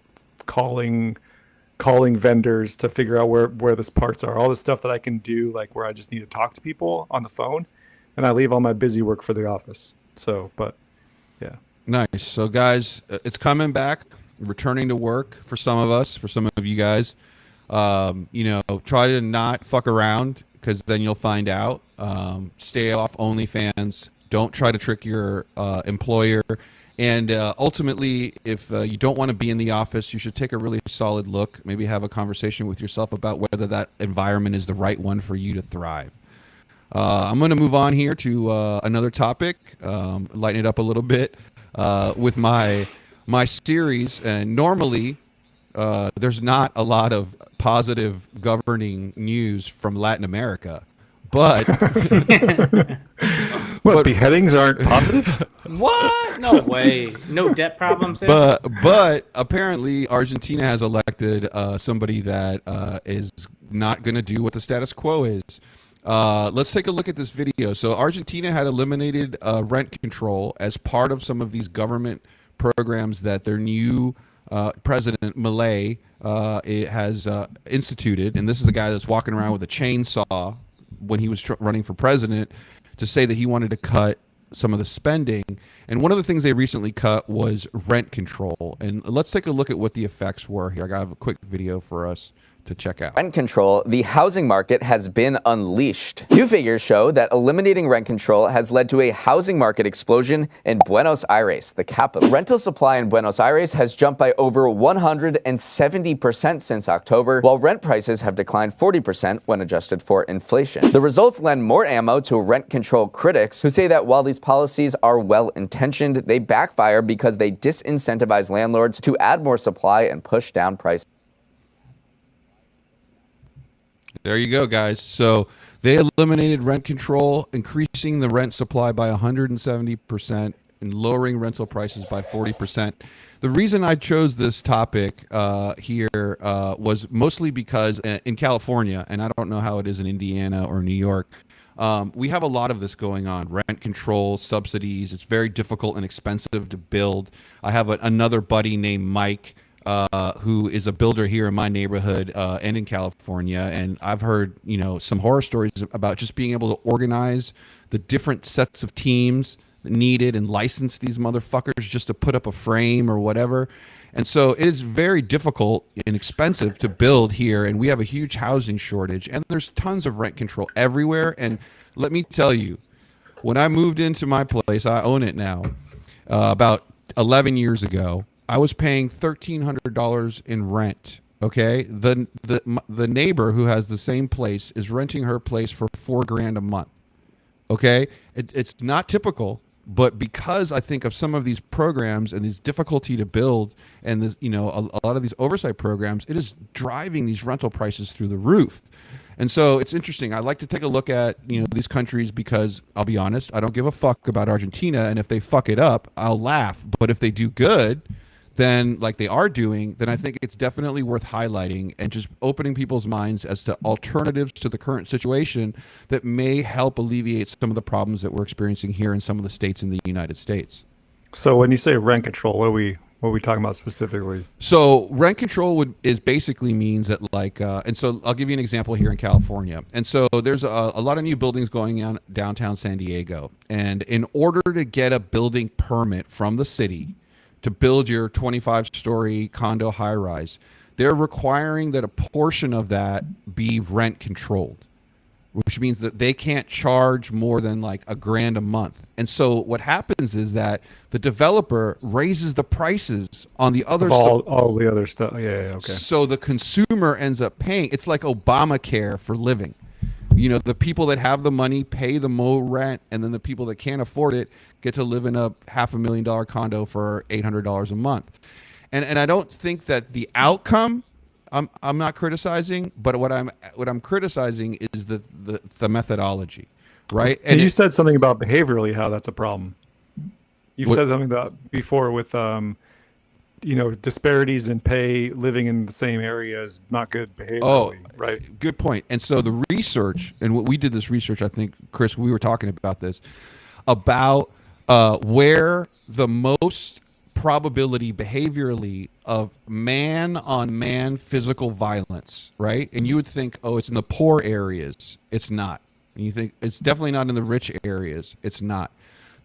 calling vendors to figure out where the parts are, all the stuff that I can do, like where I just need to talk to people on the phone, and I leave all my busy work for the office. So, but yeah. Nice. So guys, it's coming back, returning to work for some of us, for some of you guys. Try to not fuck around, because then you'll find out. Stay off OnlyFans. Don't try to trick your employer. And ultimately, if you don't want to be in the office, you should take a really solid look, maybe have a conversation with yourself about whether that environment is the right one for you to thrive. I'm going to move on here to another topic, lighten it up a little bit with my series. And normally, there's not a lot of positive governing news from Latin America, but what, beheadings aren't positive? What? No way. No debt problems there? But apparently Argentina has elected somebody that is not going to do what the status quo is. Let's take a look at this video. So Argentina had eliminated rent control as part of some of these government programs that their new President Milei has instituted, and this is the guy that's walking around with a chainsaw when he was running for president, to say that he wanted to cut some of the spending. And one of the things they recently cut was rent control. And let's take a look at what the effects were here. I got a quick video for us to check out. Rent control, the housing market has been unleashed. New figures show that eliminating rent control has led to a housing market explosion in Buenos Aires, the capital. Rental supply in Buenos Aires has jumped by over 170% since October, while rent prices have declined 40% when adjusted for inflation. The results lend more ammo to rent control critics, who say that while these policies are well-intentioned, they backfire because they disincentivize landlords to add more supply and push down prices. There you go, guys. So they eliminated rent control, increasing the rent supply by 170% and lowering rental prices by 40%. The reason I chose this topic here was mostly because in California, and I don't know how it is in Indiana or New York, we have a lot of this going on. Rent control, subsidies. It's very difficult and expensive to build. I have another buddy named Mike, who is a builder here in my neighborhood and in California. And I've heard, some horror stories about just being able to organize the different sets of teams needed and license these motherfuckers just to put up a frame or whatever. And so it is very difficult and expensive to build here. And we have a huge housing shortage, and there's tons of rent control everywhere. And let me tell you, when I moved into my place, I own it now, about 11 years ago, I was paying $1,300 in rent. Okay, the neighbor who has the same place is renting her place for $4,000 a month. Okay, it's not typical, but because I think of some of these programs and these difficulty to build, and this, a lot of these oversight programs, it is driving these rental prices through the roof. And so it's interesting. I like to take a look at, these countries because I'll be honest, I don't give a fuck about Argentina, and if they fuck it up, I'll laugh. But if they do good, then like they are doing, then I think it's definitely worth highlighting and just opening people's minds as to alternatives to the current situation that may help alleviate some of the problems that we're experiencing here in some of the states in the United States. So when you say rent control, what are we talking about specifically? So rent control is basically means that and so I'll give you an example here in California. And so there's a lot of new buildings going on downtown San Diego. And in order to get a building permit from the city to build your 25-story condo high-rise, they're requiring that a portion of that be rent controlled, which means that they can't charge more than like $1,000 a month. And so what happens is that the developer raises the prices on the other stuff. All the other stuff. Yeah, okay. So the consumer ends up paying. It's like Obamacare for living. The people that have the money pay the more rent, and then the people that can't afford it get to live in a $500,000 condo for $800 a month. And I don't think that the outcome, I'm not criticizing, but what I'm criticizing is the methodology, right? And you said something about behaviorally how that's a problem. You've said something about before with disparities in pay, living in the same area is not good behaviorally, right? Good point. And so the research, and we did this research, I think, Chris, we were talking about this, about where the most probability behaviorally of man-on-man physical violence, right? And you would think, it's in the poor areas. It's not. And you think it's definitely not in the rich areas. It's not.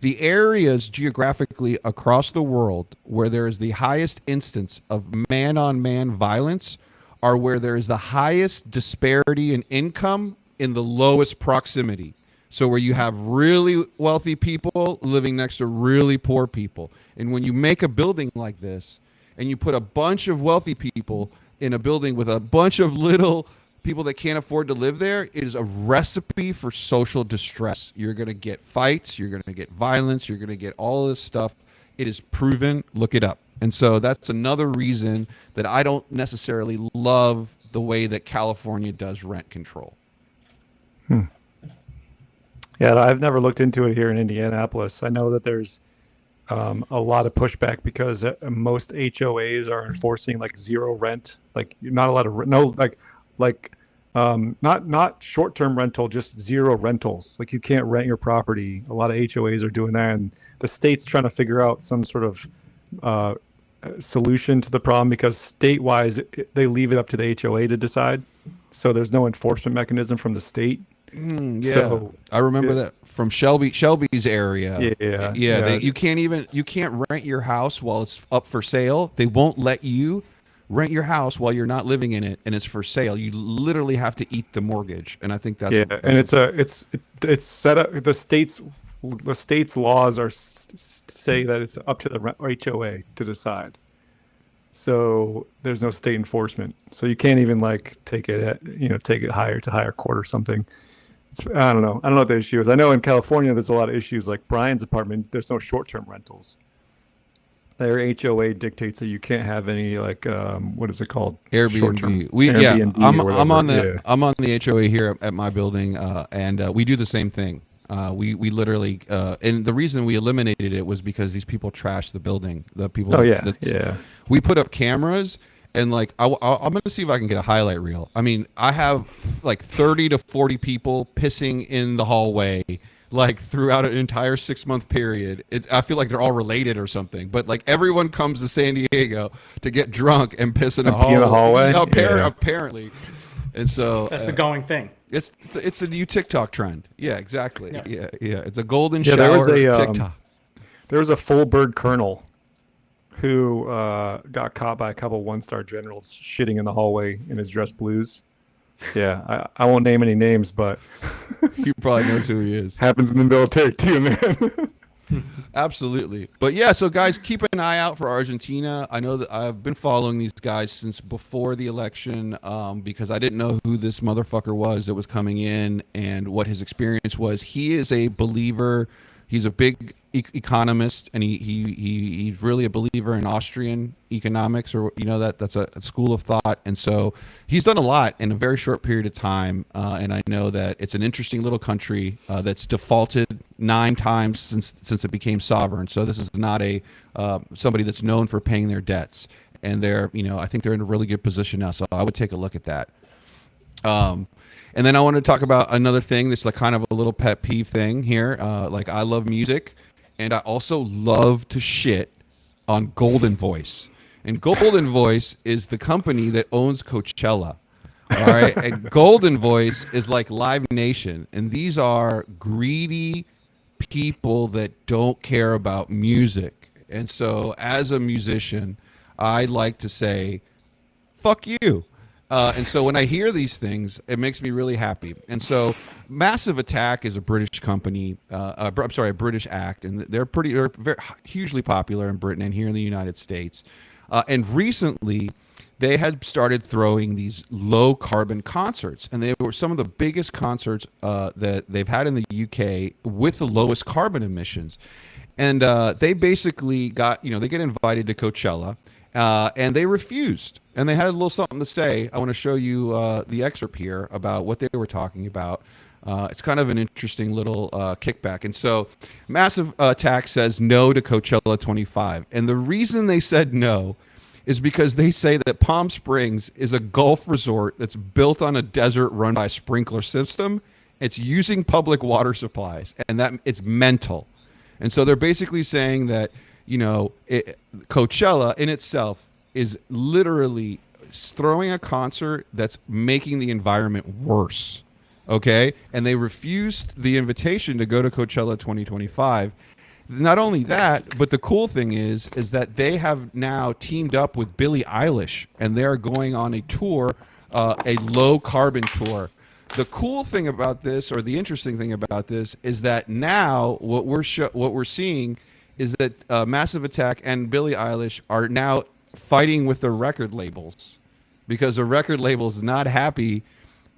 The areas geographically across the world where there is the highest instance of man-on-man violence are where there is the highest disparity in income in the lowest proximity. So where you have really wealthy people living next to really poor people. And when you make a building like this and you put a bunch of wealthy people in a building with a bunch of little people that can't afford to live there, it is a recipe for social distress. You're going to get fights, you're going to get violence, you're going to get all this stuff. It is proven. Look it up. And so that's another reason that I don't necessarily love the way that California does rent control. Yeah, I've never looked into it here in Indianapolis. I know that there's a lot of pushback because most HOAs are enforcing like zero rent. Like you're not allowed to not short-term rental, just zero rentals. Like you can't rent your property. A lot of HOAs are doing that, and the state's trying to figure out some sort of solution to the problem because state-wise, they leave it up to the HOA to decide. So there's no enforcement mechanism from the state. Yeah, So, I remember that from Shelby's area. Yeah. You can't rent your house while it's up for sale. They won't let you rent your house while you're not living in it and it's for sale. You literally have to eat the mortgage, and I think that's and it's set up. The state's laws are say that it's up to the HOA to decide. So there's no state enforcement. So you can't even like take it higher to higher court or something. I don't know what the issue is. I know in California there's a lot of issues. Like Brian's apartment, there's no short-term rentals. Their HOA dictates that you can't have any like what is it called? Airbnb. I'm on the HOA here at my building, and we do the same thing. We literally and the reason we eliminated it was because these people trashed the building. The people. We put up cameras. And like I'm gonna see if I can get a highlight reel. I mean, I have like 30 to 40 people pissing in the hallway, like throughout an entire 6-month period. I feel like they're all related or something. But like everyone comes to San Diego to get drunk and piss in a hallway. Apparently, and so that's the going thing. It's a new TikTok trend. Yeah, exactly. Yeah. It's a golden shower. There was a TikTok. There was a full bird colonel who got caught by a couple one-star generals shitting in the hallway in his dress blues. Yeah, I won't name any names, but he probably knows who he is. Happens in the military too, man. Absolutely. But yeah, so guys, keep an eye out for Argentina. I know that I've been following these guys since before the election because I didn't know who this motherfucker was that was coming in and what his experience was. He is a believer. He's a big economist, and he's really a believer in Austrian economics, or that's a school of thought. And so he's done a lot in a very short period of time. And I know that it's an interesting little country that's defaulted 9 times since it became sovereign. So this is not a somebody that's known for paying their debts, and I think they're in a really good position now. So I would take a look at that. And then I want to talk about another thing that's like kind of a little pet peeve thing here. Like I love music, and I also love to shit on Golden Voice. And Golden Voice is the company that owns Coachella. All right. And Golden Voice is like Live Nation. And these are greedy people that don't care about music. And so as a musician, I like to say, fuck you. And so when I hear these things, it makes me really happy. And so Massive Attack is a British company, a British act, and they're very hugely popular in Britain and here in the United States. And recently, they had started throwing these low carbon concerts, and they were some of the biggest concerts that they've had in the UK with the lowest carbon emissions. And they basically they get invited to Coachella. And they refused, and they had a little something to say. I want to show you the excerpt here about what they were talking about. It's kind of an interesting little kickback. And so Massive Attack says no to Coachella 25. And the reason they said no is because they say that Palm Springs is a golf resort that's built on a desert run by a sprinkler system. It's using public water supplies, and that it's mental. And so they're basically saying that Coachella in itself is literally throwing a concert that's making the environment worse. Okay. And they refused the invitation to go to Coachella 2025. Not only that, but the cool thing is that they have now teamed up with Billie Eilish, and they're going on a tour, a low carbon tour. The cool thing about this, or the interesting thing about this, is that now what we're seeing is that Massive Attack and Billie Eilish are now fighting with the record labels because the record label is not happy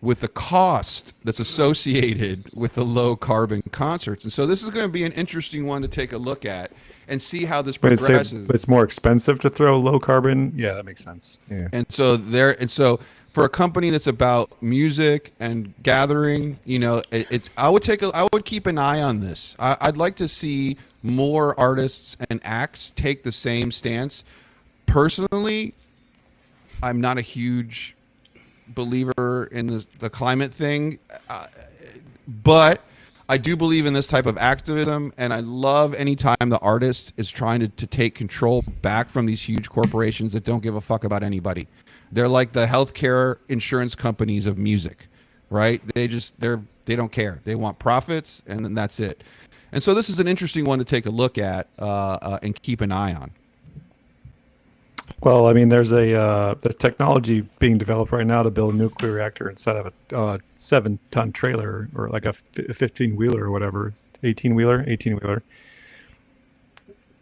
with the cost that's associated with the low carbon concerts. And so this is going to be an interesting one to take a look at and see how this progresses. But it's more expensive to throw low carbon. Yeah, that makes sense. Yeah. And so for a company that's about music and gathering, I would keep an eye on this. I'd like to see more artists and acts take the same stance. Personally, I'm not a huge believer in the climate thing, but I do believe in this type of activism, and I love any time the artist is trying to take control back from these huge corporations that don't give a fuck about anybody. They're like the healthcare insurance companies of music, right? They don't care. They want profits, and then that's it. And so this is an interesting one to take a look at and keep an eye on. Well, I mean, there's the technology being developed right now to build a nuclear reactor inside of a 7-ton trailer or like a 15-wheeler or whatever, 18-wheeler.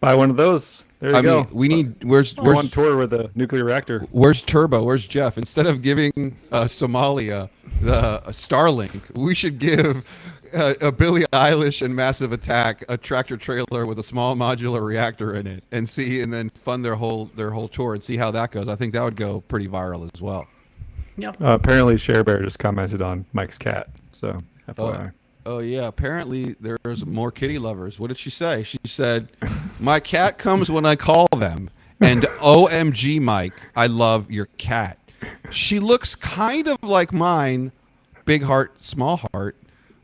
Buy one of those. There you go. Mean, we need. Where's on tour with a nuclear reactor? Where's Turbo? Where's Jeff? Instead of giving Somalia a Starlink, we should give a Billie Eilish and Massive Attack a tractor trailer with a small modular reactor in it, and then fund their whole tour and see how that goes. I think that would go pretty viral as well. Yep. Apparently, Share Bear just commented on Mike's cat. So FYI. Oh yeah, apparently there's more kitty lovers. What did she say? She said, "My cat comes when I call them." And OMG, Mike, I love your cat. She looks kind of like mine, big heart, small heart.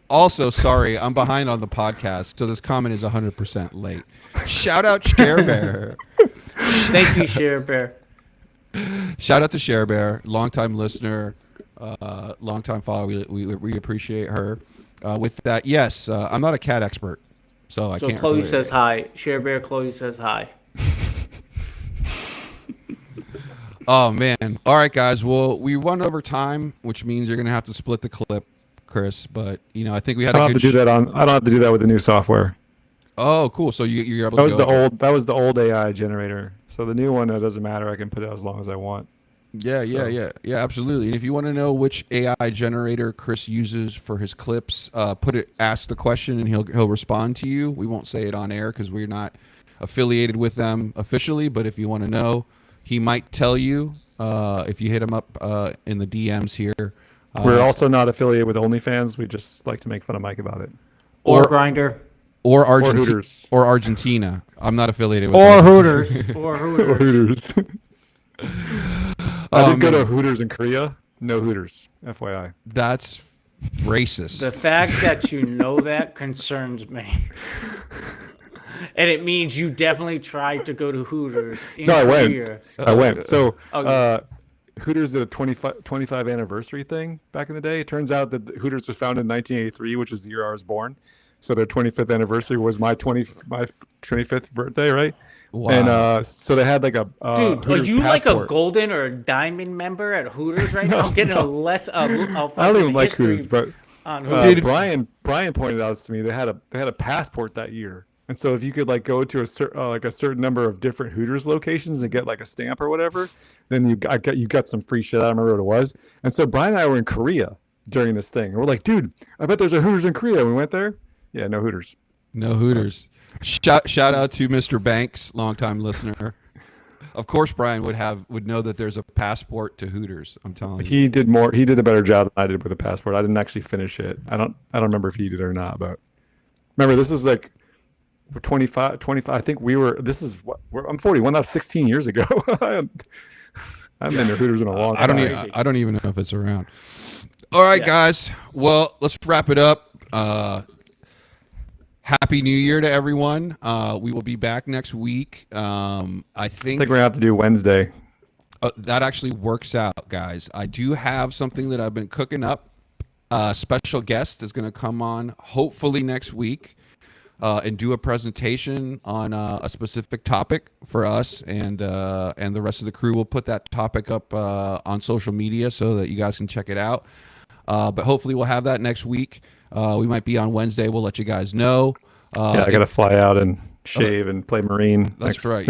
Also, sorry, I'm behind on the podcast, so this comment is 100% late. Shout out Share Bear. Thank you, Share Bear. Shout out to Share Bear, longtime listener, longtime follower. We appreciate her. With that, yes, I'm not a cat expert, so I can't. So Chloe really... says hi. Share Bear, Chloe says hi. Oh man! All right, guys. Well, we run over time, which means you're gonna have to split the clip, Chris. But I think we had. I don't have to do that with the new software. Oh, cool. So you're able. That was the old AI generator. So the new one, it doesn't matter. I can put it as long as I want. Yeah, absolutely. And if you want to know which AI generator Chris uses for his clips, ask the question, and he'll respond to you. We won't say it on air because we're not affiliated with them officially. But if you want to know, he might tell you if you hit him up in the DMs here. We're also not affiliated with OnlyFans. We just like to make fun of Mike about it. Or Grindr. Or Hooters. Or Argentina. I'm not affiliated with Or Hooters. Or Or Hooters. I did go to Hooters in Korea. No Hooters, FYI. That's racist. The fact that you know that concerns me. And it means you definitely tried to go to Hooters in Korea. I went. So Hooters did a 25 anniversary thing back in the day. It turns out that Hooters was founded in 1983, which was the year I was born. So their 25th anniversary was my 25th birthday, right? Wow. And so they had like a dude, Hooters are you passport. like a golden or a diamond member at Hooters right now? I'm getting a I don't even like Hooters, but on Hooters. Brian pointed out to me they had a passport that year, and so if you could like go to a certain number of different Hooters locations and get like a stamp or whatever, then you got some free shit. I don't remember what it was. And so Brian and I were in Korea during this thing, and we're like, dude, I bet there's a Hooters in Korea. And we went there. Yeah, no Hooters. No Hooters. Shout out to Mr. Banks, longtime listener. Of course, Brian would know that there's a passport to Hooters. I'm telling you. He did a better job than I did with the passport. I didn't actually finish it. I don't remember if he did or not. But remember, this is like 25. I think I'm 41. That was 16 years ago. I haven't been to Hooters in a long time. I don't even know if it's around. All right, guys. Well, let's wrap it up. Happy New Year to everyone. We will be back next week. I think we're going to have to do Wednesday. That actually works out, guys. I do have something that I've been cooking up. A special guest is going to come on hopefully next week and do a presentation on a specific topic for us, and the rest of the crew will put that topic up on social media so that you guys can check it out. But hopefully we'll have that next week. We might be on Wednesday. We'll let you guys know. I got to fly out and shave and play Marine. That's right.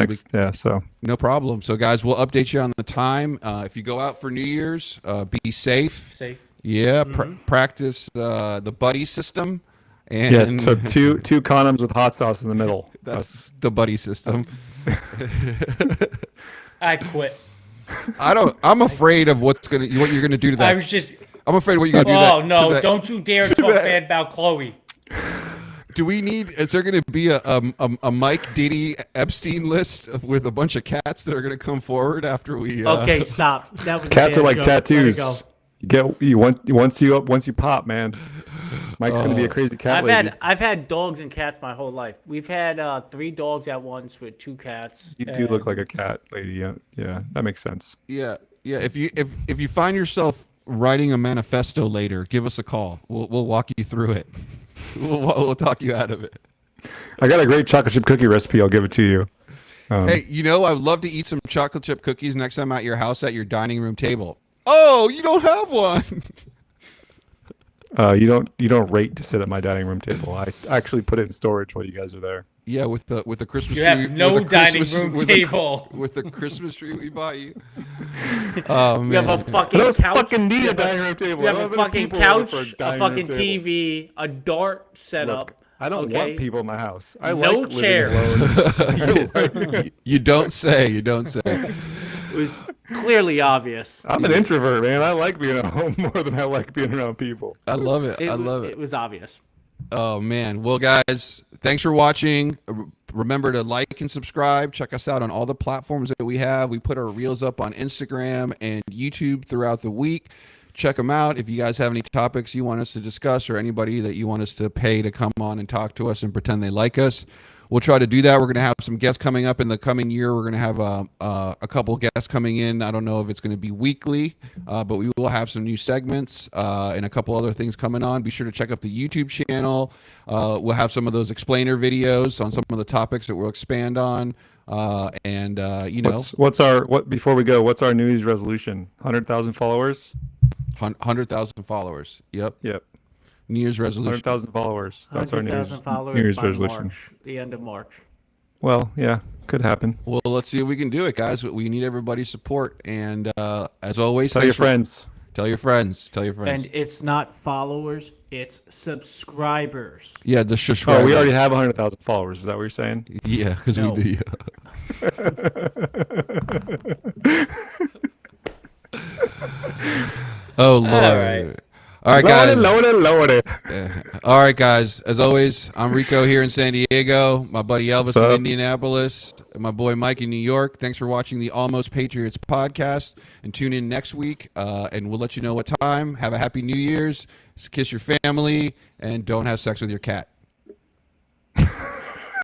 So no problem. So guys, we'll update you on the time. If you go out for New Year's, be safe. Yeah. Practice the buddy system. And so two condoms with hot sauce in the middle. That's the buddy system. I quit. I'm afraid of what you're gonna do to that. I'm afraid what you're gonna do. Oh no! Don't you dare talk bad about Chloe. Is there going to be a Mike Diddy Epstein list with a bunch of cats that are going to come forward after we? Okay, stop. That was cats are like joke. tattoos. Once you pop, man. Mike's gonna be a crazy cat lady. I've had dogs and cats my whole life. We've had 3 dogs at once with 2 cats. You do look like a cat lady. Yeah, that makes sense. Yeah. If you find yourself writing a manifesto later, give us a call. We'll walk you through it. We'll talk you out of it. I got a great chocolate chip cookie recipe. I'll give it to you. Hey, I would love to eat some chocolate chip cookies next time at your house at your dining room table. Oh, you don't have one. You don't rate to sit at my dining room table. I actually put it in storage while you guys are there. Yeah, with the Christmas You tree. have no with the dining Christmas- room with table. with the Christmas tree we bought you. Oh man. You have a I fucking don't couch. fucking need you a have dining room table. You I have don't a have any fucking people over couch, for a dining fucking room table. TV, a dart set up. Look, I don't okay? want people in my house. I No like chair. living alone. You don't say. You don't say. It was clearly obvious. I'm an introvert, man. I like being at home more than I like being around people. I love it. I love it. It was obvious. Oh man. Well, guys, thanks for watching. Remember to like and subscribe. Check us out on all the platforms that we have. We put our reels up on Instagram and YouTube throughout the week. Check them out. If you guys have any topics you want us to discuss or anybody that you want us to pay to come on and talk to us and pretend they like us, we'll try to do that. We're going to have some guests coming up in the coming year. We're going to have a couple guests coming in. I don't know if it's going to be weekly, but we will have some new segments and a couple other things coming on. Be sure to check out the YouTube channel. We'll have some of those explainer videos on some of the topics that we'll expand on. Before we go, what's our New Year's resolution? 100,000 followers? 100,000 followers. Yep. New Year's resolution. 100,000 followers. That's our 100,000 followers New Year's by resolution. March, the end of March. Well, yeah, could happen. Well, let's see if we can do it, guys. We need everybody's support. And as always, Tell your friends. Tell your friends. Tell your friends. And it's not followers, it's subscribers. Yeah, the subscribe. Oh, we already have 100,000 followers. Is that what you're saying? Yeah, because No. we do. Oh Lord! right. All right, guys. Lordy. All right, guys. As always, I'm Rico here in San Diego. My buddy Elvis What's in up? Indianapolis. And my boy Mike in New York. Thanks for watching the Almost Patriots podcast. And tune in next week. And we'll let you know what time. Have a happy New Year's. Kiss your family. And don't have sex with your cat.